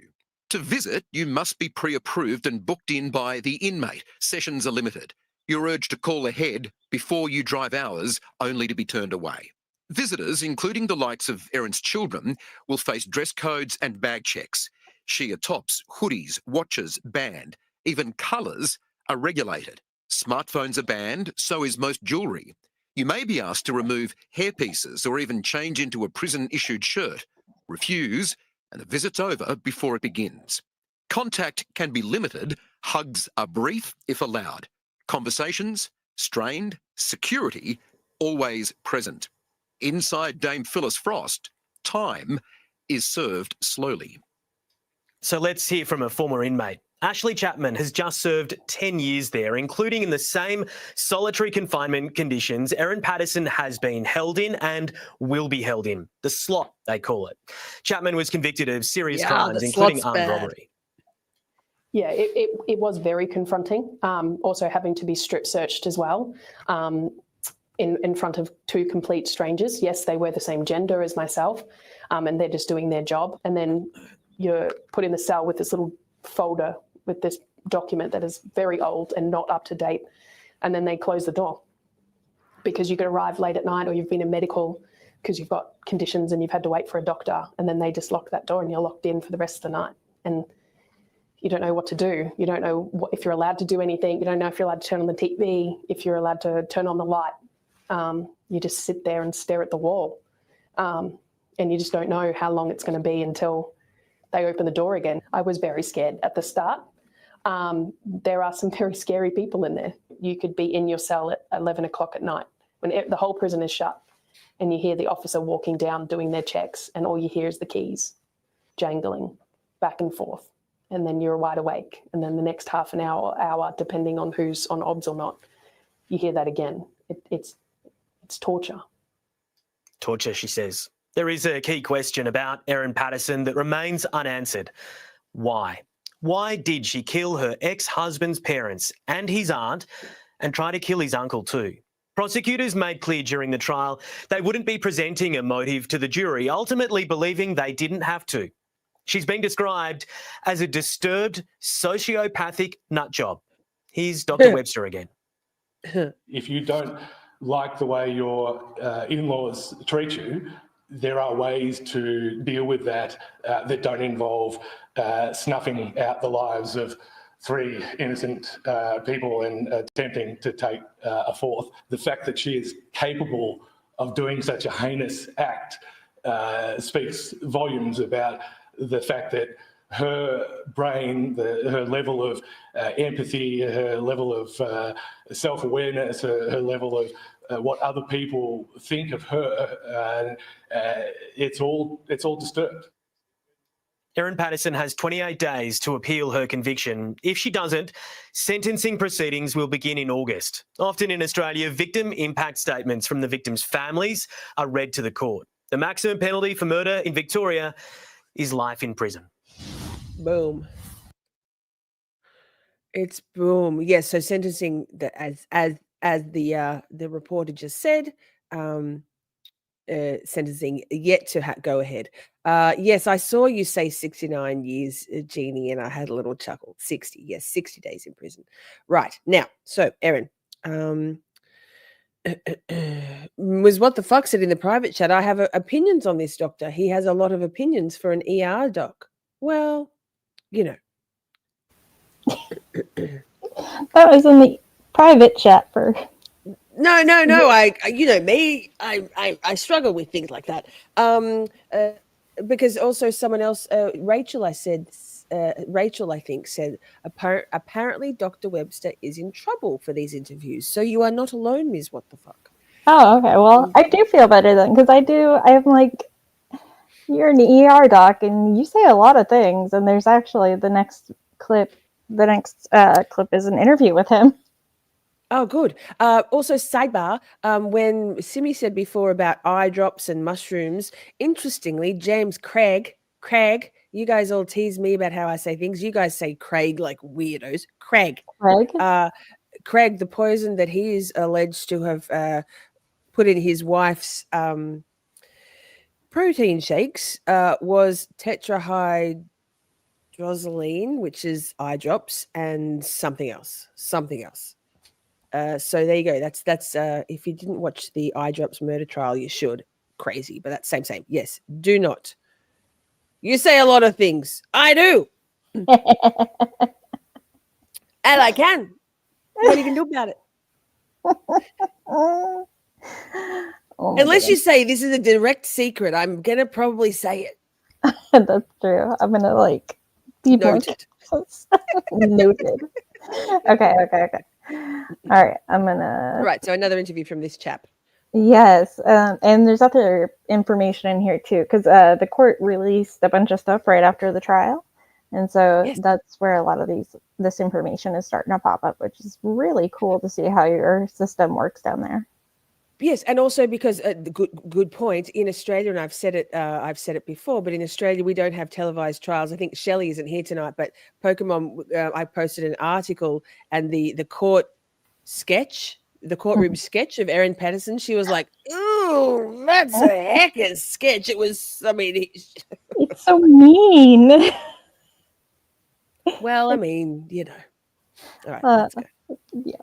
To visit, you must be pre-approved and booked in by the inmate. Sessions are limited. You're urged to call ahead before you drive hours, only to be turned away. Visitors, including the likes of Erin's children, will face dress codes and bag checks. Sheer tops, hoodies, watches banned. Even colours are regulated. Smartphones are banned, so is most jewellery. You may be asked to remove hairpieces or even change into a prison-issued shirt. Refuse, and the visit's over before it begins. Contact can be limited. Hugs are brief, if allowed. Conversations, strained. Security, always present. Inside Dame Phyllis Frost, time is served slowly. So let's hear from a former inmate. Ashley Chapman has just served 10 years there, including in the same solitary confinement conditions Erin Patterson has been held in and will be held in. The slot, they call it. Chapman was convicted of serious crimes, including armed robbery. Yeah, it was very confronting. Also having to be strip searched as well in front of 2 complete strangers. Yes, they were the same gender as myself, and they're just doing their job. And then you're put in the cell with this little folder with this document that is very old and not up to date. And then they close the door because you could arrive late at night or you've been in medical because you've got conditions and you've had to wait for a doctor, and then they just lock that door and you're locked in for the rest of the night. And you don't know what to do. You don't know if you're allowed to do anything. You don't know if you're allowed to turn on the TV, if you're allowed to turn on the light. You just sit there and stare at the wall. And you just don't know how long it's going to be until they open the door again. I was very scared at the start. There are some very scary people in there. You could be in your cell at 11 o'clock at night when the whole prison is shut, and you hear the officer walking down doing their checks, and all you hear is the keys jangling back and forth. And then you're wide awake. And then the next half an hour, depending on who's on obs or not, you hear that again. It's torture. Torture, she says. There is a key question about Erin Patterson that remains unanswered. Why? Why did she kill her ex-husband's parents and his aunt and try to kill his uncle too? Prosecutors made clear during the trial they wouldn't be presenting a motive to the jury, ultimately believing they didn't have to. She's been described as a disturbed, sociopathic nutjob. Here's Dr. Webster again. If you don't like the way your in-laws treat you, there are ways to deal with that that don't involve snuffing out the lives of 3 innocent people and attempting to take a 4th. The fact that she is capable of doing such a heinous act speaks volumes about the fact that her brain, her level of empathy, her level of self-awareness, her level of what other people think of her, it's all disturbed. Erin Patterson has 28 days to appeal her conviction. If she doesn't, sentencing proceedings will begin in August. Often in Australia, victim impact statements from the victims' families are read to the court. The maximum penalty for murder in Victoria is life in prison. Boom. It's boom. Yes, so sentencing, as the reporter just said, sentencing yet to go ahead. Yes, I saw you say 69 years, Jeannie, and I had a little chuckle. 60, yes, 60 days in prison. Right, now, so, Erin, was what the fuck said in the private chat. I have opinions on this doctor. He has a lot of opinions for an ER doc. Well, you know. That was in the private chat for... No. I you know me. I struggle with things like that. Because also someone else, Rachel, I think said apparently Dr. Webster is in trouble for these interviews. So you are not alone, Ms. What the fuck. Oh, okay. Well, I do feel better then, because I'm like, you're an ER doc and you say a lot of things, and there's actually the next clip is an interview with him. Oh, good. Also, sidebar, when Simi said before about eye drops and mushrooms, interestingly, James Craig, you guys all tease me about how I say things. You guys say Craig like weirdos. Craig, the poison that he is alleged to have put in his wife's protein shakes was tetrahydrozoline, which is eye drops, and something else. So there you go. That's if you didn't watch the eye drops murder trial, you should. Crazy, but that's same. Yes, do not. You say a lot of things. I do. And I can. What are you going to do about it? Unless you say this is a direct secret, I'm going to probably say it. That's true. I'm going to be noted. Noted. Okay. All right, I'm gonna... Right, so another interview from this chap. Yes, and there's other information in here too, because the court released a bunch of stuff right after the trial, and so that's where a lot of this information is starting to pop up, which is really cool to see how your system works down there. Yes, and also because good point. In Australia, and I've said it before, but in Australia we don't have televised trials. I think Shelley isn't here tonight, but Pokemon, I posted an article, and the courtroom sketch of Erin Patterson. She was like, "Ooh, that's a heckin' sketch." It was, it's so mean. Well, All right, let's go. Yeah.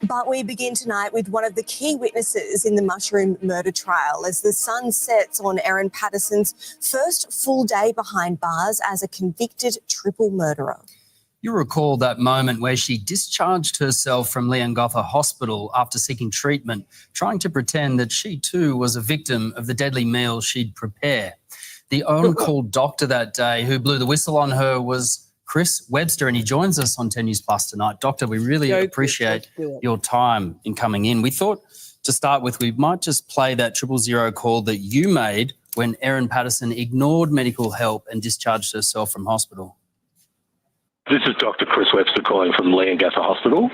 But we begin tonight with one of the key witnesses in the mushroom murder trial as the sun sets on Erin Patterson's first full day behind bars as a convicted triple murderer. You recall that moment where she discharged herself from Leongatha Hospital after seeking treatment, trying to pretend that she too was a victim of the deadly meal she'd prepare. The on-call doctor that day who blew the whistle on her was Chris Webster, and he joins us on 10 News Plus tonight. Doctor, we really appreciate your time in coming in. We thought to start with, we might just play that 000 call that you made when Erin Patterson ignored medical help and discharged herself from hospital. This is Dr. Chris Webster calling from Leongatha Hospital,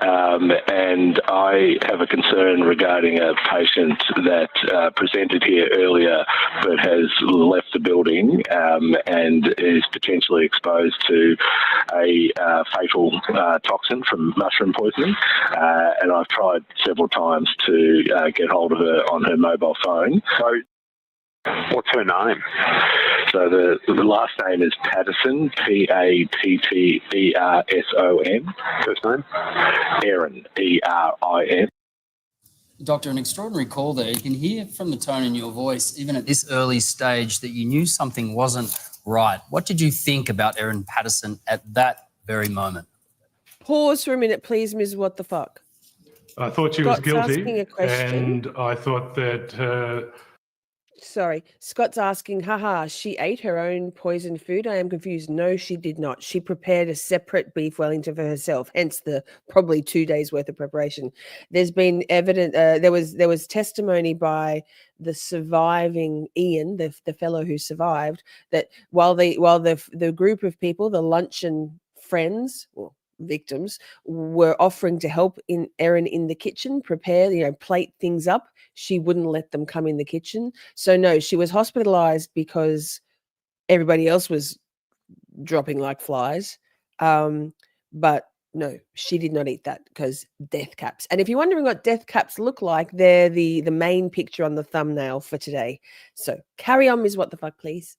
and I have a concern regarding a patient that presented here earlier but has left the building and is potentially exposed to a fatal toxin from mushroom poisoning, and I've tried several times to get hold of her on her mobile phone. So, what's her name? So the last name is Patterson, Patterson. First name? Erin, Erin. Doctor, an extraordinary call there. You can hear from the tone in your voice, even at this early stage, that you knew something wasn't right. What did you think about Erin Patterson at that very moment? Pause for a minute, please, Ms. What the Fuck. I thought she was guilty, asking a question. and I thought that... Sorry, Scott's asking, haha, she ate her own poisoned food? I am confused. No, she did not. She prepared a separate beef Wellington for herself, hence the probably 2 days worth of preparation. There's been there was testimony by the surviving Ian, the fellow who survived, that while the group of people, the luncheon friends, well, victims, were offering to help Erin in the kitchen prepare, plate things up, she wouldn't let them come in the kitchen. So no, she was hospitalized because everybody else was dropping like flies, but no, she did not eat that because death caps. And if you're wondering what death caps look like, they're the main picture on the thumbnail for today. So carry on, Ms. What the Fuck, please.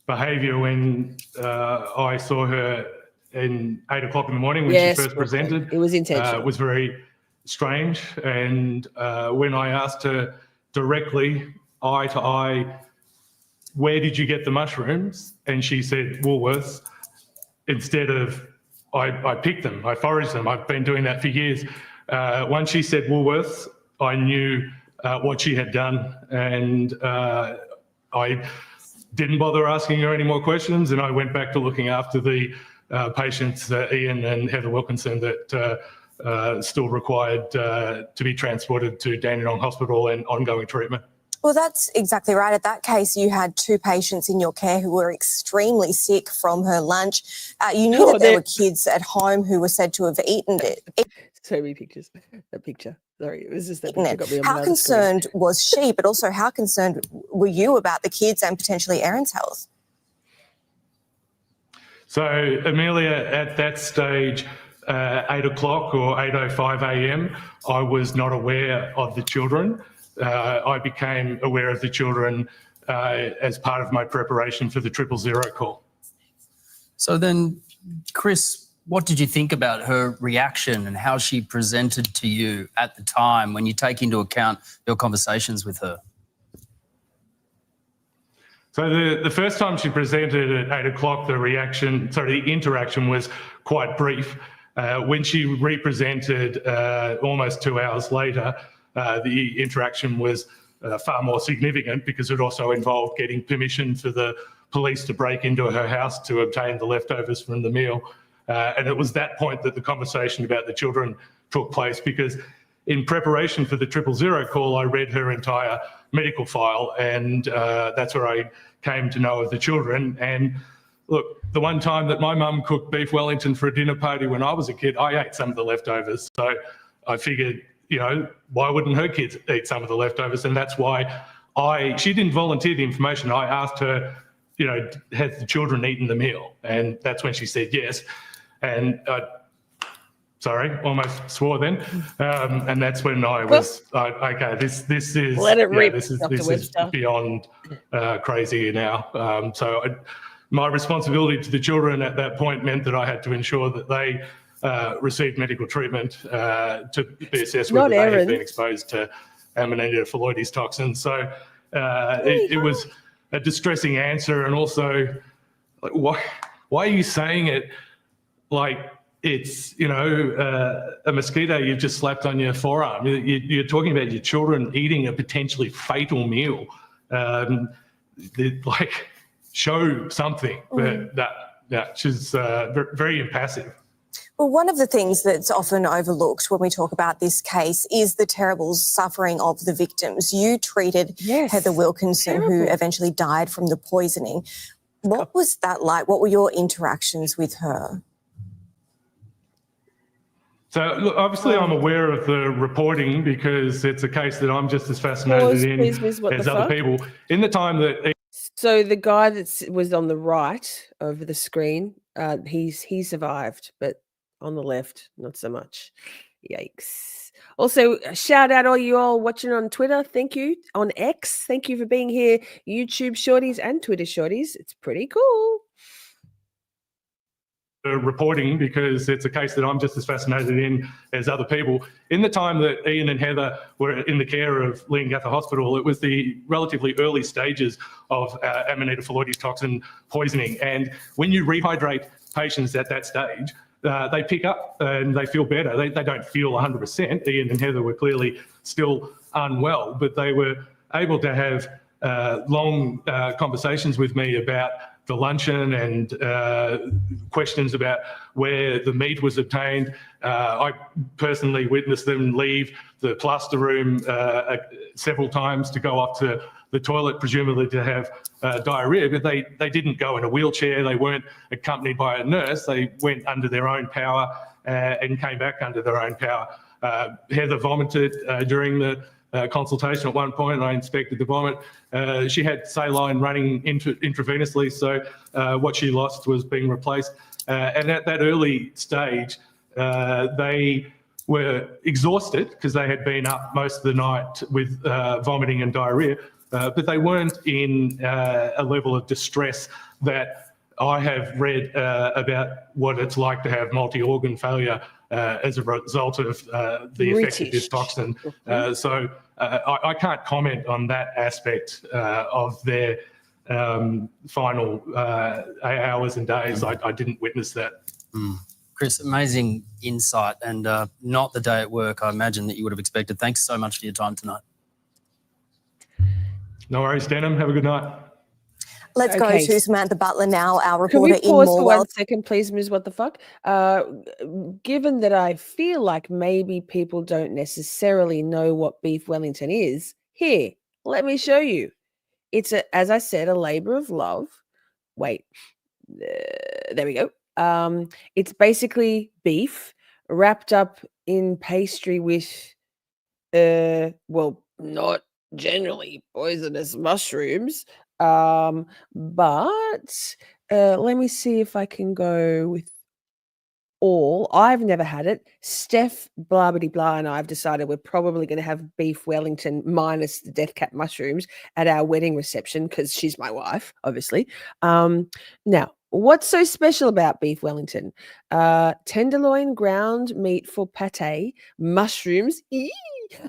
Behaviour when I saw her in 8 o'clock in the morning when she first presented. It was intentional. It was very strange. And when I asked her directly, eye to eye, where did you get the mushrooms? And she said, Woolworths. Instead of, I picked them, I foraged them. I've been doing that for years. Once she said Woolworths, I knew what she had done. And I didn't bother asking her any more questions. And I went back to looking after the patients, Ian and Heather Wilkinson, that still required to be transported to Dandenong Hospital and ongoing treatment. Well, that's exactly right. At that case, you had 2 patients in your care who were extremely sick from her lunch. You knew that there were kids at home who were said to have eaten it. So many pictures. That picture. Sorry, it was just that picture got me on How concerned was she, but also how concerned were you about the kids and potentially Erin's health? So, Amelia, at that stage, 8 o'clock or 8:05 a.m., I was not aware of the children. I became aware of the children as part of my preparation for the 000 call. So then, Chris, what did you think about her reaction and how she presented to you at the time when you take into account your conversations with her? So the first time she presented at 8 o'clock, the interaction was quite brief. When she represented almost 2 hours later, the interaction was far more significant because it also involved getting permission for the police to break into her house to obtain the leftovers from the meal. And it was that point that the conversation about the children took place, because in preparation for the 000 call, I read her entire medical file, and that's where I came to know of the children. And look, the one time that my mum cooked beef Wellington for a dinner party when I was a kid, I ate some of the leftovers. So I figured, why wouldn't her kids eat some of the leftovers? And that's why she didn't volunteer the information. I asked her, has the children eaten the meal? And that's when she said yes. And sorry, almost swore then. And that's when I was, okay, this is, let it rip, this is beyond crazy now. My responsibility to the children at that point meant that I had to ensure that they received medical treatment to be assessed whether they had been exposed to Amanita phalloides toxin. So it was a distressing answer. And also, like, why are you saying it like it's, a mosquito you've just slapped on your forearm? You're talking about your children eating a potentially fatal meal. Show something. But she's very impassive. Well, one of the things that's often overlooked when we talk about this case is the terrible suffering of the victims. You treated Heather Wilkinson, who eventually died from the poisoning. What was that like? What were your interactions with her? So, look, obviously I'm aware of the reporting because it's a case that I'm just as fascinated in as other people. In the time that... So the guy that was on the right over the screen, he survived, but on the left, not so much. Yikes. Also, shout out all you all watching on Twitter. Thank you. On X, thank you for being here. YouTube Shorties and Twitter Shorties. It's pretty cool. Reporting because it's a case that I'm just as fascinated in as other people. In the time that Ian and Heather were in the care of Leongatha Hospital, it was the relatively early stages of Amanita phalloides toxin poisoning. And when you rehydrate patients at that stage, they pick up and they feel better. They don't feel 100%. Ian and Heather were clearly still unwell, but they were able to have long conversations with me about the luncheon and questions about where the meat was obtained. I personally witnessed them leave the plaster room several times to go off to the toilet, presumably to have diarrhea, but they didn't go in a wheelchair. They weren't accompanied by a nurse. They went under their own power and came back under their own power. Heather vomited during the consultation at one point, and I inspected the vomit. She had saline running intravenously, so what she lost was being replaced. And at that early stage, they were exhausted because they had been up most of the night with vomiting and diarrhea, but they weren't in a level of distress that I have read about what it's like to have multi-organ failure as a result of the effect of this toxin. So I can't comment on that aspect of their final hours and days. I didn't witness that. Chris, amazing insight, and not the day at work I imagine that you would have expected. Thanks so much for your time tonight. No worries, Denham. Have a good night. Let's go to Samantha Butler now, our Can reporter we in pause for Morwell. 1 second, please, Ms. What the Fuck? Given that I feel like maybe people don't necessarily know what beef Wellington is, here, let me show you. It's, as I said, a labor of love. Wait, there we go. It's basically beef wrapped up in pastry with, well, not generally poisonous mushrooms. But let me see if I can go with all. I've never had it. Steph, blah, blah, blah, and I've decided we're probably going to have beef Wellington minus the death cap mushrooms at our wedding reception because she's my wife, obviously. Now, what's so special about beef Wellington? Tenderloin ground meat for pate, mushrooms,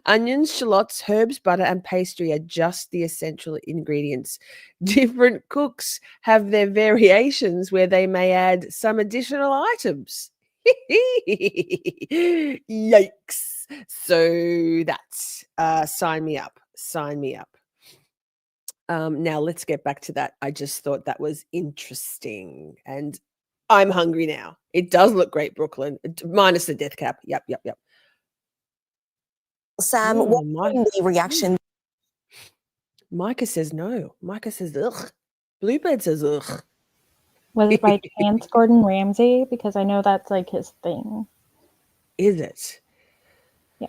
onions, shallots, herbs, butter, and pastry are just the essential ingredients. Different cooks have their variations where they may add some additional items. Yikes. So that's sign me up. Sign me up. Now let's get back to that. I just thought that was interesting. And I'm hungry now. It does look great, Brooklyn. Minus the death cap. Yep. Sam, what was the reaction? Micah says no. Micah says ugh. Bluebird says ugh. Was it by chance Gordon Ramsay? Because I know that's like his thing. Is it? Yeah.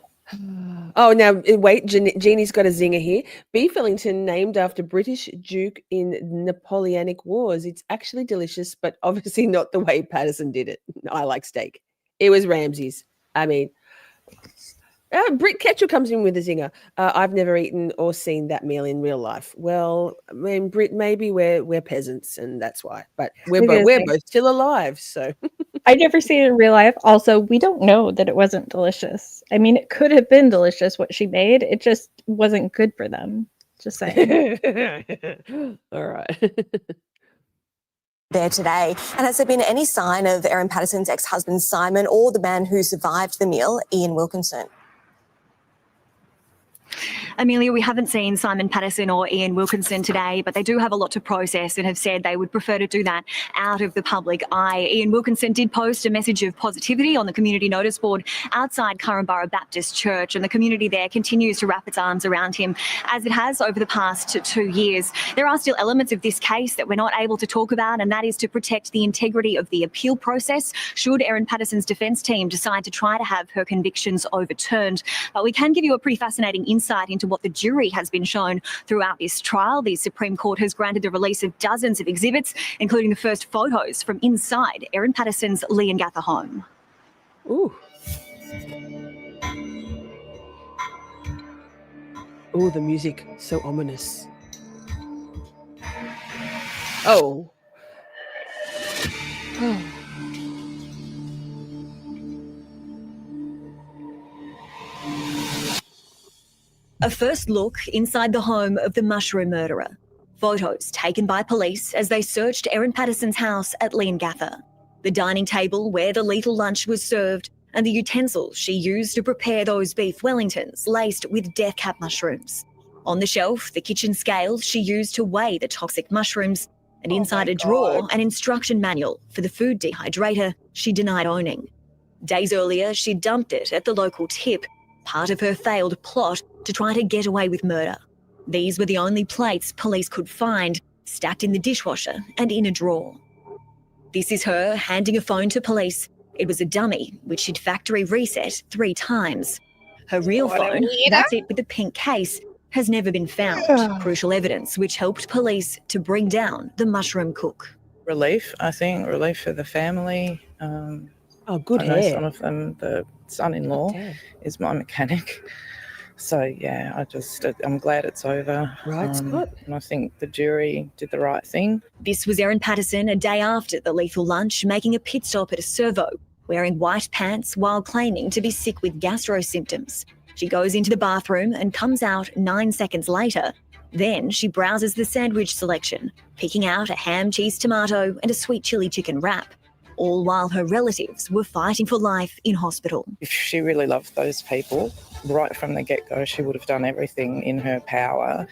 Oh, now wait. Jeannie's got a zinger here. Beef Wellington, named after British Duke in Napoleonic Wars. It's actually delicious, but obviously not the way Patterson did it. I like steak. It was Ramsay's. I mean, Britt Ketchell comes in with a zinger. I've never eaten or seen that meal in real life. Well, I mean, Britt, maybe we're peasants, and that's why. But we're both still alive. So I never seen it in real life. Also, we don't know that it wasn't delicious. I mean, it could have been delicious what she made. It just wasn't good for them. Just saying. All right. There today. And has there been any sign of Erin Patterson's ex-husband Simon or the man who survived the meal, Ian Wilkinson? Amelia, we haven't seen Simon Patterson or Ian Wilkinson today, but they do have a lot to process and have said they would prefer to do that out of the public eye. Ian Wilkinson did post a message of positivity on the community notice board outside Korumburra Baptist Church, and the community there continues to wrap its arms around him as it has over the past 2 years. There are still elements of this case that we're not able to talk about, and that is to protect the integrity of the appeal process should Erin Patterson's defence team decide to try to have her convictions overturned. But we can give you a pretty fascinating insight into what the jury has been shown throughout this trial. The Supreme Court has granted the release of dozens of exhibits, including the first photos from inside Erin Patterson's Leongatha home. Ooh. Oh, the music, so ominous. Oh. Oh. A first look inside the home of the mushroom murderer. Photos taken by police as they searched Erin Patterson's house at Leongatha. The dining table where the lethal lunch was served and the utensils she used to prepare those beef Wellingtons laced with death cap mushrooms. On the shelf, the kitchen scale she used to weigh the toxic mushrooms, and inside a drawer, an instruction manual for the food dehydrator she denied owning. Days earlier, she dumped it at the local tip, part of her failed plot to try to get away with murder. These were the only plates police could find, stacked in the dishwasher and in a drawer. This is her handing a phone to police. It was a dummy, which she'd factory reset 3 times. Her real phone, that's it with the pink case, has never been found. Crucial evidence which helped police to bring down the mushroom cook. Relief, I think, relief for the family. Oh, good I know hair. some of them, the son-in-law is my mechanic. So, yeah, I'm glad it's over. Right, Scott. And I think the jury did the right thing. This was Erin Patterson a day after the lethal lunch, making a pit stop at a servo, wearing white pants while claiming to be sick with gastro symptoms. She goes into the bathroom and comes out 9 seconds later. Then she browses the sandwich selection, picking out a ham, cheese, tomato and a sweet chili chicken wrap, all while her relatives were fighting for life in hospital. If she really loved those people, right from the get-go, she would have done everything in her power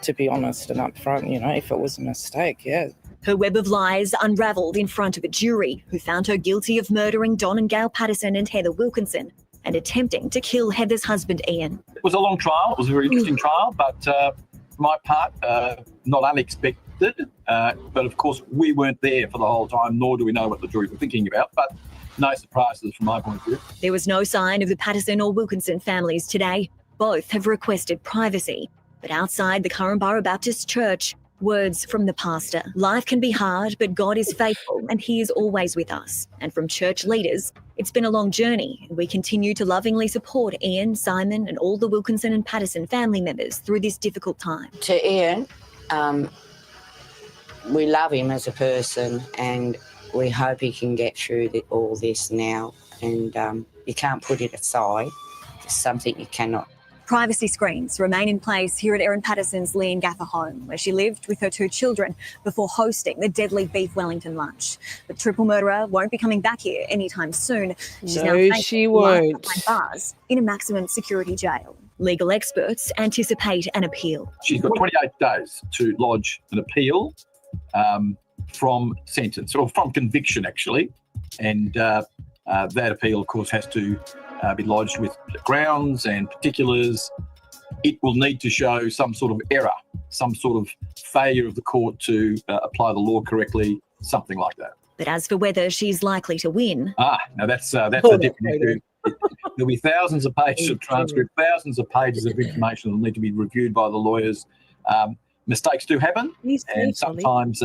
to be honest and upfront, if it was a mistake, yeah. Her web of lies unravelled in front of a jury who found her guilty of murdering Don and Gail Patterson and Heather Wilkinson and attempting to kill Heather's husband, Ian. It was a long trial. It was a very interesting trial, but for my part, not unexpected. But of course, we weren't there for the whole time, nor do we know what the jury were thinking about. But no surprises from my point of view. There was no sign of the Patterson or Wilkinson families today. Both have requested privacy. But outside the Korumburra Baptist Church, words from the pastor. Life can be hard, but God is faithful and he is always with us. And from church leaders, it's been a long journey and we continue to lovingly support Ian, Simon and all the Wilkinson and Patterson family members through this difficult time. To Ian, we love him as a person and we hope he can get through all this now, and you can't put it aside. It's something you cannot. Privacy screens remain in place here at Erin Patterson's Leongatha home, where she lived with her 2 children before hosting the deadly beef Wellington lunch. The triple murderer won't be coming back here anytime soon. She's now facing life behind bars in a maximum security jail. Legal experts anticipate an appeal. She's got 28 days to lodge an appeal from sentence, or from conviction, actually. And that appeal, of course, has to be lodged with grounds and particulars. It will need to show some sort of error, some sort of failure of the court to apply the law correctly, something like that. But as for whether she's likely to win... Now that's a different issue. There'll be thousands of pages of transcript, thousands of pages of information that will need to be reviewed by the lawyers. Mistakes do happen, and sometimes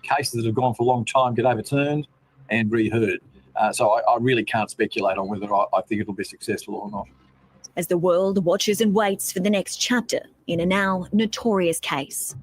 cases that have gone for a long time get overturned and reheard. So I really can't speculate on whether I think it'll be successful or not. As the world watches and waits for the next chapter in a now notorious case.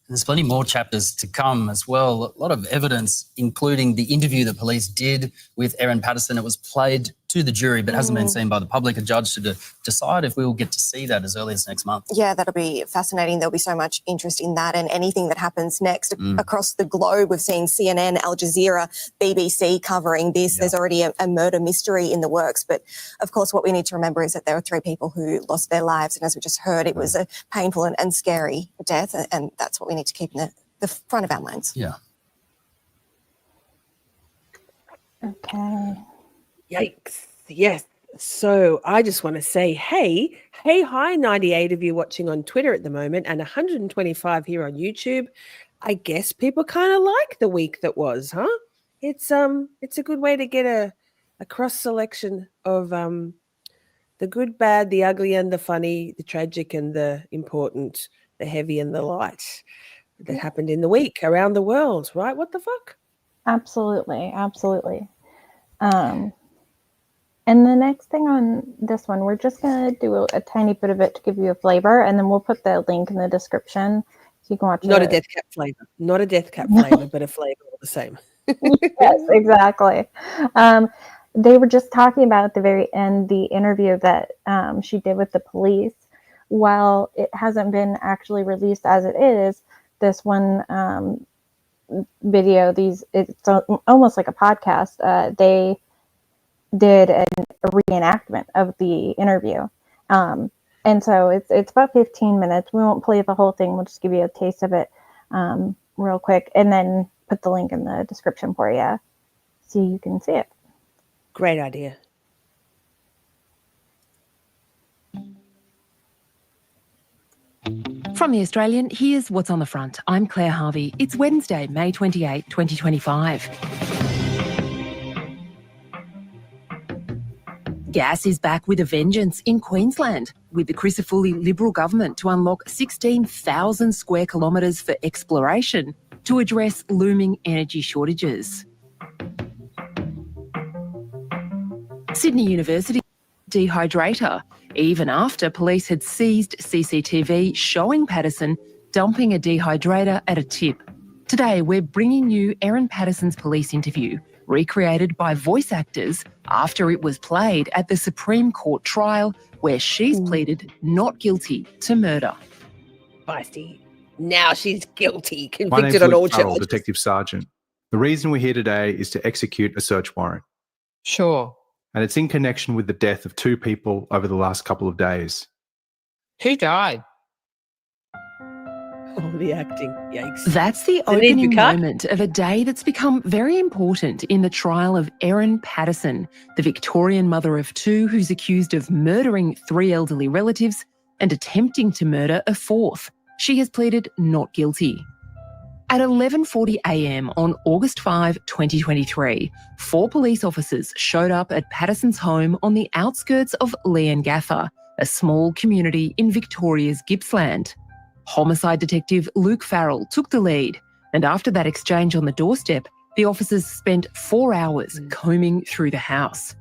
There's plenty more chapters to come as well. A lot of evidence, including the interview that police did with Erin Patterson. It was played to the jury but hasn't been seen by the public, a judge to decide if we will get to see that as early as next month. Yeah, that'll be fascinating. There'll be so much interest in that and anything that happens next across the globe. We've seen CNN, Al Jazeera, BBC covering this. There's already a murder mystery in the works. But, of course, what we need to remember is that there were 3 people who lost their lives. And as we just heard, it was a painful and scary death. And that's what we need to keep in the front of our minds. Yeah. Okay. Yikes. Yes. So I just want to say, hey, hi, 98 of you watching on Twitter at the moment and 125 here on YouTube. I guess people kind of like the week that was, huh? It's a good way to get a cross selection of the good, bad, the ugly and the funny, the tragic and the important, the heavy and the light that happened in the week around the world, right? What the fuck? Absolutely. And the next thing on this one, we're just going to do a tiny bit of it to give you a flavor, and then we'll put the link in the description so you can watch Not it. a death cap flavor. Not a death cap flavor, but a flavor all the same. Yes, exactly. They were just talking about at the very end the interview that she did with the police. While it hasn't been actually released as it is, this one video, it's almost like a podcast. They did a reenactment of the interview. And so it's about 15 minutes. We won't play the whole thing. We'll just give you a taste of it real quick and then put the link in the description for you so you can see it. Great idea. From The Australian, here's what's on the front. I'm Claire Harvey. It's Wednesday, May 28, 2025. Gas is back with a vengeance in Queensland, with the Crisafulli Liberal government to unlock 16,000 square kilometres for exploration to address looming energy shortages. Sydney University dehydrator, even after police had seized CCTV showing Patterson dumping a dehydrator at a tip. Today, we're bringing you Erin Patterson's police interview, recreated by voice actors after it was played at the Supreme Court trial where she's pleaded not guilty to murder. Feisty. Now she's guilty, My name's convicted on all Luke Farrell, charges. Detective Sergeant. The reason we're here today is to execute a search warrant. Sure. And it's in connection with the death of 2 people over the last couple of days. Who died? Oh, the acting. Yikes. That's the opening moment of a day that's become very important in the trial of Erin Patterson, the Victorian mother of 2 who's accused of murdering 3 elderly relatives and attempting to murder a 4th. She has pleaded not guilty. At 11:40 a.m. on August 5, 2023, 4 police officers showed up at Patterson's home on the outskirts of Leongatha, a small community in Victoria's Gippsland. Homicide detective Luke Farrell took the lead, and after that exchange on the doorstep, the officers spent 4 hours combing through the house.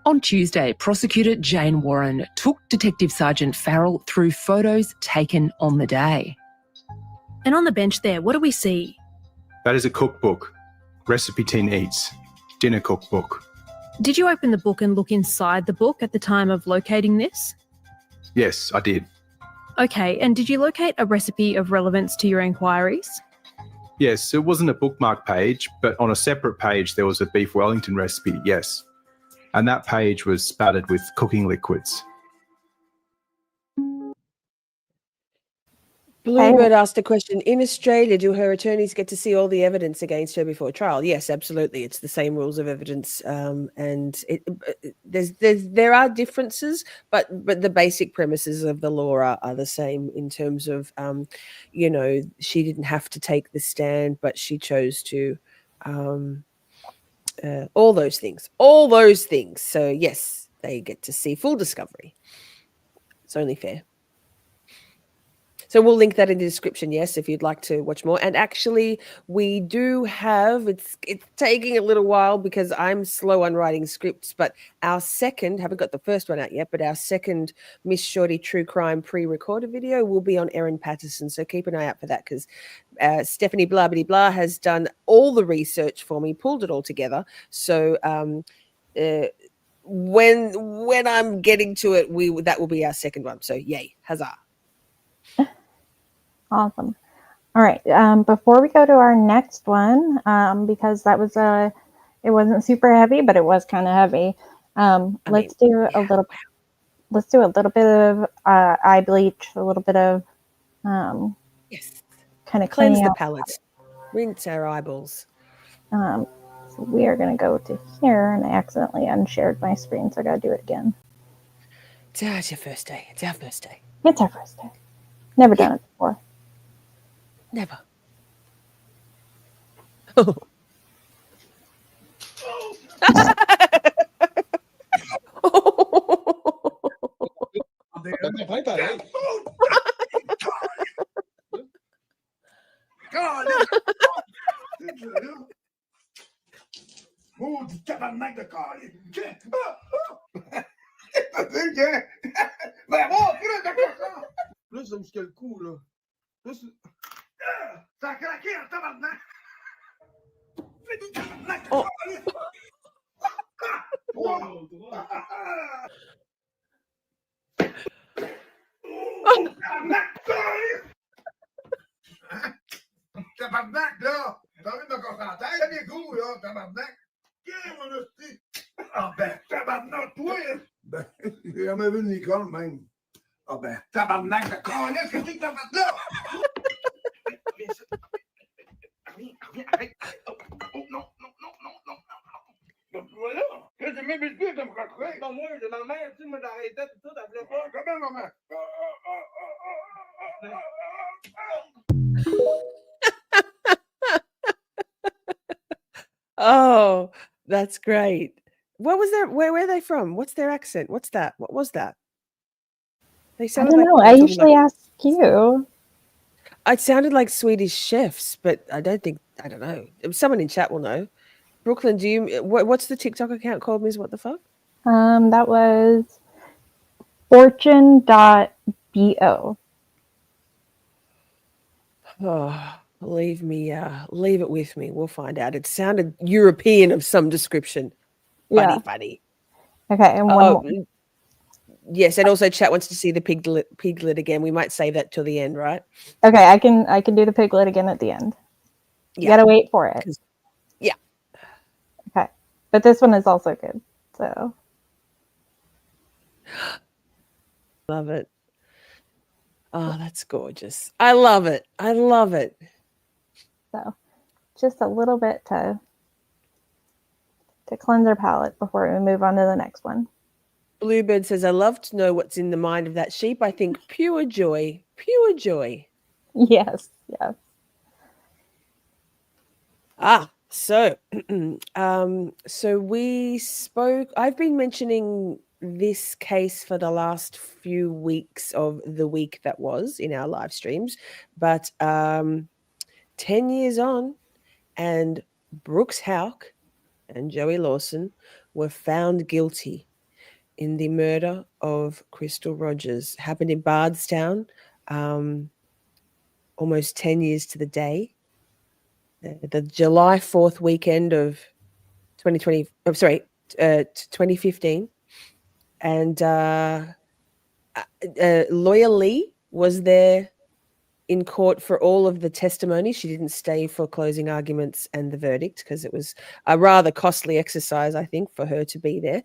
On Tuesday, prosecutor Jane Warren took Detective Sergeant Farrell through photos taken on the day. And on the bench there, what do we see? That is a cookbook. Recipe Teen Eats. Dinner cookbook. Did you open the book and look inside the book at the time of locating this? Yes, I did. Okay, and did you locate a recipe of relevance to your inquiries? Yes, it wasn't a bookmark page, but on a separate page there was a beef Wellington recipe, yes. And that page was spattered with cooking liquids. Bluebird asked a question. In Australia, do her attorneys get to see all the evidence against her before trial? Yes, absolutely. It's the same rules of evidence, and there are differences, but the basic premises of the law are the same in terms of, she didn't have to take the stand, but she chose to. All those things. So yes, they get to see full discovery. It's only fair. So we'll link that in the description, yes, if you'd like to watch more. And actually, we do have, it's taking a little while because I'm slow on writing scripts, but our second, haven't got the first one out yet, but our second Miss Shorty True Crime pre-recorded video will be on Erin Patterson. So keep an eye out for that because Stephanie Blah has done all the research for me, pulled it all together. So when I'm getting to it, that will be our second one. So yay, huzzah! Awesome. All right. Before we go to our next one, because that was it wasn't super heavy, but it was kind of heavy. Let's do a little bit of eye bleach, a little bit of yes, kind of cleanse cleaning the out. palate, rinse our eyeballs. So we are going to go to here, and I accidentally unshared my screen, so I got to do it again. It's your first day. It's our first day. It's our first day. Never done it before. Never. Là, ça me jusqu'à le cou, là. Là, ça a craqué en tabarnak! Oh. Tabarnak, là! T'as envie de me concentrer? T'as des goûts, là, tabarnak! Qu'est-ce mon hostie? Ah ben, tabarnak, toi! Ben, j'ai jamais vu une licorne, même. Ah ben, tabarnak de calice, qu'est-ce que t'as fait là? Reviens, arrête! Oh, non! Voilà! Qu'est-ce que mes biscuits de me raccrocher? Non, moi, ma mère, tu me l'arrêtais, tout ça, elle voulait pas. Comment, maman? Oh, that's great. What was their? Where were they from? What's their accent? What's that? What was that? They I sounded don't know. like I usually ask you. It sounded like Swedish chefs, but I don't know. Someone in chat will know. Brooklyn, do you? What's the TikTok account called? Ms. What the fuck? That was fortune.bo. Oh, leave it with me. We'll find out. It sounded European of some description. Funny. Okay, and one more. Yes, and also chat wants to see the piglet again. We might save that till the end, right? Okay, I can do the piglet again at the end. You gotta wait for it. Yeah. Okay, but this one is also good. So love it. Oh, that's gorgeous. I love it. So just a little bit to cleanse our palate before we move on to the next one. Bluebird says, I love to know what's in the mind of that sheep. I think pure joy. Yes. So we spoke. I've been mentioning this case for the last few weeks of the week that was in our live streams, but 10 years on, and Brooks Houck and Joey Lawson were found guilty in the murder of Crystal Rogers. Happened in Bardstown, almost 10 years to the day. The July 4th weekend of 2015. And Lawyer Lee was there in court for all of the testimony. She didn't stay for closing arguments and the verdict because it was a rather costly exercise, I think, for her to be there.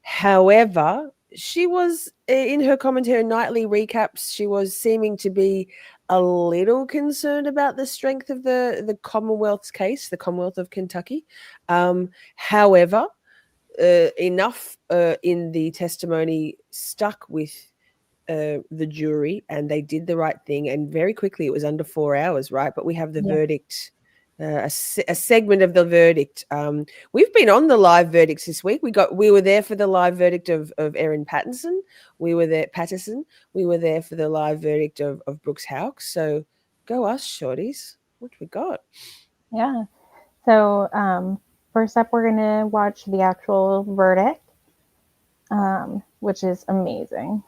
However, she was, in her commentary nightly recaps, she was seeming to be a little concerned about the strength of the Commonwealth's case, the Commonwealth of Kentucky. However, enough in the testimony stuck with the jury, and they did the right thing. And very quickly, it was under 4 hours, right? But we have the verdict, a segment of the verdict. We've been on the live verdicts this week. We were there for the live verdict of Erin Patterson. We were there for the live verdict of Brooks Houck. So go us, Shorties. What we got? Yeah. So first up, we're gonna watch the actual verdict, which is amazing.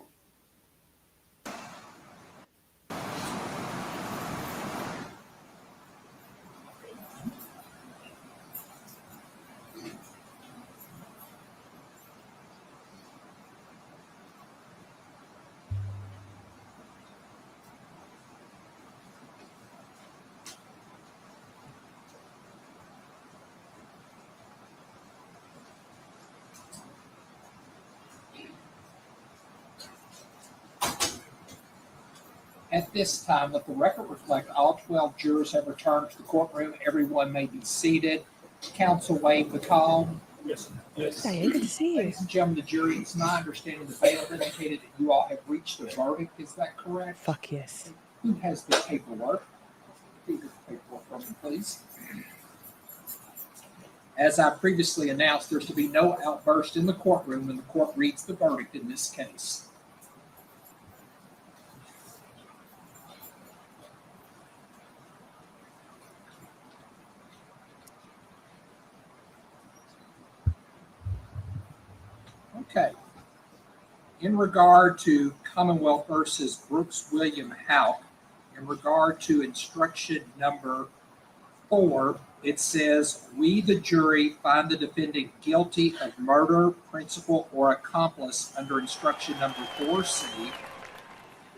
At this time, let the record reflect all 12 jurors have returned to the courtroom. Everyone may be seated. Counsel waive the call. Yes. Hey, good to see you. Ladies and gentlemen, the jury, it's my understanding the bailiff indicated that you all have reached a verdict. Is that correct? Fuck yes. Who has the paperwork? Please, paperwork from me, please. As I previously announced, there's to be no outburst in the courtroom when the court reads the verdict in this case. Okay. In regard to Commonwealth versus Brooks William Houck, in regard to instruction number 4, it says, we, the jury, find the defendant guilty of murder, principal, or accomplice under instruction number 4C.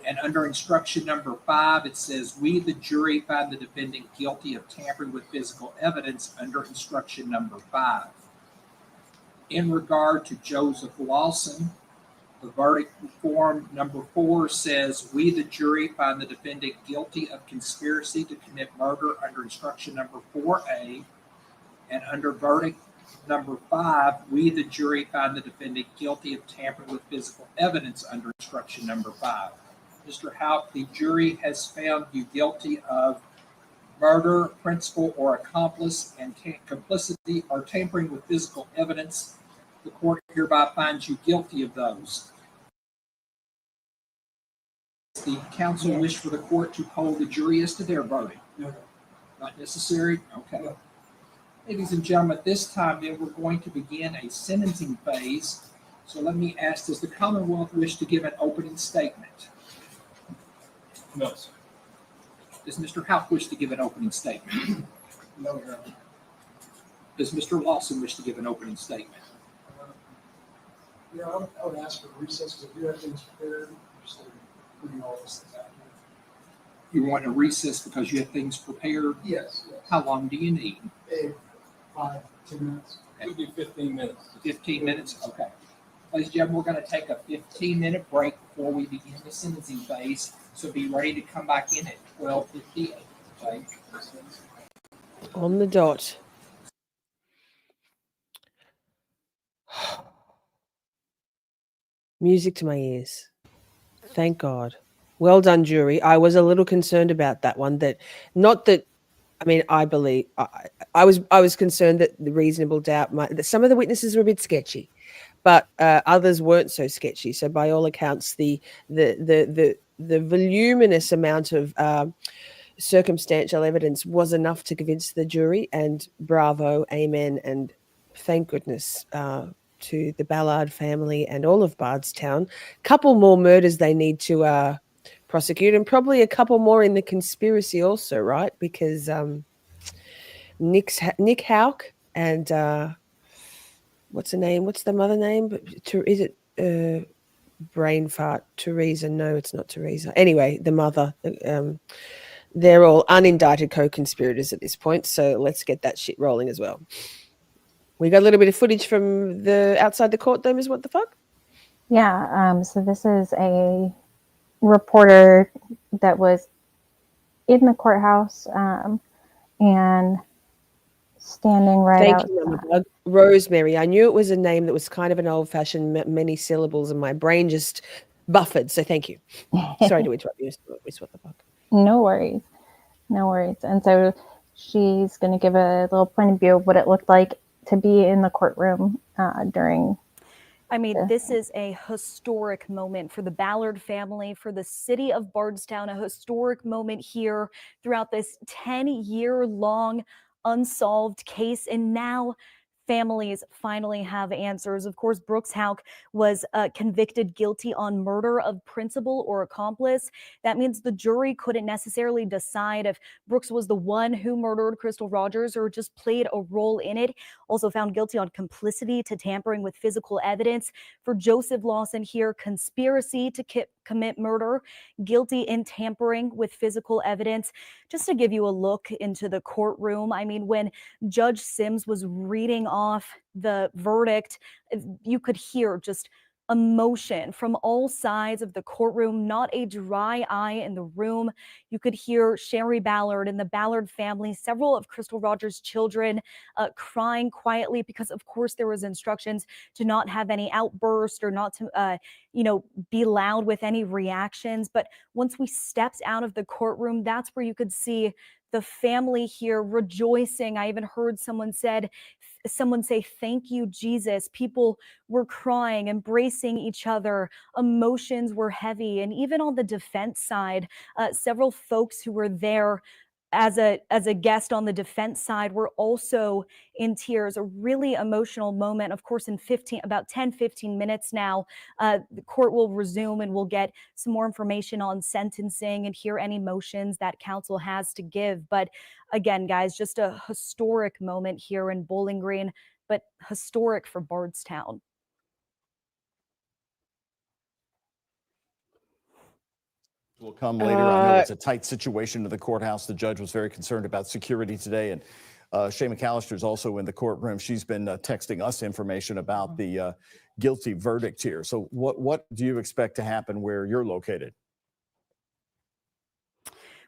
And under instruction number 5, it says, we, the jury, find the defendant guilty of tampering with physical evidence under instruction number 5. In regard to Joseph Lawson, the verdict form number 4 says, we, the jury, find the defendant guilty of conspiracy to commit murder under instruction number 4A. And under verdict number 5, we, the jury, find the defendant guilty of tampering with physical evidence under instruction number 5. Mr. Houck, the jury has found you guilty of murder, principal, or accomplice, and complicity or tampering with physical evidence. The court hereby finds you guilty of those. The counsel wish for the court to poll the jury as to their verdict. No. Not necessary? Okay. No. Ladies and gentlemen, at this time, then, we're going to begin a sentencing phase. So let me ask, does the Commonwealth wish to give an opening statement? No, sir. Does Mr. Houck wish to give an opening statement? No, Your Honor. Does Mr. Lawson wish to give an opening statement? Yeah, I would ask for a recess because if you have things prepared, just putting all this out. You want a recess because you have things prepared? Yes. How long do you need? 5 to 10 minutes. We'll do 15 minutes. 15 minutes? Okay. Ladies and gentlemen, we're going to take a 15-minute break before we begin the sentencing phase. So be ready to come back in at 12:58. Okay? On the dot. Music to my ears. Thank God. Well done, jury. I was a little concerned about that one. I believe I was concerned that the reasonable doubt that some of the witnesses were a bit sketchy, but others weren't so sketchy. So by all accounts, the voluminous amount of circumstantial evidence was enough to convince the jury. And bravo, amen, and thank goodness to the Ballard family and all of Bardstown. Couple more murders they need to prosecute, and probably a couple more in the conspiracy also, right? Because Nick Houck and what's the name? What's the mother name? Is it brain fart? Teresa? No, it's not Teresa. Anyway, the mother. They're all unindicted co-conspirators at this point. So let's get that shit rolling as well. We got a little bit of footage from the outside the courtroom. Is what the fuck? Yeah. So this is a reporter that was in the courthouse and standing right outside. Thank you, Rosemary. I knew it was a name that was kind of an old-fashioned many syllables, and my brain just buffered. So thank you. Sorry to interrupt you. It's what the fuck. No worries. No worries. And so she's going to give a little point of view of what it looked like to be in the courtroom during. I mean, this is a historic moment for the Ballard family, for the city of Bardstown, a historic moment here throughout this 10-year-long unsolved case. And now families finally have answers. Of course, Brooks Houck was convicted guilty on murder of principal or accomplice. That means the jury couldn't necessarily decide if Brooks was the one who murdered Crystal Rogers or just played a role in it. Also found guilty on complicity to tampering with physical evidence. For Joseph Lawson here, conspiracy to commit murder, guilty in tampering with physical evidence. Just to give you a look into the courtroom, I mean, when Judge Sims was reading off the verdict, you could hear just emotion from all sides of the courtroom, not a dry eye in the room. You could hear Sherry Ballard and the Ballard family, several of Crystal Rogers' children crying quietly because, of course, there was instructions to not have any outburst or not to, be loud with any reactions. But once we stepped out of the courtroom, that's where you could see the family here rejoicing. I even heard someone say, "Thank you, Jesus." People were crying, embracing each other. Emotions were heavy. And even on the defense side, several folks who were there as a guest on the defense side were also in tears. A really emotional moment. Of course, in about 10-15 minutes now, the court will resume and we'll get some more information on sentencing and hear any motions that counsel has to give. But again, guys, just a historic moment here in Bowling Green, but historic for Bardstown. Will come later. I know it's a tight situation at the courthouse. The judge was very concerned about security today. And Shay McAllister is also in the courtroom. She's been texting us information about the guilty verdict here. So what do you expect to happen where you're located?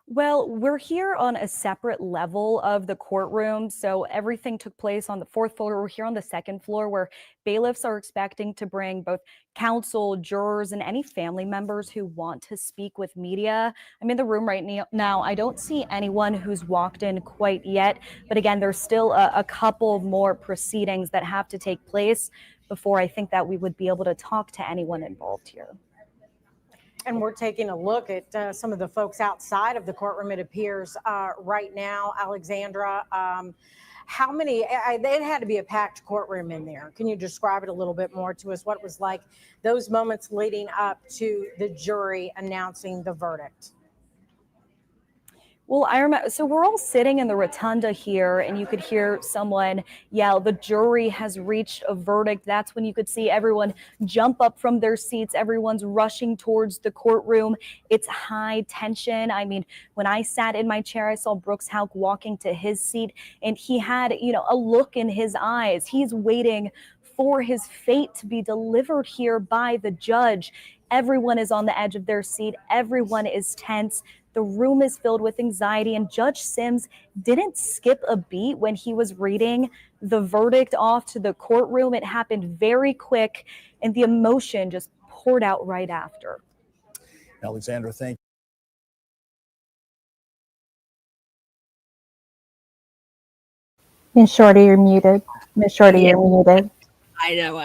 Well, we're here on a separate level of the courtroom. So everything took place on the 4th floor. We're here on the 2nd floor where bailiffs are expecting to bring both counsel, jurors, and any family members who want to speak with media. I'm in the room right now. I don't see anyone who's walked in quite yet. But again, there's still a couple more proceedings that have to take place before I think that we would be able to talk to anyone involved here. And we're taking a look at some of the folks outside of the courtroom, it appears, right now. Alexandra, how many, it had to be a packed courtroom in there. Can you describe it a little bit more to us, what it was like, those moments leading up to the jury announcing the verdict? Well, I remember, so we're all sitting in the rotunda here and you could hear someone yell, "The jury has reached a verdict." That's when you could see everyone jump up from their seats. Everyone's rushing towards the courtroom. It's high tension. I mean, when I sat in my chair, I saw Brooks Houck walking to his seat and he had, a look in his eyes. He's waiting for his fate to be delivered here by the judge. Everyone is on the edge of their seat. Everyone is tense. The room is filled with anxiety, and Judge Sims didn't skip a beat when he was reading the verdict off to the courtroom. It happened very quick, and the emotion just poured out right after. Alexandra, thank you. Miss Shorty, you're muted. Miss Shorty, you're muted. I know.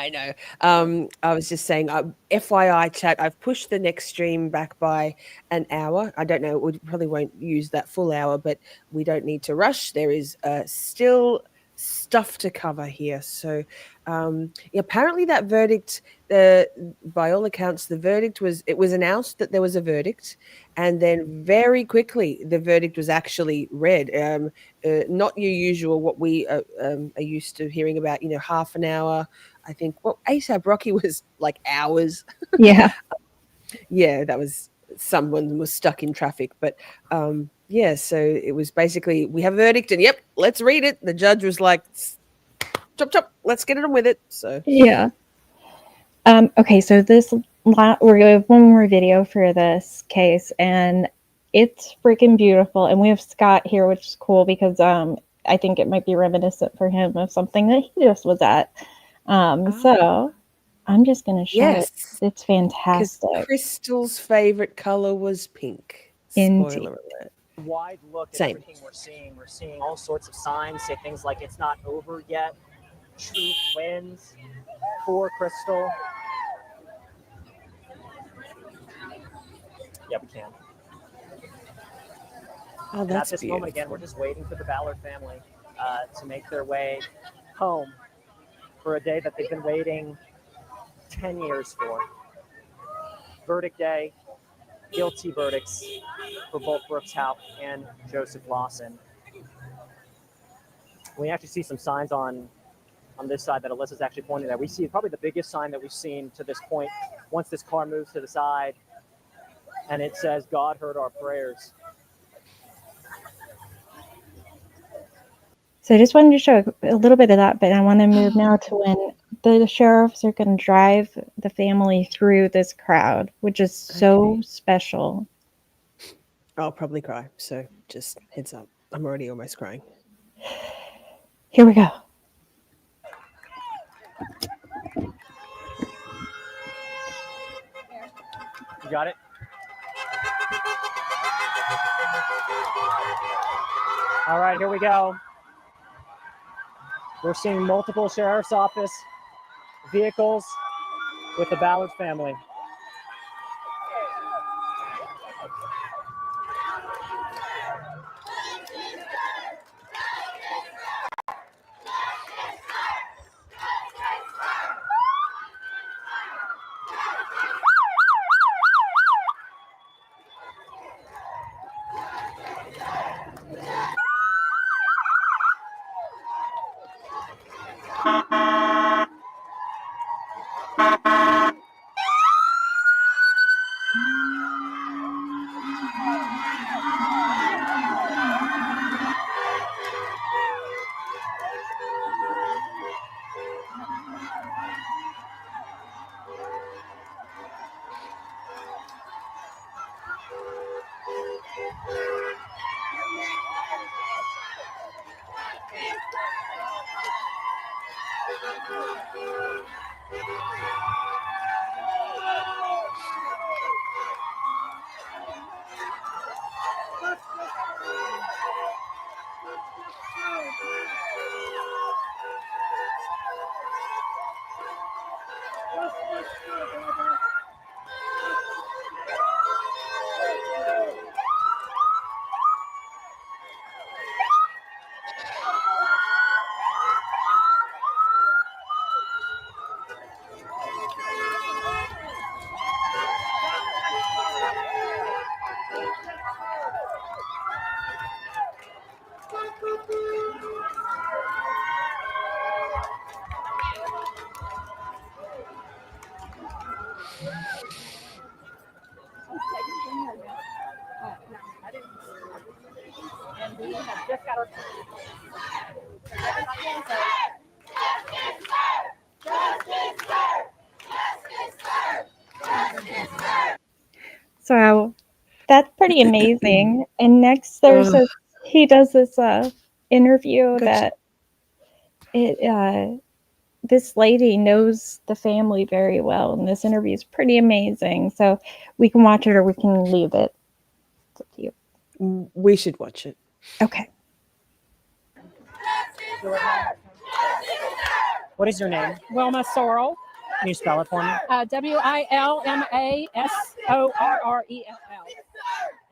I was just saying, FYI chat, I've pushed the next stream back by an hour. I don't know, we probably won't use that full hour, but we don't need to rush. There is still stuff to cover here. So apparently that verdict, by all accounts, the verdict was announced that there was a verdict, and then very quickly the verdict was actually read. Not your usual what we are used to hearing about, half an hour. I think A$AP Rocky was like hours. Yeah. Yeah, that was, someone was stuck in traffic, but so it was basically, we have a verdict and yep, let's read it. The judge was like, chop, let's get it on with it. So yeah. Okay, so we're going to have one more video for this case, and it's freaking beautiful. And we have Scott here, which is cool because I think it might be reminiscent for him of something that he just was at. So I'm just going to show it. It's fantastic. Crystal's favorite color was pink. Spoiler alert. Wide look at everything we're seeing. We're seeing all sorts of signs, say things like it's not over yet. Truth wins for Crystal. Yeah, we can. Oh, and that's at this beautiful. moment, again, we're just waiting for the Ballard family to make their way home for a day that they've been waiting 10 years for. Verdict day, guilty verdicts for both Brooks Houck and Joseph Lawson. We actually see some signs on this side that Alyssa's actually pointing at. We see probably the biggest sign that we've seen to this point once this car moves to the side, and it says, "God heard our prayers." So I just wanted to show a little bit of that, but I want to move now to when the sheriffs are going to drive the family through this crowd, which is so special. I'll probably cry. So just heads up. I'm already almost crying. Here we go. You got it? All right, here we go. We're seeing multiple sheriff's office vehicles with the Ballard family. So that's pretty amazing. And next there's he does this interview that this lady knows the family very well, and this interview is pretty amazing. So we can watch it or we can leave it. It's up to you. We should watch it. Okay. What is your name? Wilma Sorrell. Can you spell it for me? WILMASORRELL.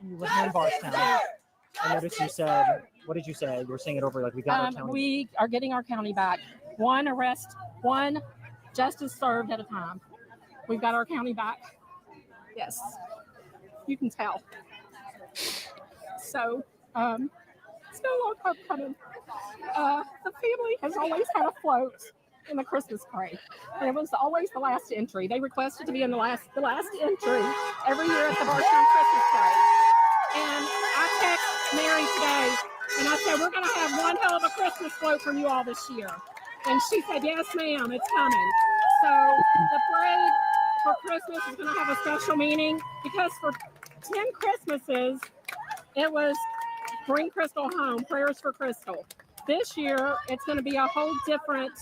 And you live here in Bardstown. I noticed you said, what did you say? You were saying it over like we got our county. We are getting our county back. One arrest, one justice served at a time. We've got our county back. Yes, you can tell. So it's been a long time coming. The family has always had a float in the Christmas parade. And it was always the last entry. They requested to be in the last entry every year at the Bardstown Christmas parade. And I texted Mary today and I said, we're going to have one hell of a Christmas float for you all this year. And she said, yes, ma'am, it's coming. So the parade for Christmas is going to have a special meaning because for 10 Christmases, it was Bring Crystal Home, Prayers for Crystal. This year, it's going to be a whole different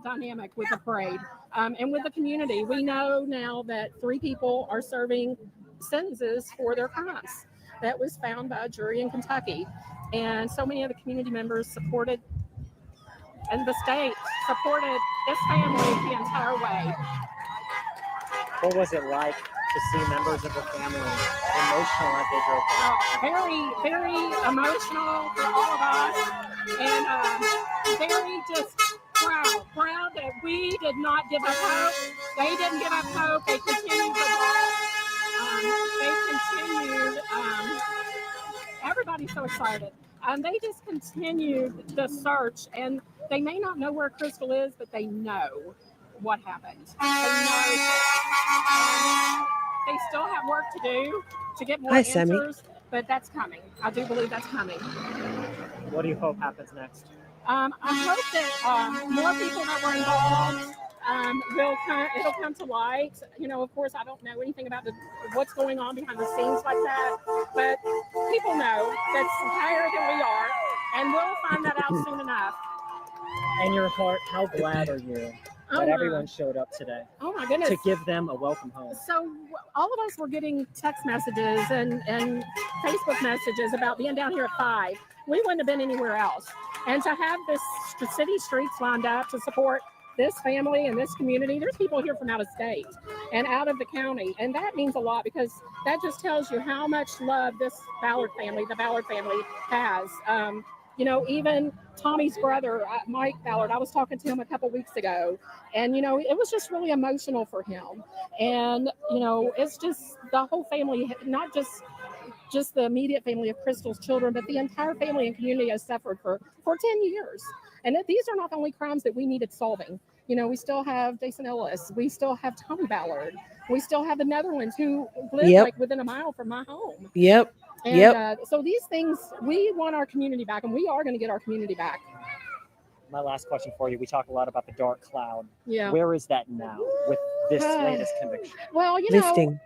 dynamic with the parade and with the community. We know now that 3 people are serving sentences for their crimes. That was found by a jury in Kentucky. And so many of the community members supported, and the state supported this family the entire way. What was it like to see members of the family emotional as they drove by? Very, very emotional for all of us, and very just proud that we did not give up hope. They didn't give up hope. They continued the walk. They continued. Everybody's so excited. They just continued the search, and they may not know where Crystal is, but they know what happened. They know. They still have work to do to get more answers, Sammy. but that's coming. I do believe that's coming. What do you hope happens next? I hope that more people that were involved will come. It'll come to light. You know, of course, I don't know anything about what's going on behind the scenes like that, but people know that's higher than we are, and we'll find that out soon enough. And your heart, how glad are you that everyone showed up today? Oh my goodness! To give them a welcome home. So all of us were getting text messages and Facebook messages about being down here at 5. We wouldn't have been anywhere else. And to have this city streets lined up to support this family and this community, there's people here from out of state and out of the county. And that means a lot because that just tells you how much love this Ballard family, the Ballard family has. You know, even Tommy's brother, Mike Ballard, I was talking to him a couple weeks ago, and, you know, it was just really emotional for him. And, you know, it's just the whole family, not just the immediate family of Crystal's children, but the entire family and community has suffered for 10 years. And these are not the only crimes that we needed solving. You know, we still have Jason Ellis. We still have Tommy Ballard. We still have the Netherlands who live like within a mile from my home. And so these things, we want our community back, and we are going to get our community back. My last question for you. We talk a lot about the dark cloud. Yeah. Where is that now with this latest conviction? Well, you know,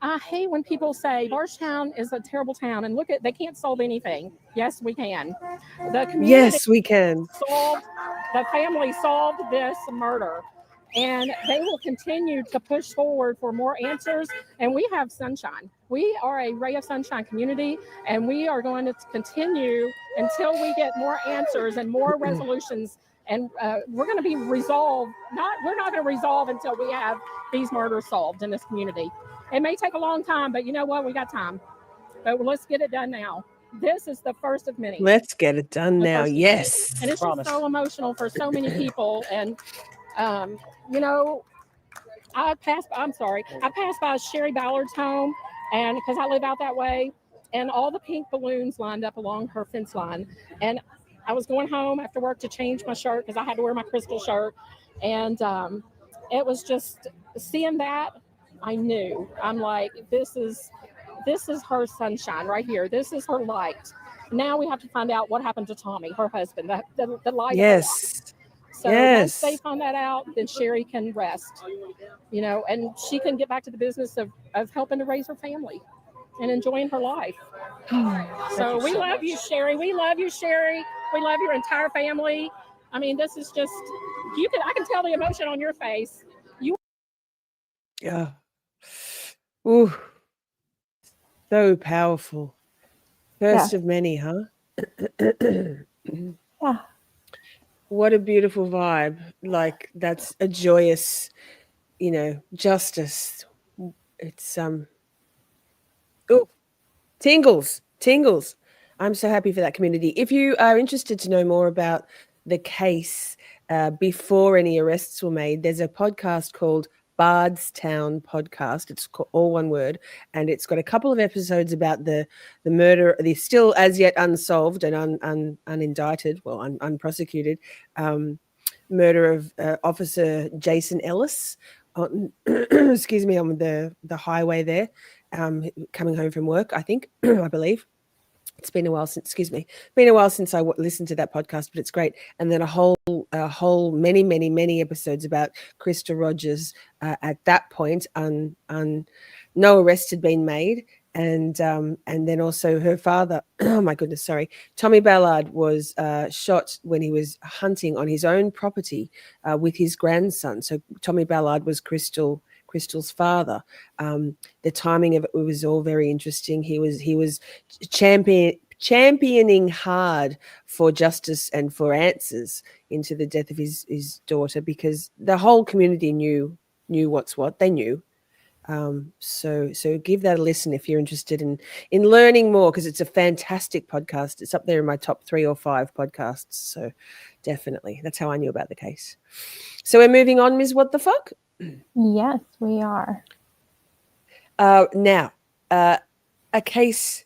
I hate when people say Bardstown is a terrible town, and look at, they can't solve anything. Yes, we can. The community Yes, we can. The family solved this murder, and they will continue to push forward for more answers. And we have sunshine. We are a ray of sunshine community, and we are going to continue until we get more answers and more resolutions. And we're going to be resolved. We're not going to resolve until we have these murders solved in this community. It may take a long time, but you know what? We got time. But let's get it done now. This is the first of many. Let's get it done now. Yes. And it's just so emotional for so many people. And, you know, I passed by Sherry Ballard's home, and because I live out that way, and all the pink balloons lined up along her fence line. And I was going home after work to change my shirt because I had to wear my Crystal shirt. And it was just seeing that, I knew. I'm like, this is her sunshine right here. This is her light. Now we have to find out what happened to Tommy, her husband, the light. Yes. So once they find that out, then Sherry can rest, you know, and she can get back to the business of helping to raise her family and enjoying her life. So we love you, Sherry. We love you, Sherry. We love your entire family. I mean, this is just, I can tell the emotion on your face. Yeah. Ooh. So powerful. First of many, huh? Yeah. What a beautiful vibe. Like, that's a joyous, you know, justice. It's tingles. I'm so happy for that community. If you are interested to know more about the case before any arrests were made, there's a podcast called Bardstown Podcast. It's all one word, and it's got a couple of episodes about the murder, the still as yet unsolved and unindicted, well, unprosecuted murder of Officer Jason Ellis on, excuse me, on the highway there, coming home from work, I think, I believe. It's been a while since I listened to that podcast, but it's great. And then a whole many episodes about Krista Rogers at that point, no arrest had been made, and then also her father. Oh my goodness, sorry. Tommy Ballard was shot when he was hunting on his own property with his grandson. So Tommy Ballard was Crystal's father. The timing of it was all very interesting. He was championing hard for justice and for answers into the death of his daughter, because the whole community knew what's what. They knew. So give that a listen if you're interested in learning more, because it's a fantastic podcast. It's up there in my top 3 or 5 podcasts. So definitely, that's how I knew about the case. So we're moving on, Ms. What the Fuck? Yes, we are. Now, a case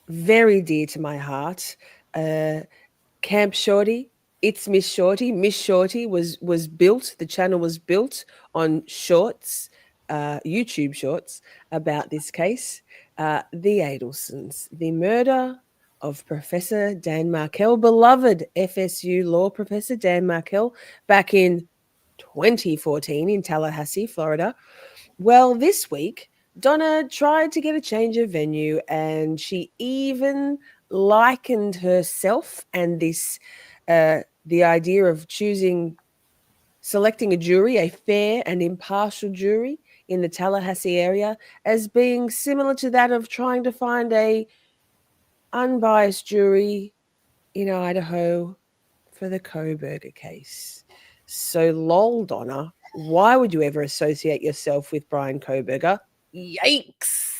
very dear to my heart. Camp Shorty. It's Miss Shorty. Miss Shorty was built. The channel was built on shorts, YouTube shorts about this case. The Adelsons, the murder of Professor Dan Markell, beloved FSU law professor Dan Markell, back in 2014 in Tallahassee, Florida. Well, this week, Donna tried to get a change of venue, and she even likened herself and this, the idea of selecting a jury, a fair and impartial jury in the Tallahassee area, as being similar to that of trying to find a unbiased jury in Idaho for the Kohberger case. So lol, Donna, why would you ever associate yourself with Brian Kohberger? Yikes.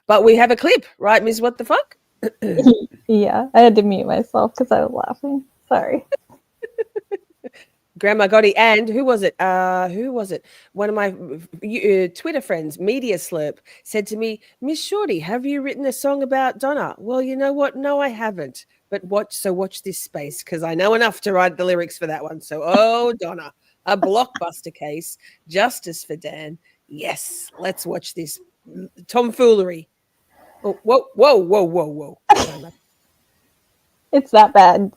But we have a clip, right, Ms. What the Fuck? Yeah, I had to mute myself because I was laughing. Sorry. Grandma Gotti, and who was it? One of my Twitter friends, Media Slurp, said to me, Miss Shorty, have you written a song about Donna? Well, you know what? No, I haven't. But watch this space, because I know enough to write the lyrics for that one. So, Donna, a blockbuster case, justice for Dan. Yes, let's watch this tomfoolery. Oh, whoa. It's that bad.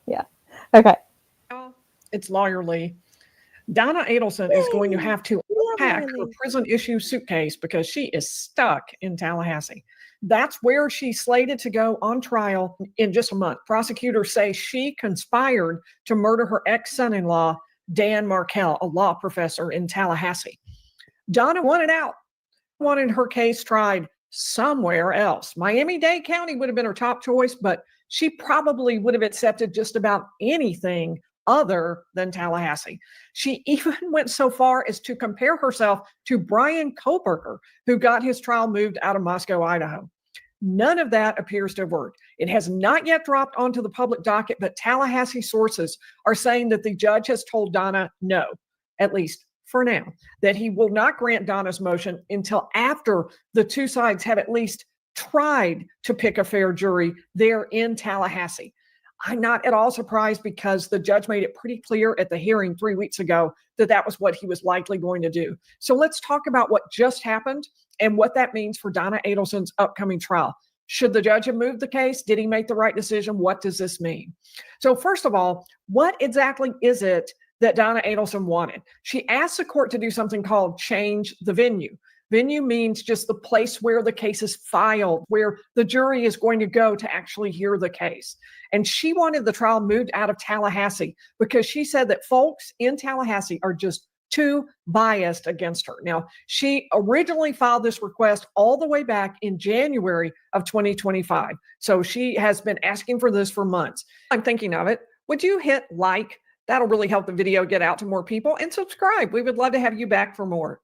Yeah. Okay. It's lawyerly. Donna Adelson is going to have to unpack her prison issue suitcase because she is stuck in Tallahassee. That's where she's slated to go on trial in just a month. Prosecutors say she conspired to murder her ex-son-in-law, Dan Markell, a law professor in Tallahassee. Donna wanted out, wanted her case tried somewhere else. Miami-Dade County would have been her top choice, but she probably would have accepted just about anything other than Tallahassee. She even went so far as to compare herself to Brian Kohberger, who got his trial moved out of Moscow, Idaho. None of that appears to have worked. It has not yet dropped onto the public docket, but Tallahassee sources are saying that the judge has told Donna no, at least for now, that he will not grant Donna's motion until after the two sides have at least tried to pick a fair jury there in Tallahassee. I'm not at all surprised because the judge made it pretty clear at the hearing 3 weeks ago that that was what he was likely going to do. So let's talk about what just happened and what that means for Donna Adelson's upcoming trial. Should the judge have moved the case? Did he make the right decision? What does this mean? So first of all, what exactly is it that Donna Adelson wanted? She asked the court to do something called change the venue. Venue means just the place where the case is filed, where the jury is going to go to actually hear the case. And she wanted the trial moved out of Tallahassee because she said that folks in Tallahassee are just too biased against her. Now, she originally filed this request all the way back in January of 2025. So she has been asking for this for months. I'm thinking of it. Would you hit like? That'll really help the video get out to more people, and subscribe. We would love to have you back for more.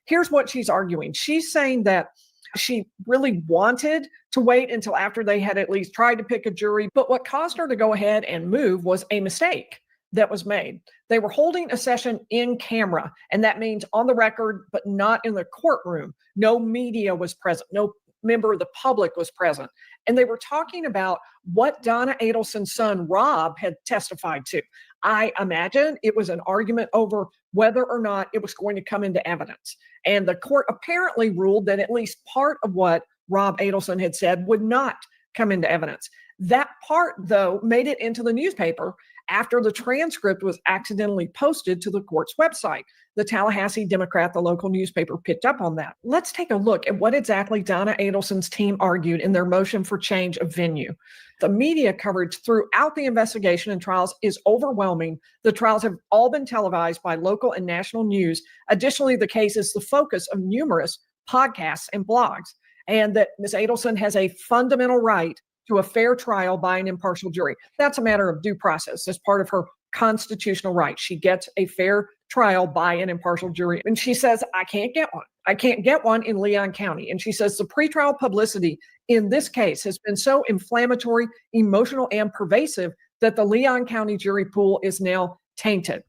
Here's what she's arguing. She's saying that she really wanted to wait until after they had at least tried to pick a jury, but what caused her to go ahead and move was a mistake that was made. They were holding a session in camera, and that means on the record, but not in the courtroom. No media was present. No member of the public was present. And they were talking about what Donna Adelson's son, Rob, had testified to. I imagine it was an argument over whether or not it was going to come into evidence. And the court apparently ruled that at least part of what Rob Adelson had said would not come into evidence. That part, though, made it into the newspaper after the transcript was accidentally posted to the court's website. The Tallahassee Democrat, the local newspaper, picked up on that. Let's take a look at what exactly Donna Adelson's team argued in their motion for change of venue. The media coverage throughout the investigation and trials is overwhelming. The trials have all been televised by local and national news. Additionally, the case is the focus of numerous podcasts and blogs, and that Ms. Adelson has a fundamental right to a fair trial by an impartial jury. That's a matter of due process. As part of her constitutional right, she gets a fair trial by an impartial jury. And she says, I can't get one. I can't get one in Leon County. And she says the pretrial publicity in this case has been so inflammatory, emotional, and pervasive that the Leon County jury pool is now tainted.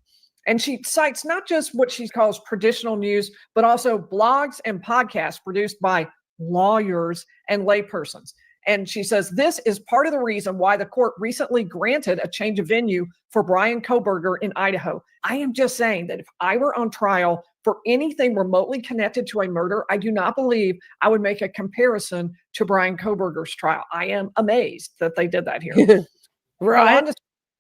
And she cites not just what she calls traditional news, but also blogs and podcasts produced by lawyers and laypersons. And she says this is part of the reason why the court recently granted a change of venue for Brian Kohberger in Idaho. I am just saying that if I were on trial for anything remotely connected to a murder, I do not believe I would make a comparison to Brian Kohberger's trial. I am amazed that they did that here. Right.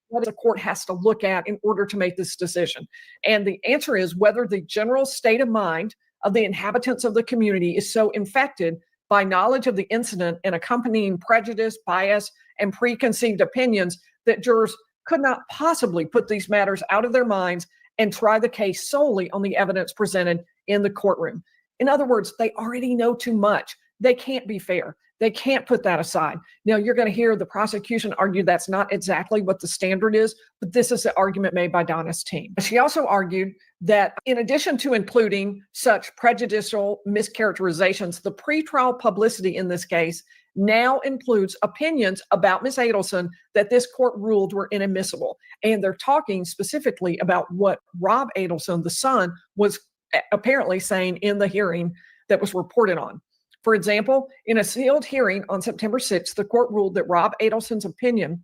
What the court has to look at in order to make this decision. And the answer is whether the general state of mind of the inhabitants of the community is so infected by knowledge of the incident and accompanying prejudice, bias, and preconceived opinions that jurors could not possibly put these matters out of their minds and try the case solely on the evidence presented in the courtroom. In other words, they already know too much. They can't be fair. They can't put that aside. Now, you're going to hear the prosecution argue that's not exactly what the standard is, but this is the argument made by Donna's team. She also argued that in addition to including such prejudicial mischaracterizations, the pretrial publicity in this case now includes opinions about Ms. Adelson that this court ruled were inadmissible. And they're talking specifically about what Rob Adelson, the son, was apparently saying in the hearing that was reported on. For example, in a sealed hearing on September 6th, the court ruled that Rob Adelson's opinion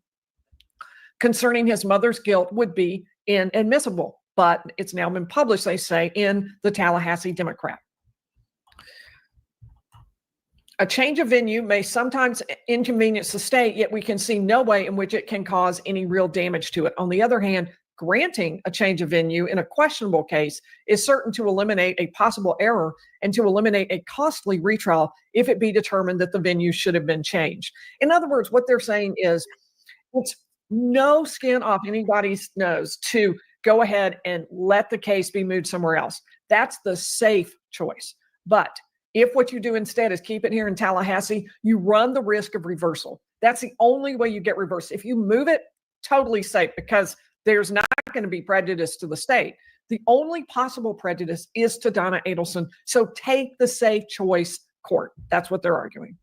concerning his mother's guilt would be inadmissible, but it's now been published, they say, in the Tallahassee Democrat. A change of venue may sometimes inconvenience the state, yet we can see no way in which it can cause any real damage to it. On the other hand, granting a change of venue in a questionable case is certain to eliminate a possible error and to eliminate a costly retrial if it be determined that the venue should have been changed. In other words, what they're saying is it's no skin off anybody's nose to go ahead and let the case be moved somewhere else. That's the safe choice. But if what you do instead is keep it here in Tallahassee, you run the risk of reversal. That's the only way you get reversed. If you move it, totally safe, because there's not going to be prejudice to the state. The only possible prejudice is to Donna Adelson. So take the safe choice, court. That's what they're arguing.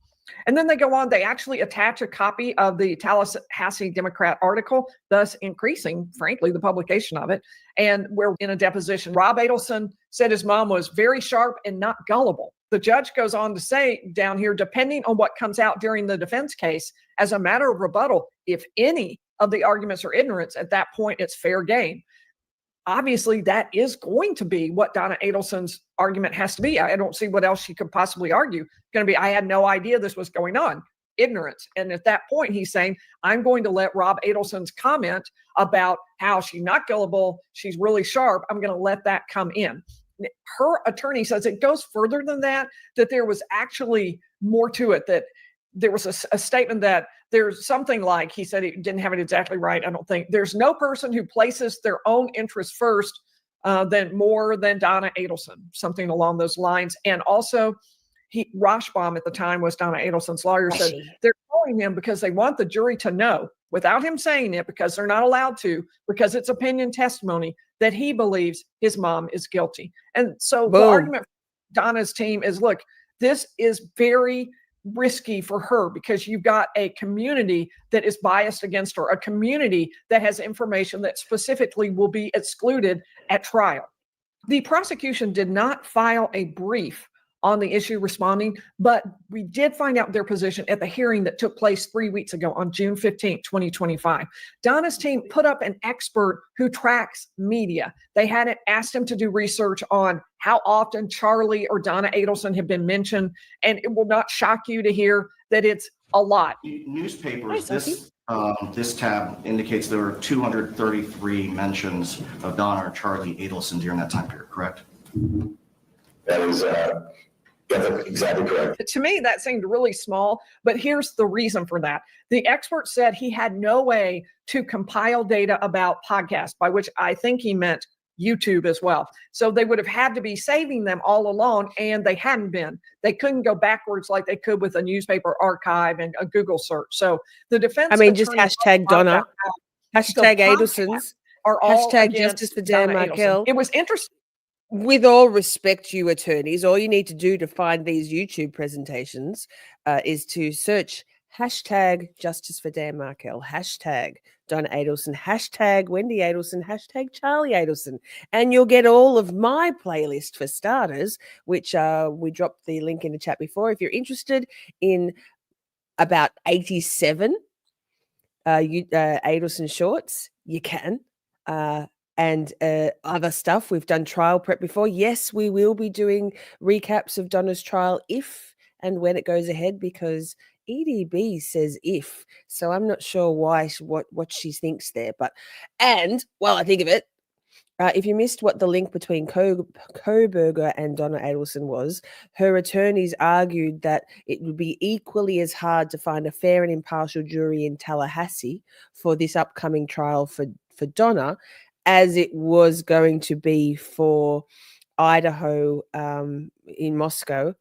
And then they go on, they actually attach a copy of the Tallahassee Democrat article, thus increasing, frankly, the publication of it. And we're in a deposition. Rob Adelson said his mom was very sharp and not gullible. The judge goes on to say down here, depending on what comes out during the defense case, as a matter of rebuttal, if any of the arguments are ignorance, at that point, it's fair game. Obviously, that is going to be what Donna Adelson's argument has to be. I don't see what else she could possibly argue. Going to be, I had no idea this was going on. Ignorance. And at that point, he's saying, I'm going to let Rob Adelson's comment about how she's not gullible, she's really sharp, I'm going to let that come in. Her attorney says it goes further than that, that there was actually more to it, that there was a statement that there's something like, he said, he didn't have it exactly right, I don't think, there's no person who places their own interests first more than Donna Adelson, something along those lines. And also, Roshbaum at the time was Donna Adelson's lawyer, said they're calling him because they want the jury to know, without him saying it, because they're not allowed to, because it's opinion testimony, that he believes his mom is guilty. And so the argument for Donna's team is, look, this is very risky for her because you've got a community that is biased against her, a community that has information that specifically will be excluded at trial. The prosecution did not file a brief on the issue responding, but we did find out their position at the hearing that took place 3 weeks ago on June 15, 2025. Donna's team put up an expert who tracks media. They hadn't asked him to do research on how often Charlie or Donna Adelson have been mentioned, and it will not shock you to hear that it's a lot. Newspapers, this tab indicates there were 233 mentions of Donna or Charlie Adelson during that time period, correct? That is that's exactly correct. To me, that seemed really small, but here's the reason for that. The expert said he had no way to compile data about podcasts, by which I think he meant YouTube as well. So they would have had to be saving them all along, and they hadn't been. They couldn't go backwards like they could with a newspaper archive and a Google search. So the defense. I mean, just hashtag Donna, hashtag Adelson's, are all hashtag Justice for Dan Markell. It was interesting. With all respect to you attorneys, all you need to do to find these YouTube presentations is to search hashtag Justice for Dan Markell, hashtag Donna Adelson, hashtag Wendy Adelson, hashtag Charlie Adelson, and you'll get all of my playlist for starters, which we dropped the link in the chat before. If you're interested in about 87 Adelson shorts, you can. and other stuff. We've done trial prep before. Yes, we will be doing recaps of Donna's trial if and when it goes ahead, because EDB says if. So I'm not sure why what she thinks there. But and while I think of it, if you missed what the link between Koberger and Donna Adelson was, her attorneys argued that it would be equally as hard to find a fair and impartial jury in Tallahassee for this upcoming trial for Donna as it was going to be for Idaho in Moscow,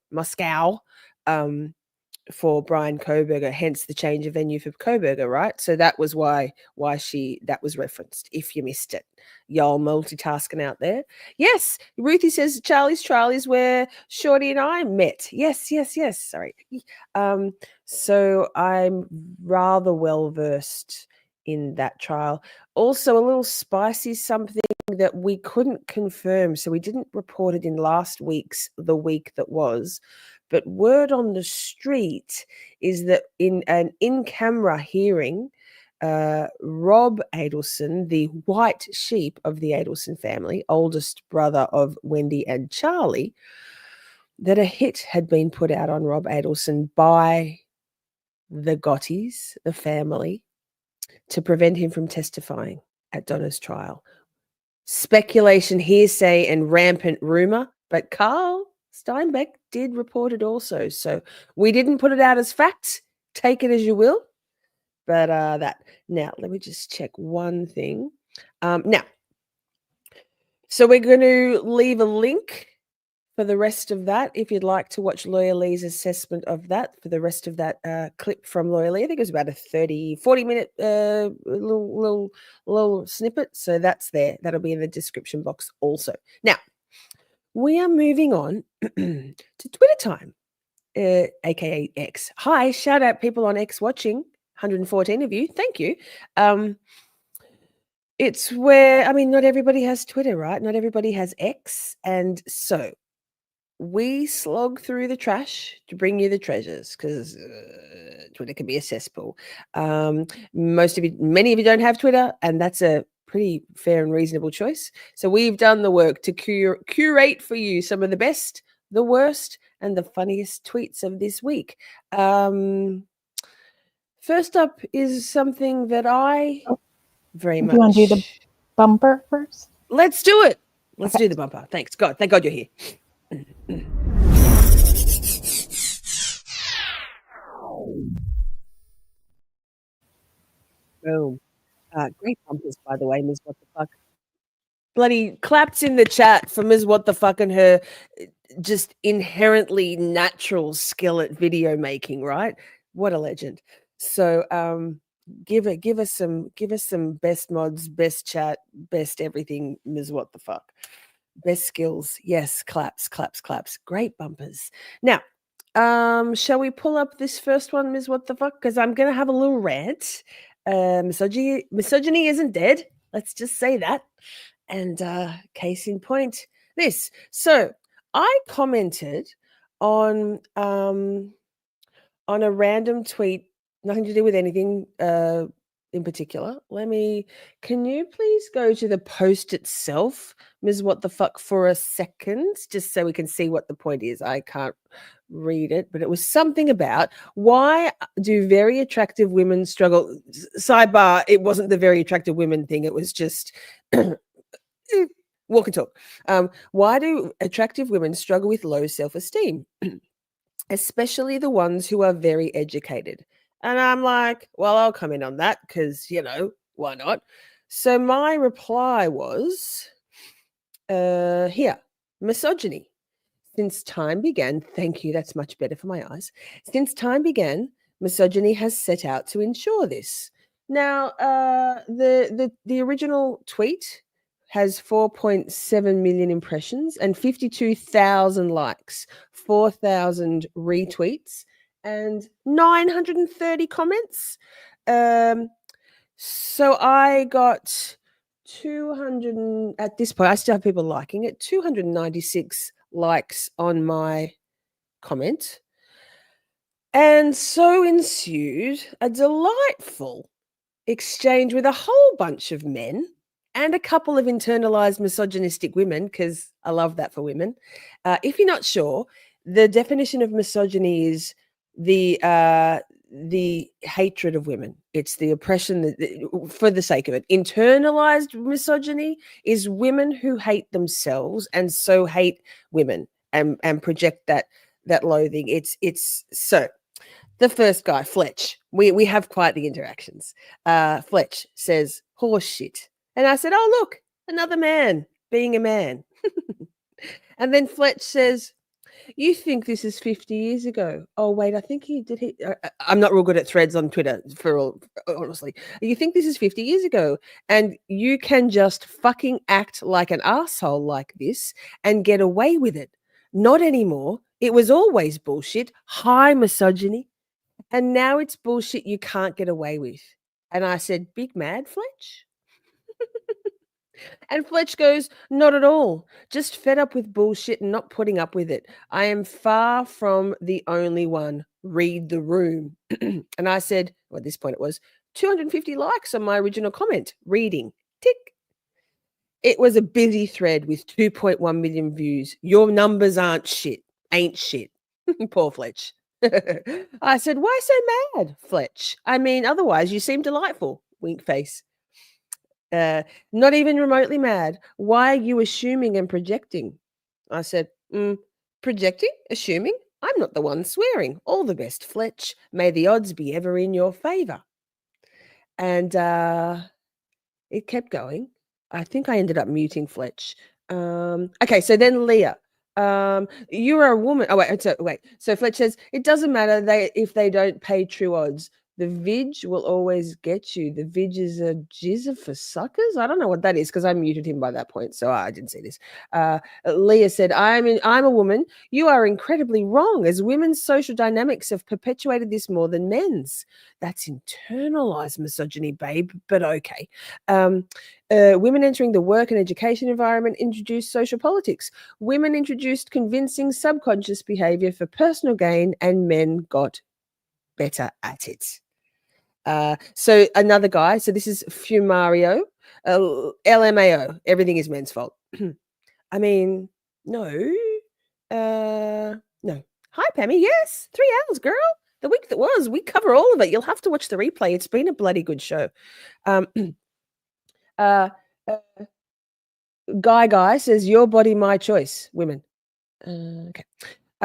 for Brian Koberger, hence the change of venue for Koberger, right? So that was why that was referenced, if you missed it. Y'all multitasking out there. Yes, Ruthie says Charlie's trial is where Shorty and I met. Yes. Sorry. So I'm rather well versed in that trial. Also, a little spicy something that we couldn't confirm, so we didn't report it in last week's The Week That Was. But word on the street is that in an in-camera hearing, Rob Adelson, the white sheep of the Adelson family, oldest brother of Wendy and Charlie, that a hit had been put out on Rob Adelson by the Gottis, the family, to prevent him from testifying at Donna's trial. Speculation, hearsay, and rampant rumor, but Carl Steinbeck did report it also. So we didn't put it out as fact. Take it as you will. But that. Now, let me just check one thing. Now, so we're going to leave a link for the rest of that if you'd like to watch Lawyer Lee's assessment of that for the rest of that clip from Lawyer Lee. I think it was about a 40-minute little snippet. So that's there. That'll be in the description box also. Now, we are moving on to Twitter time, aka X. Hi, shout out people on X watching, 114 of you. Thank you. It's where, not everybody has Twitter, right? Not everybody has X. And so we slog through the trash to bring you the treasures because Twitter can be a cesspool. Many of you don't have Twitter, and that's a pretty fair and reasonable choice. So we've done the work to curate for you some of the best, the worst, and the funniest tweets of this week. First up is something that I very much... Do you want to do the bumper first? Let's do it. Let's do the bumper. Thanks, God. Thank God you're here. Boom. Great bumpers, by the way, Ms. What the Fuck. Bloody claps in the chat for Ms. What the Fuck and her just inherently natural skill at video making, right? What a legend. So give us some best mods, best chat, best everything, Ms. What the Fuck. Best skills. Yes, claps. Great bumpers. Now, shall we pull up this first one, Ms. What the Fuck? Because I'm gonna have a little rant. Misogyny isn't dead. Let's just say that. And case in point, this. So I commented on a random tweet, nothing to do with anything in particular. Can you please go to the post itself, Ms. What the Fuck, for a second, just so we can see what the point is. I can't read it, but it was something about why do very attractive women struggle. Sidebar, it wasn't the very attractive women thing. It was just walk and talk. Why do attractive women struggle with low self-esteem, especially the ones who are very educated? And I'm like, well, I'll comment on that because, why not? So my reply was, here, misogyny. Since time began, thank you, that's much better for my eyes. Since time began, misogyny has set out to ensure this. Now, the original tweet has 4.7 million impressions and 52,000 likes, 4,000 retweets, and 930 comments. So I got 200, at this point, I still have people liking it, 296 likes on my comment. And so ensued a delightful exchange with a whole bunch of men and a couple of internalized misogynistic women, because I love that for women. If you're not sure, the definition of misogyny is the hatred of women. It's the oppression that, for the sake of it. Internalized misogyny is women who hate themselves and so hate women and project that loathing. It's so. The first guy, Fletch, we have quite the interactions. Fletch says, horse shit. And I said, oh, look, another man being a man. And then Fletch says, you think this is 50 years ago? Oh, wait, I think I'm not real good at threads on Twitter, honestly. You think this is 50 years ago and you can just fucking act like an asshole like this and get away with it. Not anymore. It was always bullshit, high misogyny. And now it's bullshit you can't get away with. And I said, big mad, Fletch? And Fletch goes, not at all. Just fed up with bullshit and not putting up with it. I am far from the only one. Read the room. And I said, well, at this point it was 250 likes on my original comment. Reading. Tick. It was a busy thread with 2.1 million views. Your numbers aren't shit. Ain't shit. Poor Fletch. I said, why so mad, Fletch? I mean, otherwise you seem delightful. Wink face. Not even remotely mad. Why are you assuming and projecting? I said, projecting? Assuming? I'm not the one swearing. All the best, Fletch. May the odds be ever in your favor. And it kept going. I think I ended up muting Fletch. Okay, so then Leah. You are a woman. Oh, wait. So Fletch says, it doesn't matter if they don't pay true odds. The vig will always get you. The vig is a jizzer for suckers. I don't know what that is because I muted him by that point, so I didn't see this. Leah said, I'm a woman. You are incredibly wrong, as women's social dynamics have perpetuated this more than men's. That's internalized misogyny, babe, but okay. Women entering the work and education environment introduced social politics. Women introduced convincing subconscious behavior for personal gain, and men got better at it. So another guy, so this is Fumario, LMAO, everything is men's fault. I mean, no. Hi, Pammy. Yes, 3 hours, girl. The week that was, we cover all of it. You'll have to watch the replay. It's been a bloody good show. Guy says, your body, my choice, women. Okay.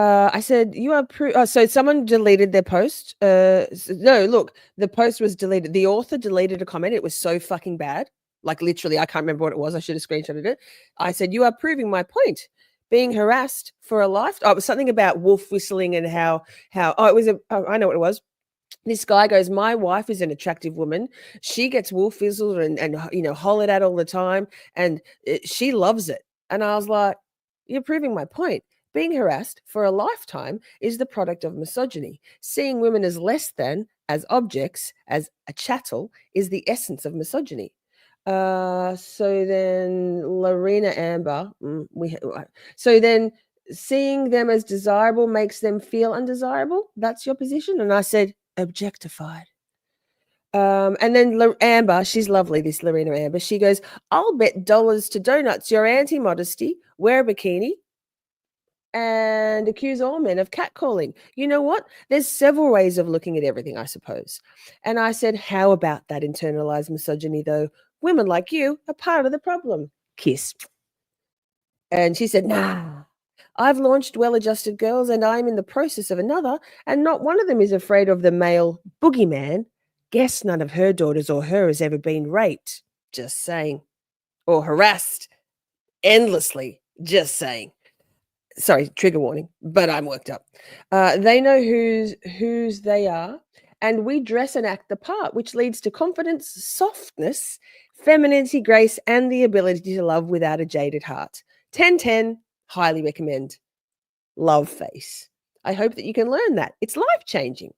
I said, you are so someone deleted their post. No, look, the post was deleted. The author deleted a comment. It was so fucking bad. Like literally, I can't remember what it was. I should have screenshotted it. I said, you are proving my point. Being harassed for a life. Oh, it was something about wolf whistling and how I know what it was. This guy goes, my wife is an attractive woman. She gets wolf whistled and hollered at all the time. And she loves it. And I was like, you're proving my point. Being harassed for a lifetime is the product of misogyny. Seeing women as less than, as objects, as a chattel is the essence of misogyny. So then Lorena Amber, so then seeing them as desirable makes them feel undesirable. That's your position. And I said, objectified. And then Amber, she's lovely, this Lorena Amber. She goes, I'll bet dollars to donuts you're anti-modesty, wear a bikini, and accuse all men of catcalling. You know what? There's several ways of looking at everything, I suppose. And I said, how about that internalized misogyny, though? Women like you are part of the problem. Kiss. And she said, nah. I've launched Well-Adjusted Girls and I'm in the process of another, and not one of them is afraid of the male boogeyman. Guess none of her daughters or her has ever been raped. Just saying. Or harassed endlessly. Just saying. Sorry, trigger warning, but I'm worked up. They know whose they are, and we dress and act the part, which leads to confidence, softness, femininity, grace, and the ability to love without a jaded heart. 10/10, highly recommend. Love face. I hope that you can learn that. It's life-changing.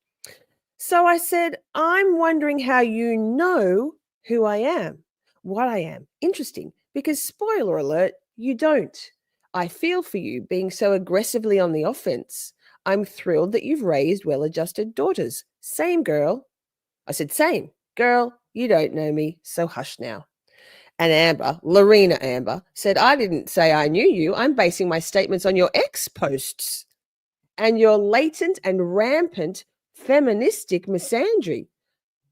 So I said, I'm wondering how you know who I am, what I am. Interesting, because spoiler alert, you don't. I feel for you being so aggressively on the offense. I'm thrilled that you've raised well-adjusted daughters. Same, girl. I said, same. Girl, you don't know me, so hush now. And Amber, Lorena Amber, said, I didn't say I knew you. I'm basing my statements on your ex posts and your latent and rampant feministic misandry.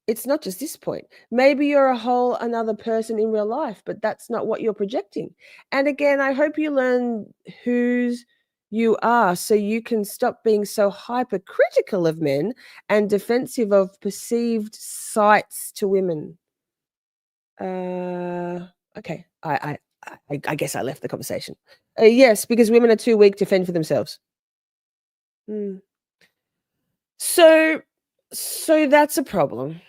It's not just this point. Maybe you're a whole another person in real life, but that's not what you're projecting. And again, I hope you learn whose you are so you can stop being so hypercritical of men and defensive of perceived sights to women. Okay. I guess I left the conversation. Yes, because women are too weak to fend for themselves. So that's a problem.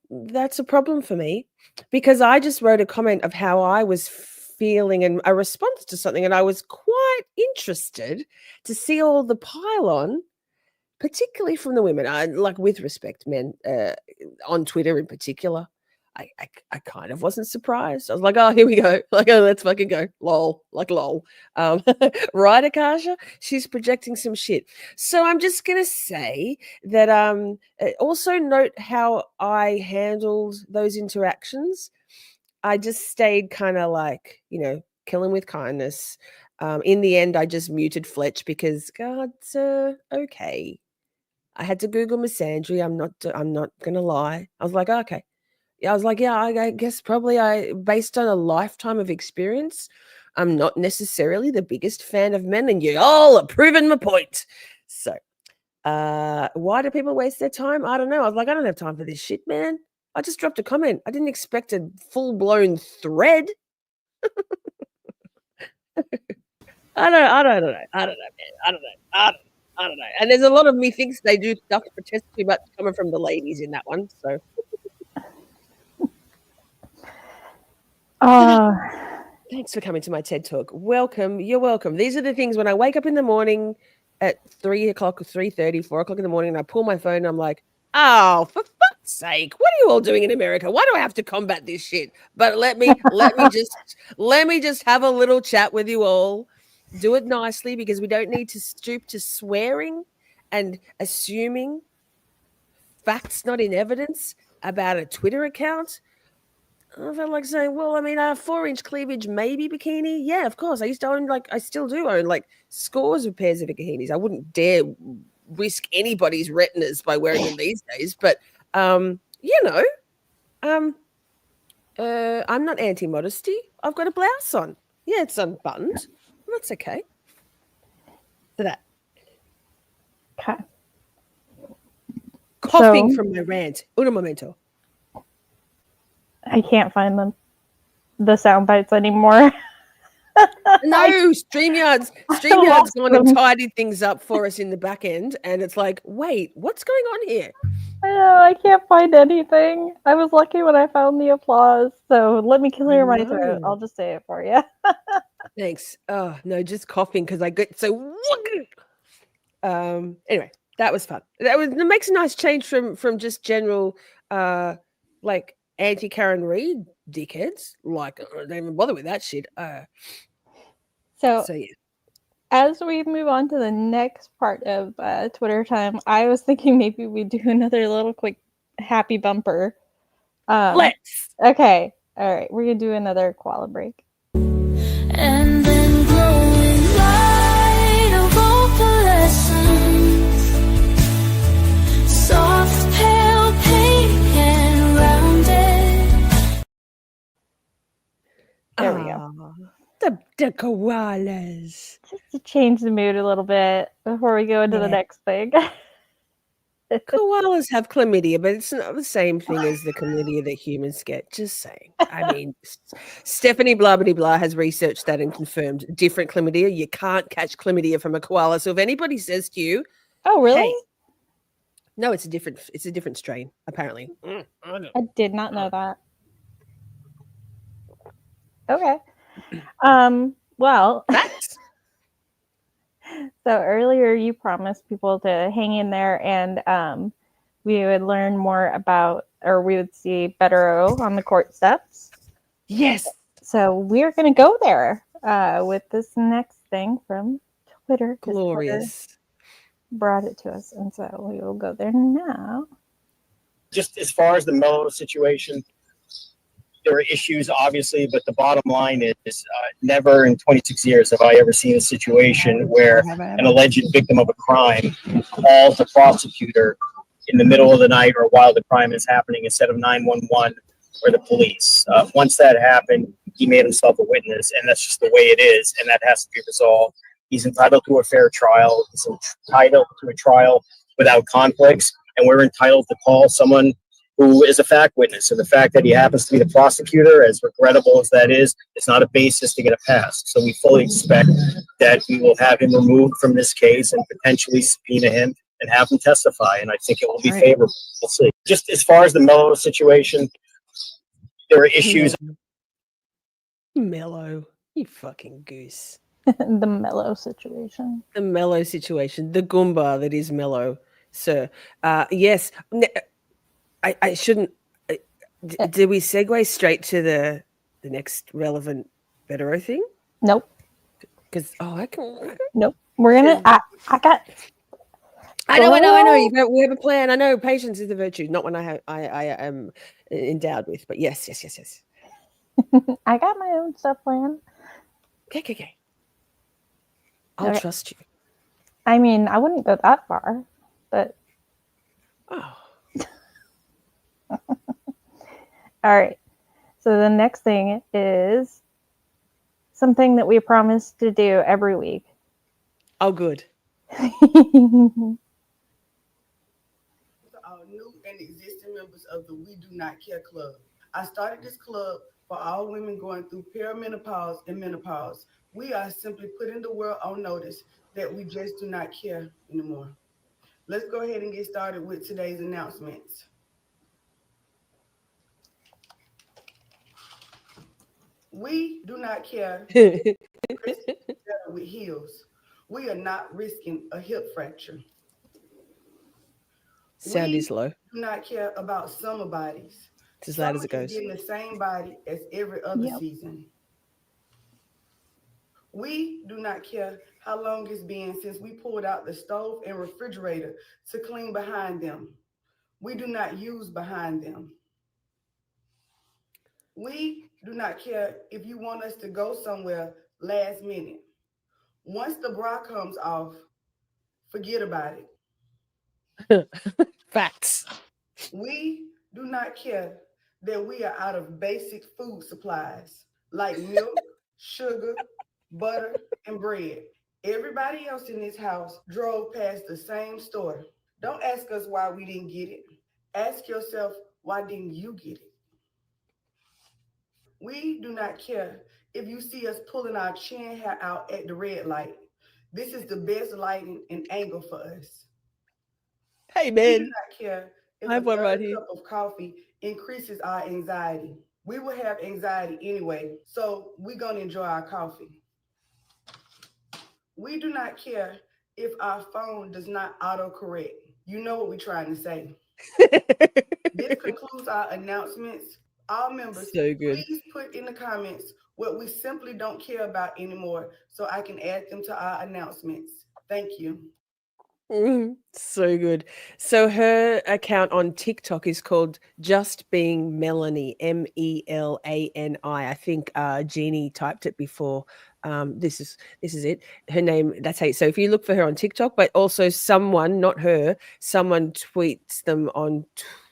That's a problem for me because I just wrote a comment of how I was feeling and a response to something, and I was quite interested to see all the pile-on, particularly from the women. Like, with respect, men on Twitter in particular. I kind of wasn't surprised. I was like, oh, here we go. Like, oh, let's fucking go. Lol. Like, lol. Right, Akasha? She's projecting some shit. So I'm just going to say that also note how I handled those interactions. I just stayed kind of like, killing with kindness. In the end, I just muted Fletch because, God, okay. I had to Google misandry. I'm not going to lie. I was like, oh, okay. I was like, yeah, I guess probably based on a lifetime of experience, I'm not necessarily the biggest fan of men, and you all are proving my point. So, why do people waste their time? I don't know. I was like, I don't have time for this shit, man. I just dropped a comment. I didn't expect a full-blown thread. I don't know, man. I don't know. And there's a lot of me thinks they do stuff to protest too much coming from the ladies in that one, so. Thanks for coming to my TED Talk. Welcome. You're welcome. These are the things when I wake up in the morning at 3 o'clock or 3:30, 4 o'clock in the morning, and I pull my phone and I'm like, oh, for fuck's sake, what are you all doing in America? Why do I have to combat this shit? But let me just have a little chat with you all. Do it nicely because we don't need to stoop to swearing and assuming facts not in evidence about a Twitter account. I felt like saying, well, I mean, a 4-inch cleavage maybe bikini. Yeah, of course. I used to own, I still do own, scores of pairs of bikinis. I wouldn't dare risk anybody's retinas by wearing them these days. But, I'm not anti-modesty. I've got a blouse on. Yeah, it's unbuttoned. That's okay. So that. Okay. Coughing from my rant. Un momento. I can't find the sound bites anymore. No, StreamYard's gone and tidied things up for us in the back end, and it's like, wait, what's going on here? I know, I can't find anything. I was lucky when I found the applause, so let me clear my throat. I'll just say it for you. Thanks. Oh no, just coughing because I get so. Anyway, that was fun. It makes a nice change from just general anti-Karen Reid dickheads. They don't even bother with that shit. So yeah. As we move on to the next part of Twitter time, I was thinking maybe we'd do another little quick happy bumper. Let's. Okay. All right. We're going to do another koala break. And then glowing light of opalescence, soft pale pink and rounded. There we go. The koalas. Just to change the mood a little bit before we go into the next thing. Koalas have chlamydia, but it's not the same thing as the chlamydia that humans get. Just saying. I mean, Stephanie blah blah blah has researched that and confirmed different chlamydia. You can't catch chlamydia from a koala. So if anybody says to you, "Oh, really?" Hey, no, it's a different strain. Apparently, I did not know that. Okay. Well, so earlier you promised people to hang in there and we would learn more about, or we would see Bederow on the court steps. Yes. So we're going to go there with this next thing from Twitter. Glorious. Twitter brought it to us, and so we will go there now. Just as far as the Mello situation, there are issues, obviously, but the bottom line is never in 26 years have I ever seen a situation where an alleged victim of a crime calls a prosecutor in the middle of the night or while the crime is happening instead of 911 or the police. Once that happened, he made himself a witness, and that's just the way it is, and that has to be resolved. He's entitled to a fair trial. He's entitled to a trial without conflicts, and we're entitled to call someone who is a fact witness. And the fact that he happens to be the prosecutor, as regrettable as that is, it's not a basis to get a pass. So we fully expect that we will have him removed from this case and potentially subpoena him and have him testify. And I think it will be favorable. We'll see. Just as far as the Mellow situation, there are issues. Mellow, you fucking goose. The Mellow situation. The Mellow situation. The Goomba that is Mellow, sir. Yes. I shouldn't. Did we segue straight to the next relevant Bederow thing? Nope. Because I can. Nope. We're gonna. I got. I know. We have a plan. I know patience is the virtue, not when I am endowed with. But yes. I got my own stuff planned. Okay. I'll trust you. I mean, I wouldn't go that far, but. Oh. All right. So the next thing is something that we promise to do every week. Oh, good. To all new and existing members of the We Do Not Care Club. I started this club for all women going through perimenopause and menopause. We are simply putting the world on notice that we just do not care anymore. Let's go ahead and get started with today's announcements. We do not care with heels. We are not risking a hip fracture. Sound is low. Do not care about summer bodies. It's as loud as it goes. Getting the same body as every other season. We do not care how long it's been since we pulled out the stove and refrigerator to clean behind them. We do not use behind them. We do not care if you want us to go somewhere last minute. Once the bra comes off, forget about it. Facts. We do not care that we are out of basic food supplies like milk, sugar, butter, and bread. Everybody else in this house drove past the same store. Don't ask us why we didn't get it. Ask yourself, why didn't you get it? We do not care if you see us pulling our chin hair out at the red light. This is the best lighting and angle for us. Hey, man. We do not care if I have one right here. cup of coffee increases our anxiety. We will have anxiety anyway, so we're going to enjoy our coffee. We do not care if our phone does not autocorrect. You know what we're trying to say. This concludes our announcements. All members, please put in the comments what we simply don't care about anymore so I can add them to our announcements. Thank you. So good. So her account on TikTok is called Just Being Melani, Melani. I think Jeannie typed it before. This is it. Her name. That's how. So if you look for her on TikTok, but also someone, not her, someone tweets them on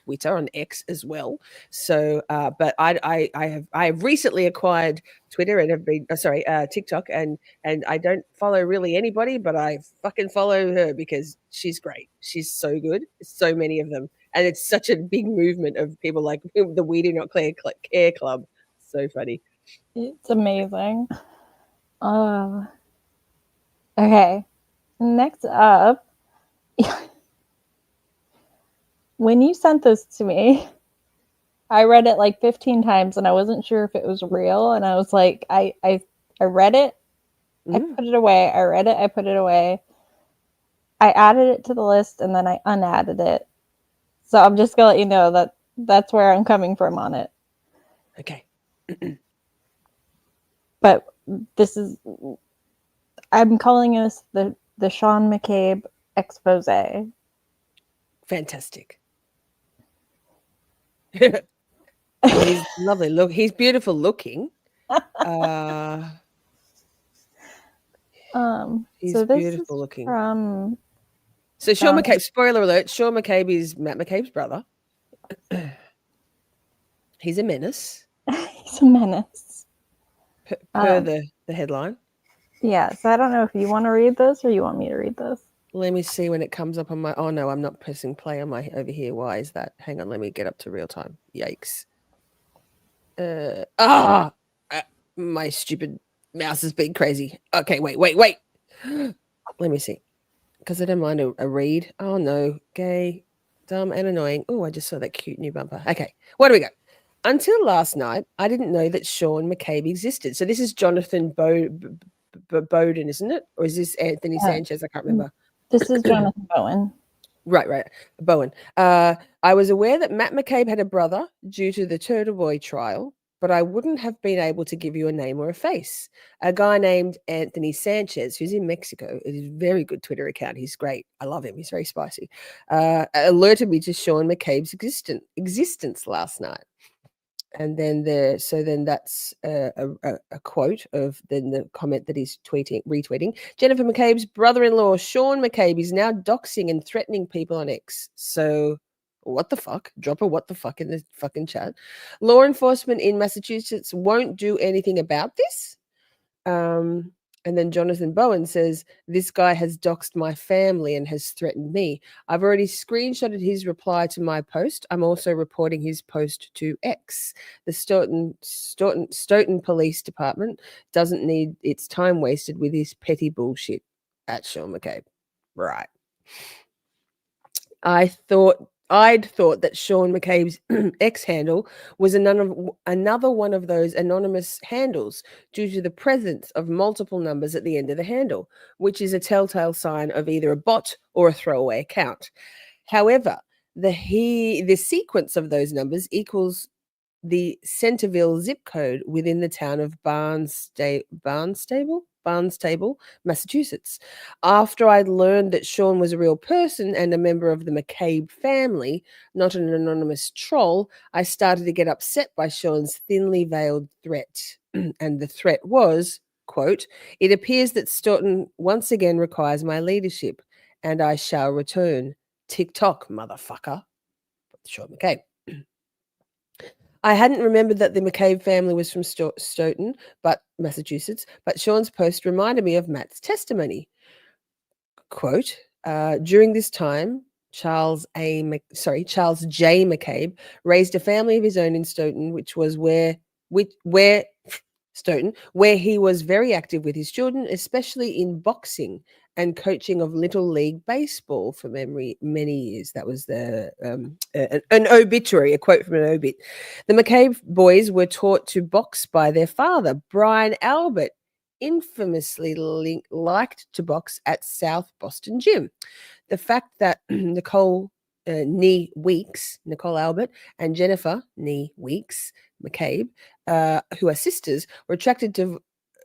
Twitter, on X as well. So, but I have recently acquired Twitter and have been TikTok, and I don't follow really anybody, but I fucking follow her because she's great. She's so good. So many of them, and it's such a big movement of people like the We Do Not Care Club. So funny. It's amazing. Okay. Next up. When you sent this to me, I read it like 15 times and I wasn't sure if it was real. And I was like, I read it, I put it away. I read it, I put it away. I added it to the list and then I unadded it. So I'm just going to let you know that that's where I'm coming from on it. Okay. But this is, I'm calling this the Sean McCabe expose. Fantastic. He's lovely. Look, he's beautiful looking. He's So this beautiful is looking. from So Sean Donna. McCabe, spoiler alert, Sean McCabe is Matt McCabe's brother. He's a menace. He's a menace. Per the headline. Yeah, so I don't know if you want to read this or you want me to read this. Let me see when it comes up on my. Oh no, I'm not pressing play on my over here. Why is that? Hang on, let me get up to real time. Yikes! My stupid mouse is being crazy. Okay, wait. Let me see, because I don't mind a read. Oh no, gay, dumb, and annoying. Oh, I just saw that cute new bumper. Okay, where do we go? Until last night, I didn't know that Sean McCabe existed. So this is Jonathan Bowden, isn't it? Or is this Anthony Sanchez? I can't remember. This is Jonathan Bowen. Right. Bowen. I was aware that Matt McCabe had a brother due to the Turtle Boy trial, but I wouldn't have been able to give you a name or a face. A guy named Anthony Sanchez, who's in Mexico, it is a very good Twitter account. He's great. I love him. He's very spicy. Alerted me to Sean McCabe's existence last night. And then that's a quote of then the comment that he's retweeting. Jennifer McCabe's brother-in-law, Sean McCabe, is now doxing and threatening people on X. So what the fuck? Drop a what the fuck in the fucking chat. Law enforcement in Massachusetts won't do anything about this. And then Jonathan Bowen says, this guy has doxed my family and has threatened me. I've already screenshotted his reply to my post. I'm also reporting his post to X. The Stoughton Police Department doesn't need its time wasted with his petty bullshit at Sean McCabe. Right. I'd thought that Sean McCabe's X handle was another one of those anonymous handles due to the presence of multiple numbers at the end of the handle, which is a telltale sign of either a bot or a throwaway account. However, the sequence of those numbers equals the Centerville zip code within the town of Barnstable, Massachusetts. After I'd learned that Sean was a real person and a member of the McCabe family, not an anonymous troll, I started to get upset by Sean's thinly veiled threat. And the threat was, quote, it appears that Stoughton once again requires my leadership, and I shall return. TikTok, motherfucker. Sean McCabe. I hadn't remembered that the McCabe family was from Stoughton, Massachusetts, but Sean's post reminded me of Matt's testimony. Quote, during this time, Charles J. McCabe raised a family of his own in Stoughton, where he was very active with his children, especially in boxing and coaching of Little League Baseball for many years. That was an obituary, a quote from an obit. The McCabe boys were taught to box by their father, Brian Albert, infamously liked to box at South Boston Gym. The fact that Nicole Albert and Jennifer Weeks McCabe, who are sisters, were attracted to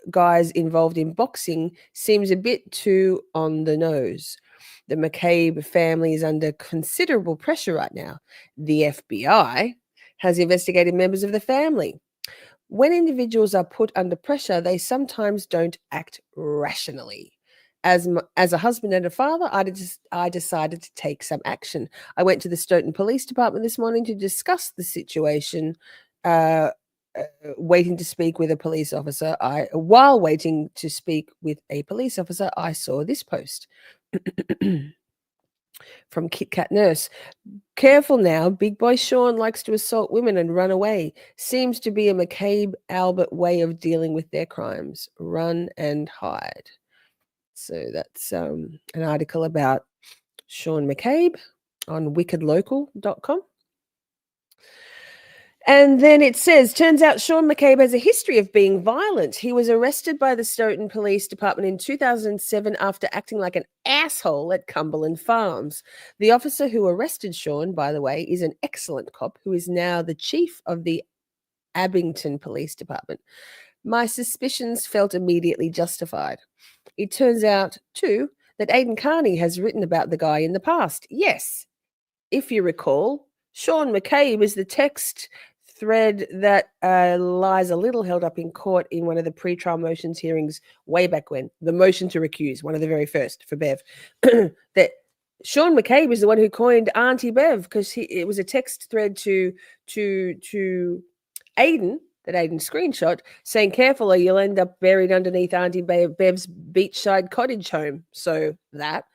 guys involved in boxing seems a bit too on the nose. The McCabe family is under considerable pressure right now. The FBI has investigated members of the family. When individuals are put under pressure, they sometimes don't act rationally. As a husband and a father, I decided to take some action. I went to the Stoughton Police Department this morning to discuss the situation. Waiting to speak with a police officer. While waiting to speak with a police officer, I saw this post from Kit Kat Nurse. Careful now, big boy Sean likes to assault women and run away. Seems to be a McCabe Albert way of dealing with their crimes. Run and hide. So that's an article about Sean McCabe on wickedlocal.com. And then it says, turns out Sean McCabe has a history of being violent. He was arrested by the Stoughton Police Department in 2007 after acting like an asshole at Cumberland Farms. The officer who arrested Sean, by the way, is an excellent cop who is now the chief of the Abington Police Department. My suspicions felt immediately justified. It turns out, too, that Aidan Carney has written about the guy in the past. Yes, if you recall, Sean McCabe is the text thread that Liza Little held up in court in one of the pre-trial motions hearings way back when, the motion to recuse, one of the very first for Bev, that Sean McCabe is the one who coined Auntie Bev because it was a text thread to Aiden that Aiden screenshot saying, "Carefully, you'll end up buried underneath Auntie Bev's beachside cottage home." So that.